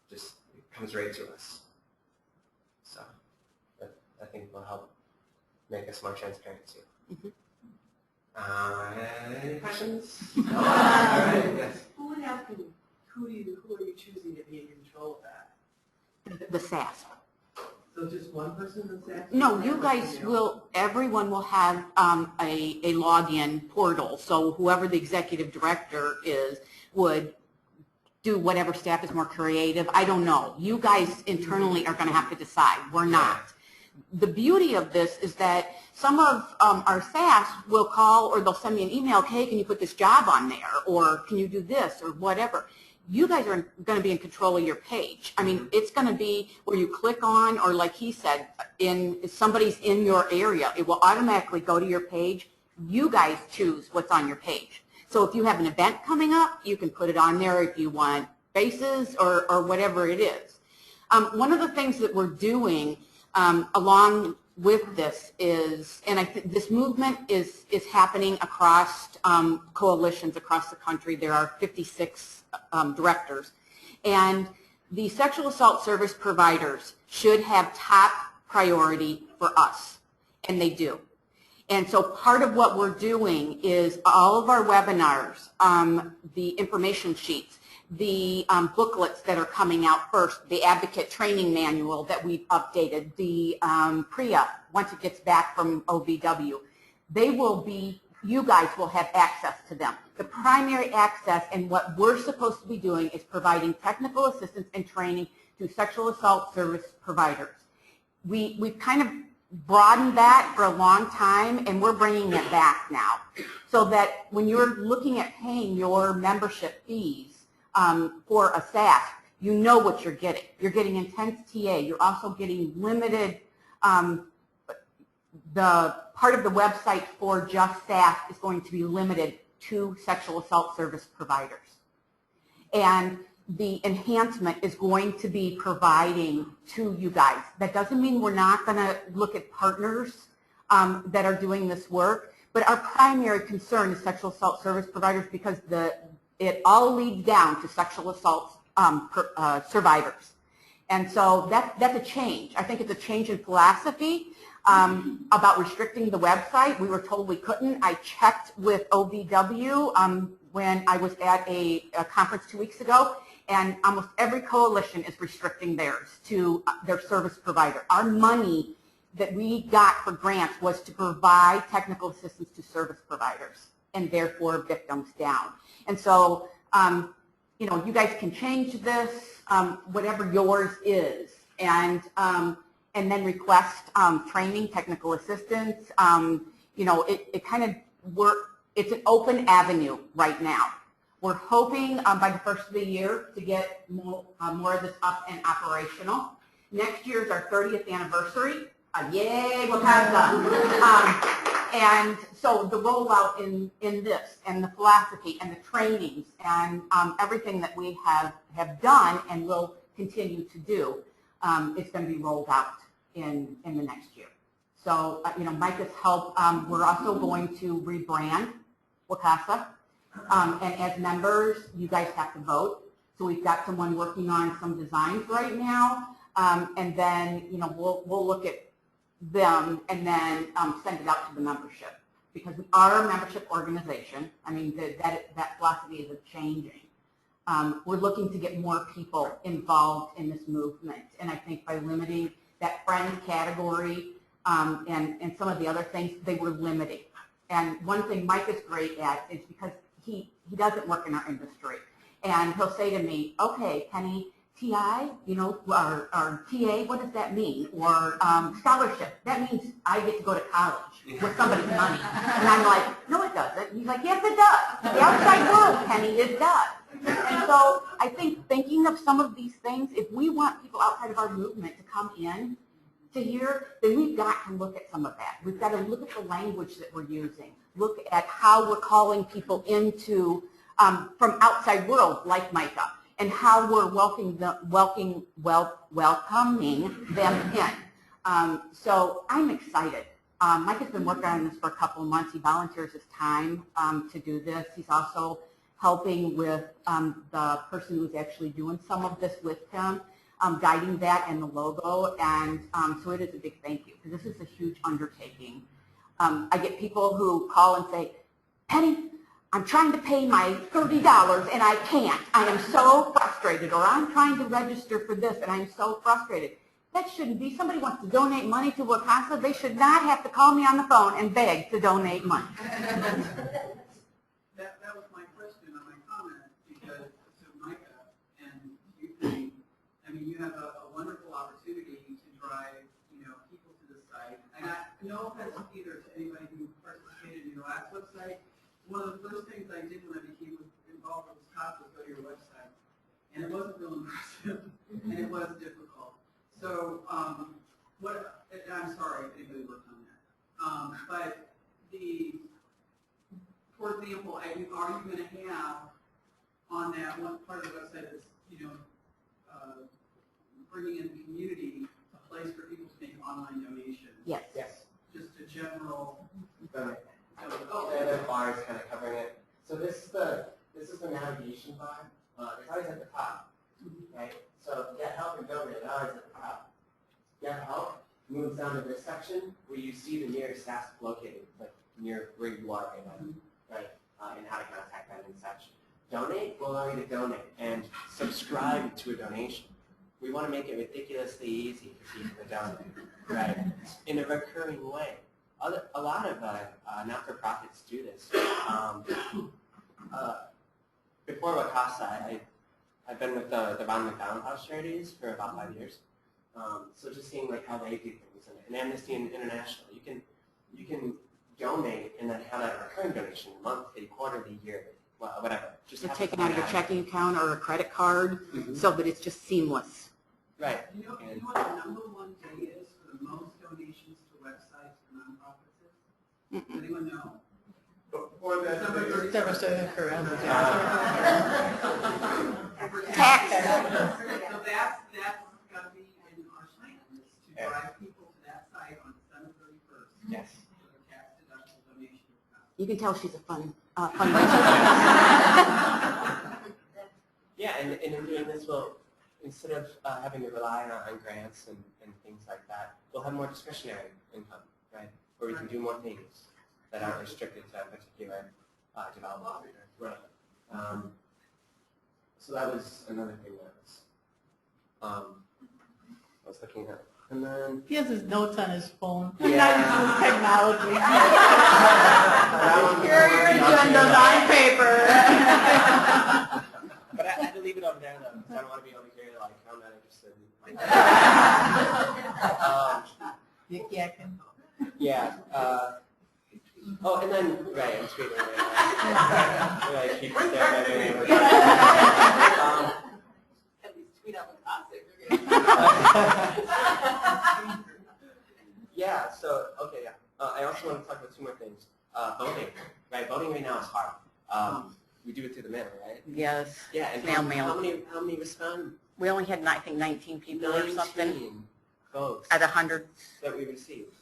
Just it comes right to us. So that I think will help make us more transparent too. Any questions? No? All right, yes. Who would have to, who are you choosing to be in control of that? The SASP. So just one person in the SASP? No, you guys will, everyone will have a login portal, so whoever the executive director is would do whatever staff is more creative. I don't know. You guys internally are going to have to decide. We're not. The beauty of this is that some of our staff will call, or they'll send me an email, hey, can you put this job on there, or can you do this, or whatever. You guys are going to be in control of your page. I mean, it's going to be where you click on, or like he said, if somebody's in your area, it will automatically go to your page. You guys choose what's on your page. So if you have an event coming up, you can put it on there if you want faces or whatever it is. One of the things that we're doing along with this is, and I think this movement is happening across coalitions across the country. There are 56 directors, and the sexual assault service providers should have top priority for us, and they do. And so part of what we're doing is all of our webinars, the information sheets, the booklets that are coming out first, the advocate training manual that we've updated, the PREA, once it gets back from OVW, they will be, you guys will have access to them. The primary access, and what we're supposed to be doing, is providing technical assistance and training to sexual assault service providers. We've kind of broadened that for a long time, and we're bringing it back now, so that when you're looking at paying your membership fees for a SASP, you know what you're getting. You're getting intense TA. You're also getting limited, the part of the website for just SASP is going to be limited to sexual assault service providers. And the enhancement is going to be providing to you guys. That doesn't mean we're not going to look at partners that are doing this work, but our primary concern is sexual assault service providers, because it all leads down to sexual assault survivors. And so that's a change. I think it's a change in philosophy about restricting the website. We were told we couldn't. I checked with OVW when I was at a conference 2 weeks ago, and almost every coalition is restricting theirs to their service provider. Our money that we got for grants was to provide technical assistance to service providers and therefore victims down. And so, you know, you guys can change this, whatever yours is, and then request training, technical assistance. You know, it kind of it's an open avenue right now. We're hoping by the first of the year to get more of this up and operational. Next year is our 30th anniversary. Yay, WCASA. And so the rollout in this and the philosophy and the trainings and everything that we have done and will continue to do is going to be rolled out in the next year. So, you know, Micah's help, we're also going to rebrand WCASA. And as members, you guys have to vote. So we've got someone working on some designs right now. And then, you know, we'll look at them and then send it out to the membership, because we are a membership organization. I mean, that philosophy is changing. We're looking to get more people involved in this movement, and I think by limiting that friend category and some of the other things, they were limiting. And one thing Mike is great at is because he doesn't work in our industry, and he'll say to me, okay, Penny, TI, you know, or TA, what does that mean? Or scholarship, that means I get to go to college with somebody's money. And I'm like, no, it doesn't. And he's like, yes, it does. The outside world, Penny, it does. And so I think thinking of some of these things, if we want people outside of our movement to come in to here, then we've got to look at some of that. We've got to look at the language that we're using, look at how we're calling people into from outside world like Micah, and how we're welcoming them in. So I'm excited. Mike has been working on this for a couple of months. He volunteers his time to do this. He's also helping with the person who's actually doing some of this with him, guiding that and the logo. And so it is a big thank you, because this is a huge undertaking. I get people who call and say, Penny, I'm trying to pay my $30 and I can't. I am so frustrated. Or I'm trying to register for this and I'm so frustrated. That shouldn't be. Somebody wants to donate money to WCASA, they should not have to call me on the phone and beg to donate money. That was my question or my comment, because to Micah, and you think, I mean, you have a wonderful opportunity to drive, you know, people to the site. And no offense either to anybody who participated in your last website. One of the first things I did when I became involved with WCASA was go to your website. And it wasn't real impressive, and it was difficult. So, I'm sorry if anybody worked on that. But for example, are you going to have on that one part of the website that's, you know, bringing in the community a place for people to make online donations? Yes. Yes. Just a general. The bar is kind of covering it. So this is the navigation bar. It's always at the top, right? So get help and donate are always at the top. Get help moves down to this section where you see the nearest SASC located, like near where you are right? And how to contact them and such. Donate will allow you to donate and subscribe to a donation. We want to make it ridiculously easy for people to donate, right? In a recurring way. A lot of not-for-profits do this. Before WCASA, I've been with the Ron McDonald House Charities for about 5 years. So just seeing like how they do things, and Amnesty International, you can donate and then have that recurring donation, monthly, quarterly, yearly, whatever. Just You're taking out of your checking account or a credit card, so that it's just seamless. Right. You know what the number one day is for the most donations to websites for nonprofits is? Does anyone know? Before that, Tax. So that's got to be in our plan, is to drive people to that site on December 31st. Yes. For the tax deductible donation. You can tell she's a fundraiser. Yeah, and in doing this, we'll instead of having to rely on grants and things like that, we'll have more discretionary income, right? Where we can do more things that aren't restricted to a particular development. Right. So that was another thing that I was looking at. And then He has his notes on his phone. Yeah. Not using technology. That Here are your agendas on paper. But I had to leave it over there though, because I don't want to be over here like I'm not interested. Yeah. Oh, and then right, I'm tweeting right now. Right, keep staring at me. At least tweet out the classic. Yeah. So okay. Yeah. I also want to talk about two more things. Voting. Right. Voting right now is hard. We do it through the mail, right? Yes. Yeah. And Snail mail. How many respond? We only had, I think, 19 people or something 19 votes at 100. that we received.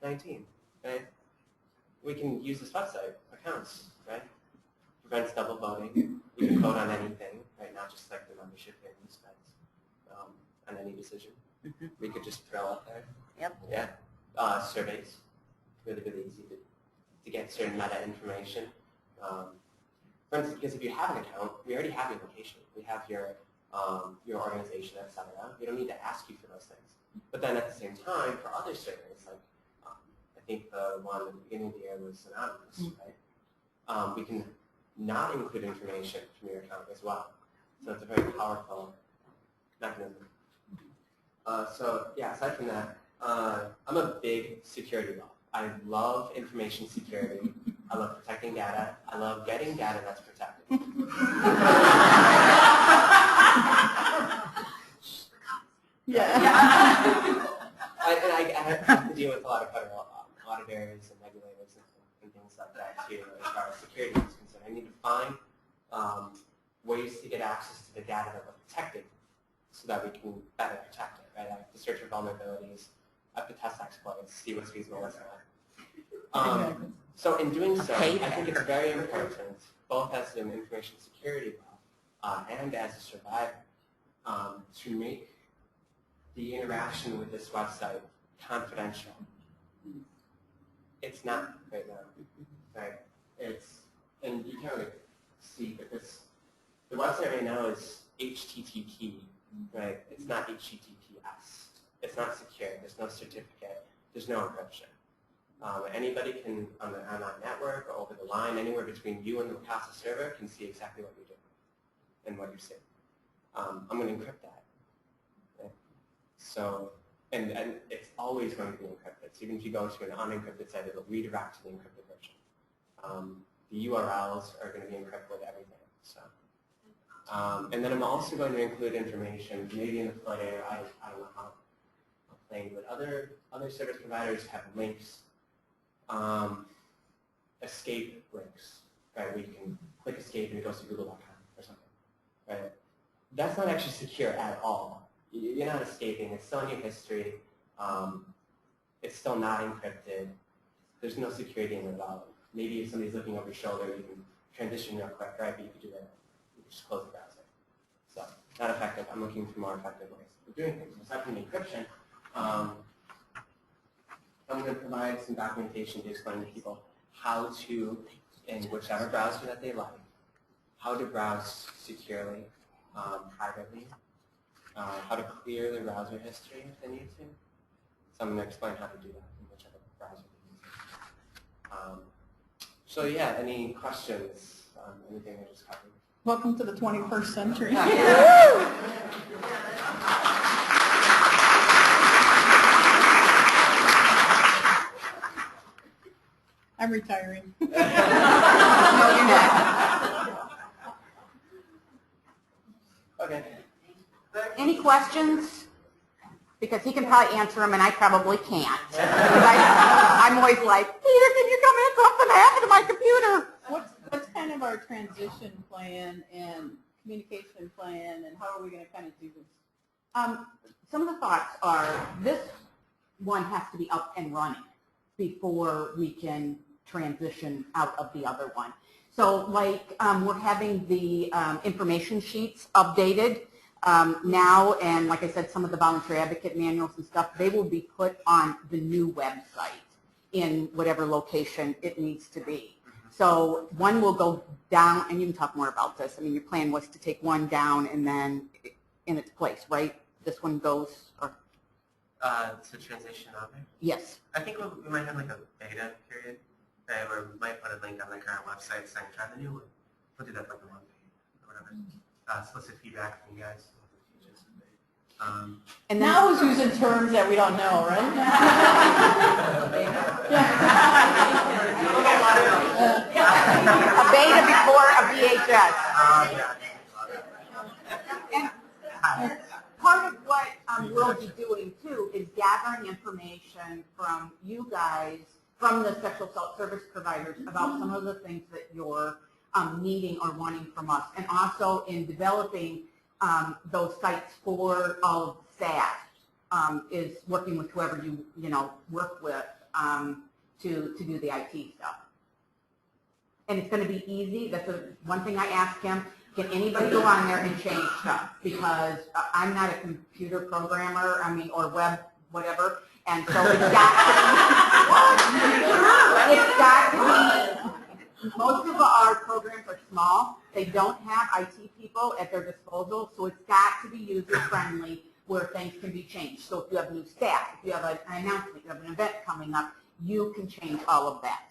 19. Right. We can use this website for counts, right? Prevents double voting. We can vote on anything, right? Not just like the membership things, but on any decision. We could just throw out there. Yep. Yeah. Surveys. Really, really easy to get certain meta information. For instance, because if you have an account, we already have your location. We have your organization, etc. We don't need to ask you for those things. But then at the same time, for other surveys, like I think the one at the beginning of the year was anonymous, right? We can not include information from your account as well. So it's a very powerful mechanism. So yeah, aside from that, I'm a big security buff. I love information security. I love protecting data. I love getting data that's protected. I have to deal with a lot of federal auditors and regulators and things like that too, as far as security is concerned. I need to find ways to get access to the data that we're protecting so that we can better protect it, right? I have to search for vulnerabilities, I have to test exploits, see what's feasible, what's not. So in doing so, I think it's very important, both as an information security law and as a survivor, to make the interaction with this website confidential. It's not right now, right? And you can't really see, but the website right now is HTTP, right? It's not HTTPS. It's not secure. There's no certificate. There's no encryption. Anybody can, on that network or over the line, anywhere between you and the WCASA server, can see exactly what you're doing and what you're seeing. I'm going to encrypt that. Okay? So, and it's always going to be encrypted. So even if you go to an unencrypted site, it'll redirect to the encrypted version. The URLs are going to be encrypted with everything. So, and then I'm also going to include information, maybe in the footer, I don't know how I'll play, but other service providers have links, escape links, right? Where you can click escape and it goes to google.com or something, right? That's not actually secure at all. You're not escaping. It's still in your history. It's still not encrypted. There's no security in it at all. Maybe if somebody's looking over your shoulder, you can transition real quick, right? But you can do that. You can just close the browser. So, not effective. I'm looking for more effective ways of doing things. Aside from encryption, I'm going to provide some documentation to explain to people how to, in whichever browser that they like, how to browse securely, privately, how to clear their browser history if they need to. So I'm going to explain how to do that in whichever browser they use. So yeah, any questions on anything I just covered? Welcome to the 21st century. I'm retiring. No, you're not. Okay. Any questions? Because he can probably answer them and I probably can't. I'm always like, Peter, can you come in? Something happened to my computer. What's kind of our transition plan and communication plan, and how are we going to kind of do this? Some of the thoughts are this one has to be up and running before we can transition out of the other one. So like we're having the information sheets updated. now, and like I said, some of the volunteer advocate manuals and stuff, they will be put on the new website in whatever location it needs to be. So one will go down, and you can talk more about this. I mean, your plan was to take one down and then in its place, right? This one goes, or? To transition over? Yes. I think we might have like a beta period, or we might put a link on the current website saying try the new one. We'll do that for the month or whatever. Solicit feedback from you guys. And now who's using terms that we don't know, right? A beta before a VHS. And part of what we'll be doing too is gathering information from you guys, from the sexual assault service providers, about some of the things that you're needing or wanting from us, and also in developing those sites for all of the staff, is working with whoever you work with to do the IT stuff. And it's going to be easy. That's one thing I asked him. Can anybody go on there and change stuff? Because I'm not a computer programmer, or web whatever, and so it's got to be, most of our programs are small. They don't have IT people at their disposal, so it's got to be user-friendly where things can be changed. So if you have new staff, if you have an announcement, you have an event coming up, you can change all of that.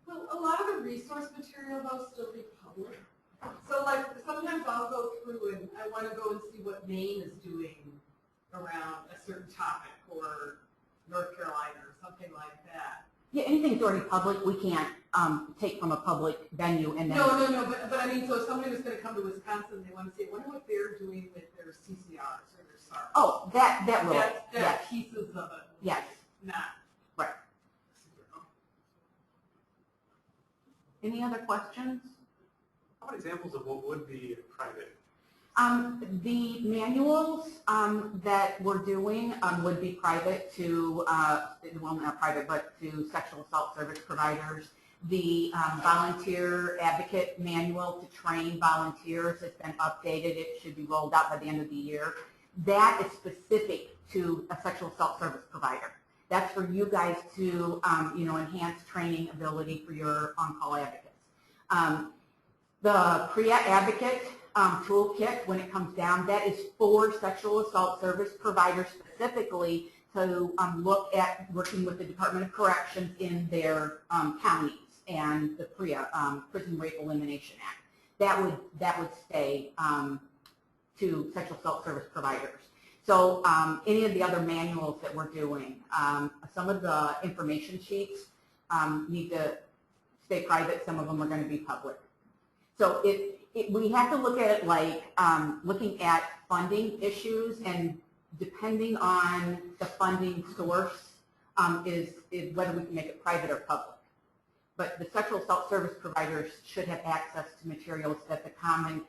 Well, a lot of the resource material though still be public. So like sometimes I'll go through and I want to go and see what Maine is doing around a certain topic, or North Carolina or something like that. Yeah, anything that's already public, we can't take from a public venue and then... No, but I mean, so if somebody was going to come to Wisconsin, they want to say, I wonder what they're doing with their CCRs or their SARs. Oh, that will. That Yes. pieces of it. Yes. Not. Right. Any other questions? How about examples of what would be private? The manuals that we're doing would be private to, well, not private, but to sexual assault service providers. The volunteer advocate manual to train volunteers has been updated. It should be rolled out by the end of the year. That is specific to a sexual assault service provider. That's for you guys to, enhance training ability for your on-call advocates. The PREA advocate toolkit, when it comes down, that is for sexual assault service providers specifically to look at working with the Department of Corrections in their counties and the PREA, Prison Rape Elimination Act. That would stay to sexual assault service providers. So any of the other manuals that we're doing, some of the information sheets need to stay private. Some of them are going to be public. So we have to look at it like looking at funding issues, and depending on the funding source is whether we can make it private or public. But the sexual assault service providers should have access to materials that the common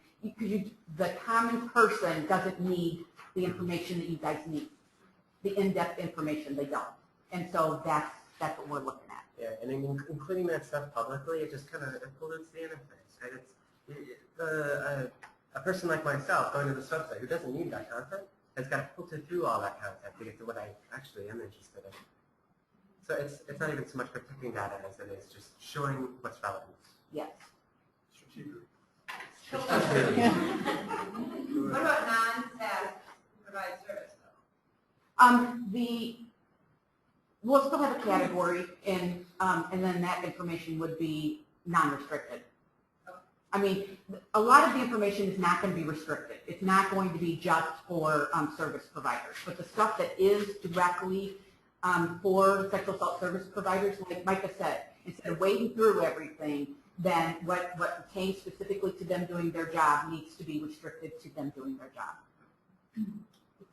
person doesn't need the information that you guys need, the in-depth information they don't. And so that's what we're looking at. Yeah, and including that stuff publicly, it just kind of pollutes the interface, right? A person like myself going to this website who doesn't need that content has got to filter through all that content to get to what I actually am interested in. So it's not even so much protecting data as it is just showing what's relevant. Yes. What about non-staff provide service though? We'll still have a category, and then that information would be non-restricted. I mean, a lot of the information is not going to be restricted. It's not going to be just for service providers. But the stuff that is directly for sexual assault service providers, like Micah said, instead of wading through everything, then what pertains specifically to them doing their job needs to be restricted to them doing their job.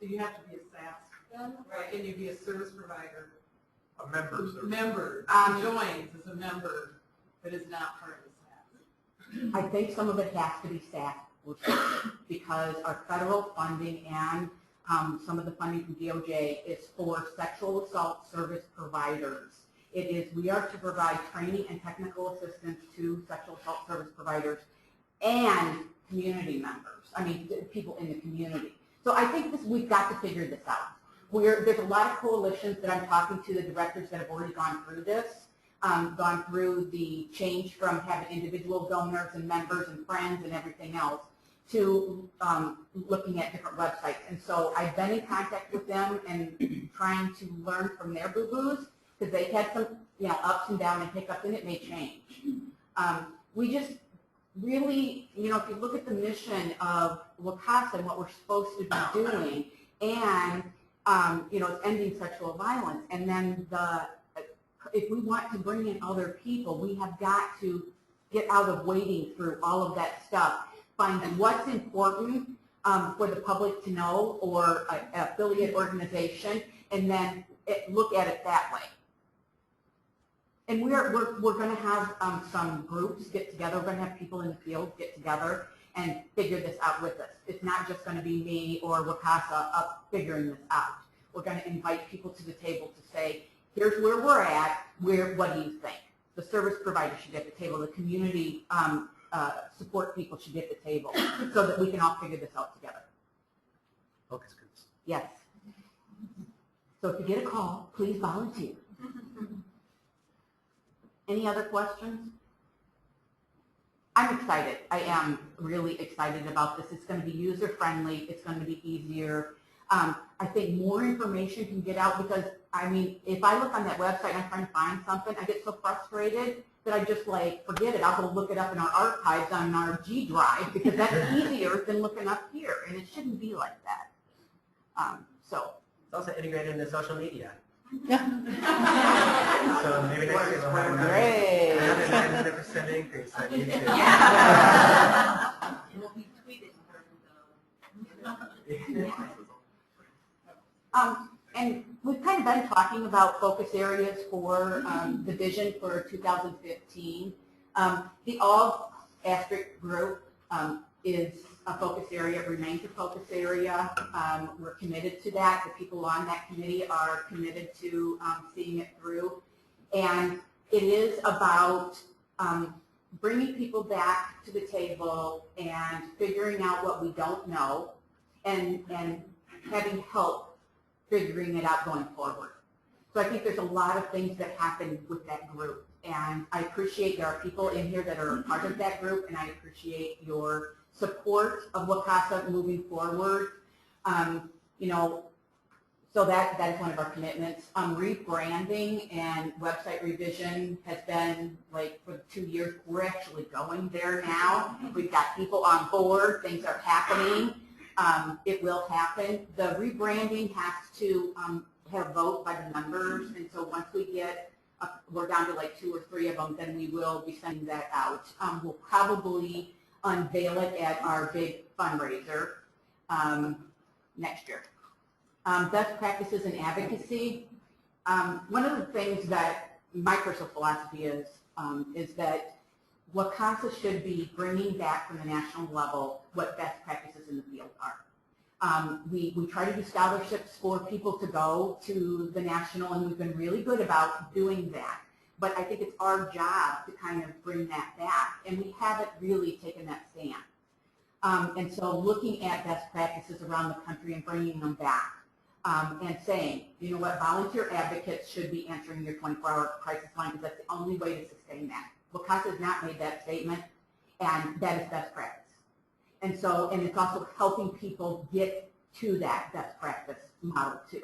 Do you have to be a SAS then? Right. Can you be a service provider? A member. Member joins as a member that is not part of the SAS. I think some of it has to be staff restricted because our federal funding and some of the funding from DOJ is for sexual assault service providers. We are to provide training and technical assistance to sexual assault service providers and community members. I mean, people in the community. So I think we've got to figure this out. There's a lot of coalitions that I'm talking to, the directors that have already gone through this, gone through the change from having individual donors and members and friends and everything else to looking at different websites. And so I've been in contact with them and trying to learn from their boo-boos, because they've had some ups and downs and hiccups, and it may change. We just really, if you look at the mission of WCASA and what we're supposed to be doing, and it's ending sexual violence, and then if we want to bring in other people, we have got to get out of wading through all of that stuff, find what's important for the public to know, or an affiliate organization, and then look at it that way. And we're going to have some groups get together. We're going to have people in the field get together and figure this out with us. It's not just going to be me or WCASA up figuring this out. We're going to invite people to the table to say, here's where we're at. What do you think? The service provider should be at the table. The community support people should be at the table, so that we can all figure this out together. Focus groups. Yes. So if you get a call, please volunteer. Any other questions? I'm excited. I am really excited about this. It's going to be user-friendly. It's going to be easier. I think more information can get out, because, I mean, if I look on that website and I'm trying to find something, I get so frustrated that I just forget it. I'll go look it up in our archives on our G drive, because that's easier than looking up here, and it shouldn't be like that. It's also integrated into social media. Yeah. So maybe next year we'll have another 900% increase on YouTube. Yeah. We'll be tweeted. And we've kind of been talking about focus areas for the vision for 2015. The all-asterisk group is a focus area, it remains a focus area. We're committed to that. The people on that committee are committed to seeing it through. And it is about bringing people back to the table and figuring out what we don't know, and having help figuring it out going forward. So I think there's a lot of things that happen with that group, and I appreciate there are people in here that are part of that group, and I appreciate your support of WCASA moving forward. So that is one of our commitments. Rebranding and website revision has been for 2 years. We're actually going there now. We've got people on board. Things are happening. It will happen. The rebranding has to have a vote by the members, and so once we get, we're down to 2 or 3 of them, then we will be sending that out. We'll probably unveil it at our big fundraiser next year. Best practices in advocacy. One of the things that my personal philosophy is that WCASA should be bringing back from the national level what best practices in the field are. We try to do scholarships for people to go to the national, and we've been really good about doing that. But I think it's our job to kind of bring that back, and we haven't really taken that stand. And so looking at best practices around the country and bringing them back, and saying, you know what, volunteer advocates should be answering your 24-hour crisis line, because that's the only way to sustain that. WCASA has not made that statement, and that is best practice. And so, and it's also helping people get to that best practice model too,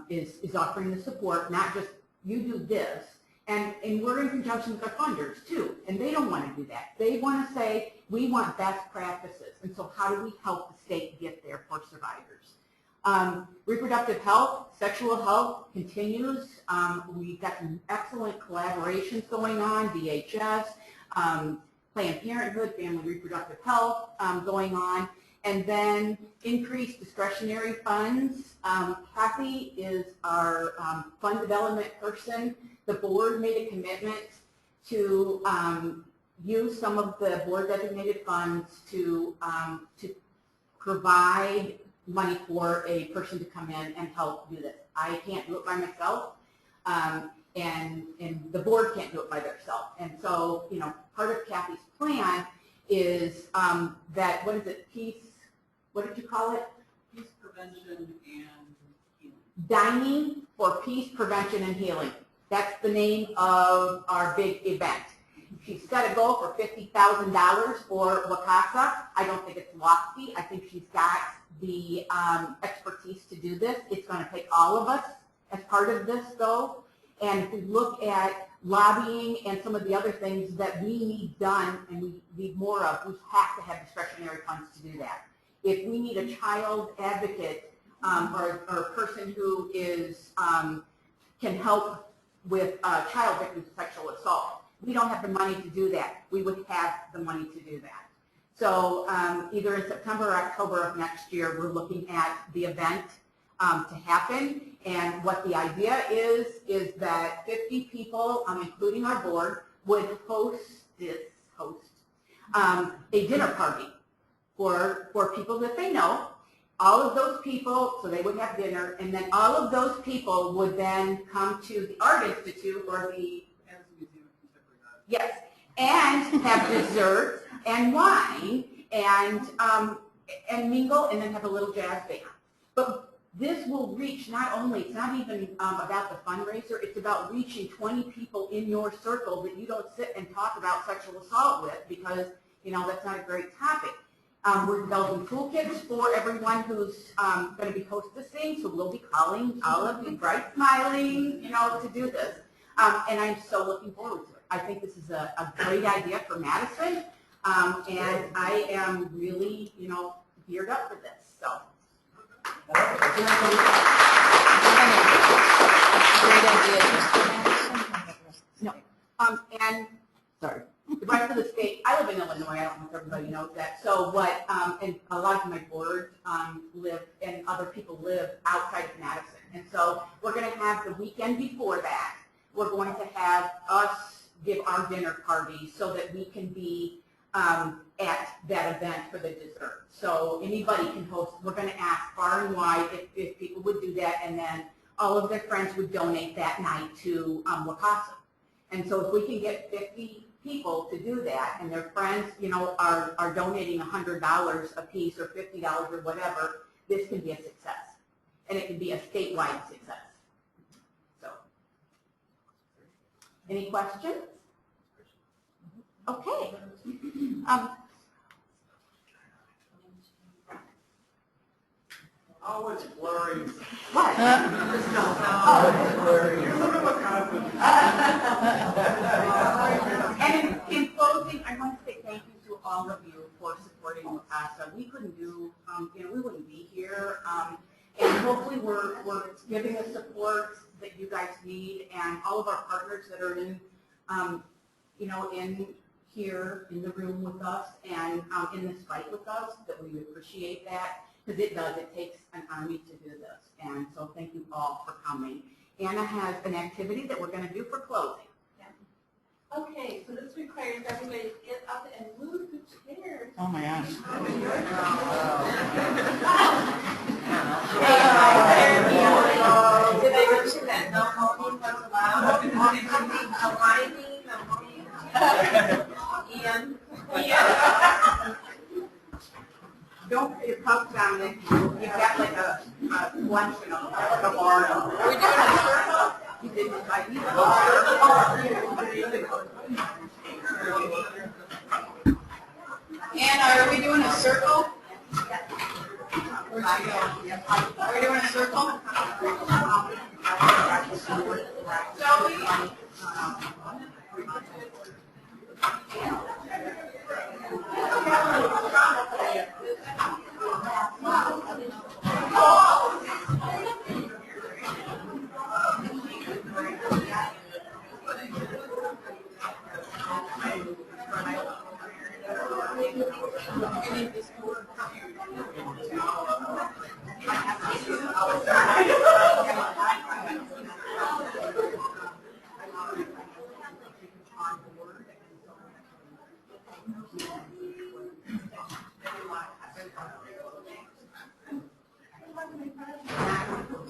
is offering the support, not just you do this, and we're in conjunction with our funders too, and they don't want to do that. They want to say, we want best practices, and so how do we help the state get there for survivors? Reproductive health, sexual health continues. We've got some excellent collaborations going on, DHS, Planned Parenthood, Family Reproductive Health going on, and then increased discretionary funds. Kathy is our fund development person. The board made a commitment to use some of the board designated funds to provide money for a person to come in and help do this. I can't do it by myself, and the board can't do it by themselves. And so, part of Kathy's plan is that, what is it, peace, what did you call it? Peace prevention and healing. Dining for Peace, Prevention, and Healing. That's the name of our big event. She's set a goal for $50,000 for WCASA. I don't think it's lofty. I think she's got the expertise to do this. It's going to take all of us as part of this, though. And if we look at lobbying and some of the other things that we need done and we need more of, we have to have discretionary funds to do that. If we need a child advocate or a person who is can help with child victims of sexual assault, we don't have the money to do that. We would have the money to do that. So either in September or October of next year, we're looking at the event to happen. And what the idea is that 50 people, including our board, would host a dinner party for people that they know. All of those people, so they would have dinner, and then all of those people would then come to the Art Institute or the yes, and have dessert and wine and mingle and then have a little jazz band. But this will reach not only, it's not even about the fundraiser, it's about reaching 20 people in your circle that you don't sit and talk about sexual assault with because, you know, that's not a great topic. We're developing toolkits for everyone who's going to be hostessing, so we'll be calling all of you bright smiling, you know, to do this. And I'm so looking forward to it. I think this is a great idea for Madison, and I am really, you know, geared up for this. So. No. And sorry. The rest of the state, I live in Illinois, I don't know if everybody knows that. So what, and a lot of my board live, and other people live outside of Madison. And so we're going to have the weekend before that, we're going to have us give our dinner party so that we can be at that event for the dessert. So anybody can host, we're going to ask far and wide if people would do that, and then all of their friends would donate that night to WCASA. And so if we can get 50 people to do that, and their friends, you know, are donating $100 a piece or $50 or whatever, this can be a success. And it can be a statewide success. So, any questions? Okay. Oh, it's blurry. What? And in closing, I want to say thank you to all of you for supporting WCASA. We couldn't do, you know, we wouldn't be here. And hopefully we're giving the support that you guys need, and all of our partners that are in, you know, in here in the room with us and in this fight with us, that we appreciate that, because it takes an army to do this. And so thank you all for coming. Anna has an activity that we're going to do for closing. Okay, so this requires everybody to get up and move the chairs. Oh my gosh. Did they mention that no moaning was allowed? No whining, no moaning? Ian? Don't put your cups down there. You've got like a lunch and a bar. Are we doing a circle? You did decide either. Anna, are we doing a circle? Where'd she go? Are we doing a circle? Shall we?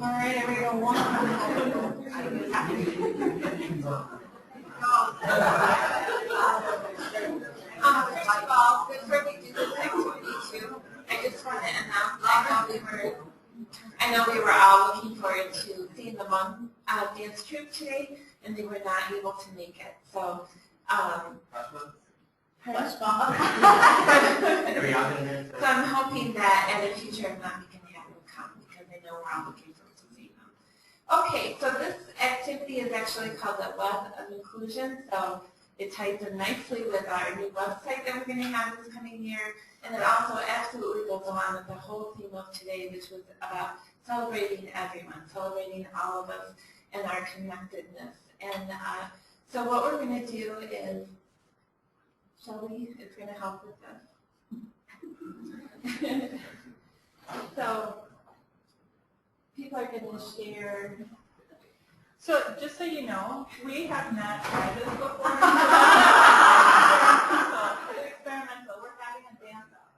All right, everyone. First of all, good I know we were all looking forward to seeing the Hmong dance troupe today, and they were not able to make it. So, Flash mob. So I'm hoping that at a future event we can have them come because I know we're all looking forward to seeing them. Okay, so this activity is actually called the Web of Inclusion. So it ties in nicely with our new website that we're going to have this coming year. And it also absolutely goes along with the whole theme of today, which was about celebrating everyone, celebrating all of us and our connectedness. And so what we're going to do is, Shelby is going to help with this. So people are going to share. So just so you know, we have not tried this before. It's experimental. We're having a dance off.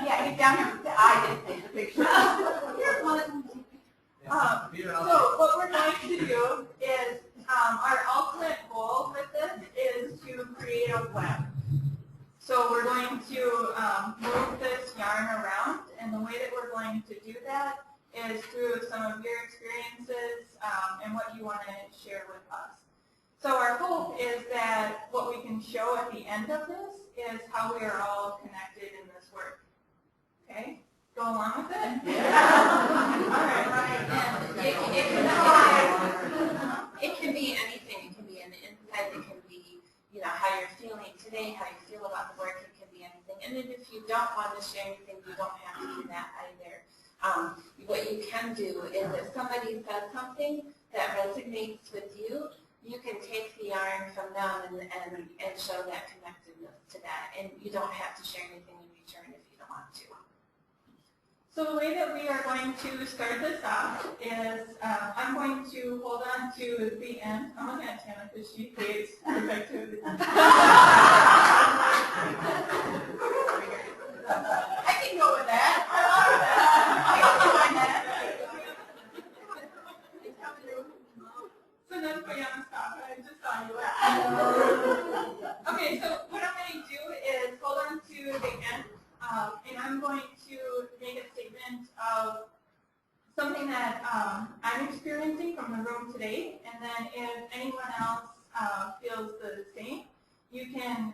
Yeah, he's down here. I didn't take the picture. Here's one. So what we're going to do is, our ultimate goal with this is to create a web. So we're going to move this yarn around, and the way that we're going to do that is through some of your experiences and what you want to share with us. So our hope is that what we can show at the end of this is how we are all connected in this work. Okay? Go along with it? Yeah. All right. It can be anything. It can be an insight. It can be, you know, how you're feeling today, how you feel about the work. It can be anything. And then if you don't want to share anything, you don't have to do that either. What you can do is if somebody says something that resonates with you, you can take the yarn from them and show that connectedness to that. And you don't have to share anything in return if you don't want to. So the way that we are going to start this off is I'm going to hold on to the end. I'm looking at Tana because she hates perfectivity. I can go with that. I love that. I can join that. So that's put you on the spot, but I just saw you laugh. Okay, so what I'm going to do is hold on to the end, and I'm going to make a statement of something that I'm experiencing from the room today, and then if anyone else feels the same, you can,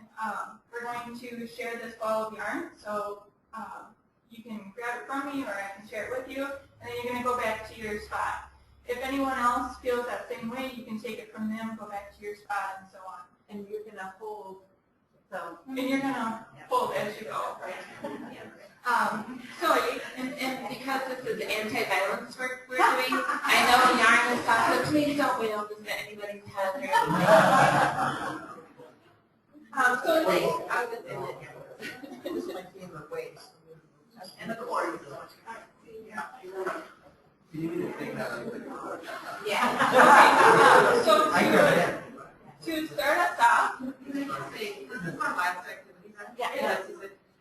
we're going to share this ball of yarn, so you can grab it from me or I can share it with you, and then you're going to go back to your spot. If anyone else feels that same way, you can take it from them, go back to your spot, and so on. And you're going to hold, so. And you're going to hold as you go, right? And because this is anti-violence work we're doing, I know yarn is tough, so please don't wail this at anybody's head or anything. So I was in it. This is my favorite ways. And the cord. You need to think that like Yeah. So to start us off, This is our last activity, right? Yeah. Yes.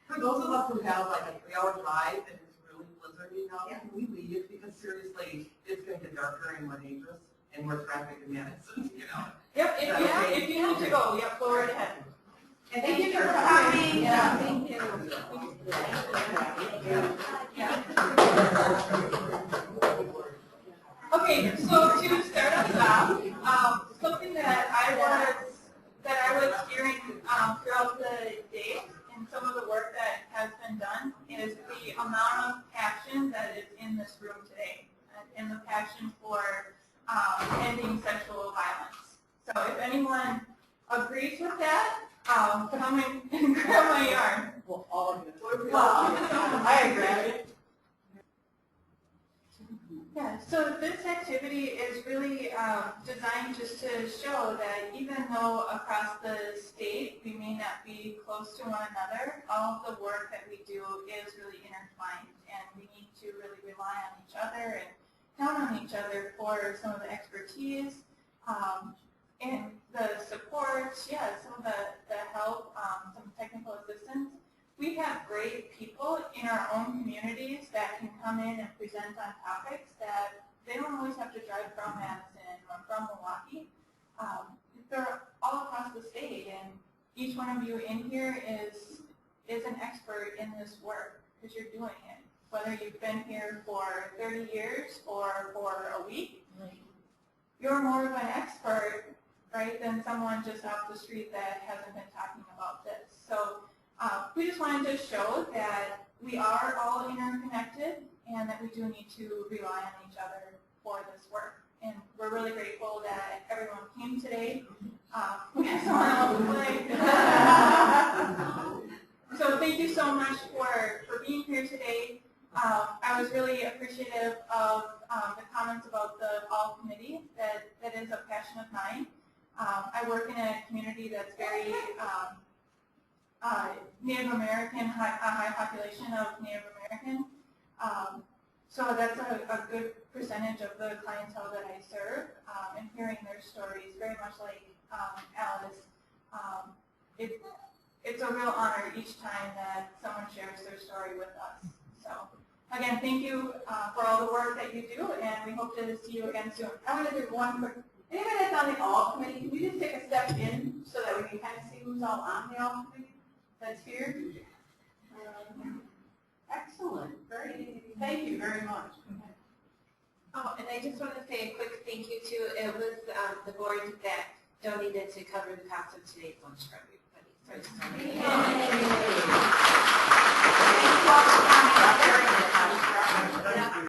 For those of us who have like a 3-hour drive and it's really blizzardy out, can we leave? Because seriously, it's going to get darker and more dangerous and more traffic in Madison, you know. Yep, if you need to go, yep, go right ahead. And thank you for coming. Yeah. Thank you. Okay, so to start us off, something that I was hearing throughout the day and some of the work that has been done is the amount of passion that is in this room today, and the passion for ending sexual violence. So if anyone agrees with that, come and grab my yarn. Well, all of you. I agree. Yeah, so this activity is really designed just to show that even though across the state we may not be close to one another, all of the work that we do is really intertwined, and we need to really rely on each other and count on each other for some of the expertise and the support, some of the help, some technical assistance. We have great people in our own communities that can come in and present on topics that they don't always have to drive from Madison or from Milwaukee. They're all across the state, and each one of you in here is an expert in this work. because you're doing it. Whether you've been here for 30 years or for a week, you're more of an expert, right, than someone just off the street that hasn't been talking about this. So we just wanted to show that we are all interconnected and that we do need to rely on each other for this work. And we're really grateful that everyone came today. We have someone else to play. So thank you so much for being here today. I was really appreciative of the comments about the all committee. That is a passion of mine. I work in a community that's very Native American, high population of Native American. So that's a good percentage of the clientele that I serve, and hearing their stories, very much like Alice, it's a real honor each time that someone shares their story with us. So again, thank you for all the work that you do, and we hope to see you again soon. I want to do one quick, anybody that's on the all committee, can we just take a step in so that we can kind of see who's all on the all committee that's here? Excellent, thank you very much. Oh, and I just want to say a quick thank you to, it was the board that donated to cover the cost of today's lunch for everybody. So I just wanted to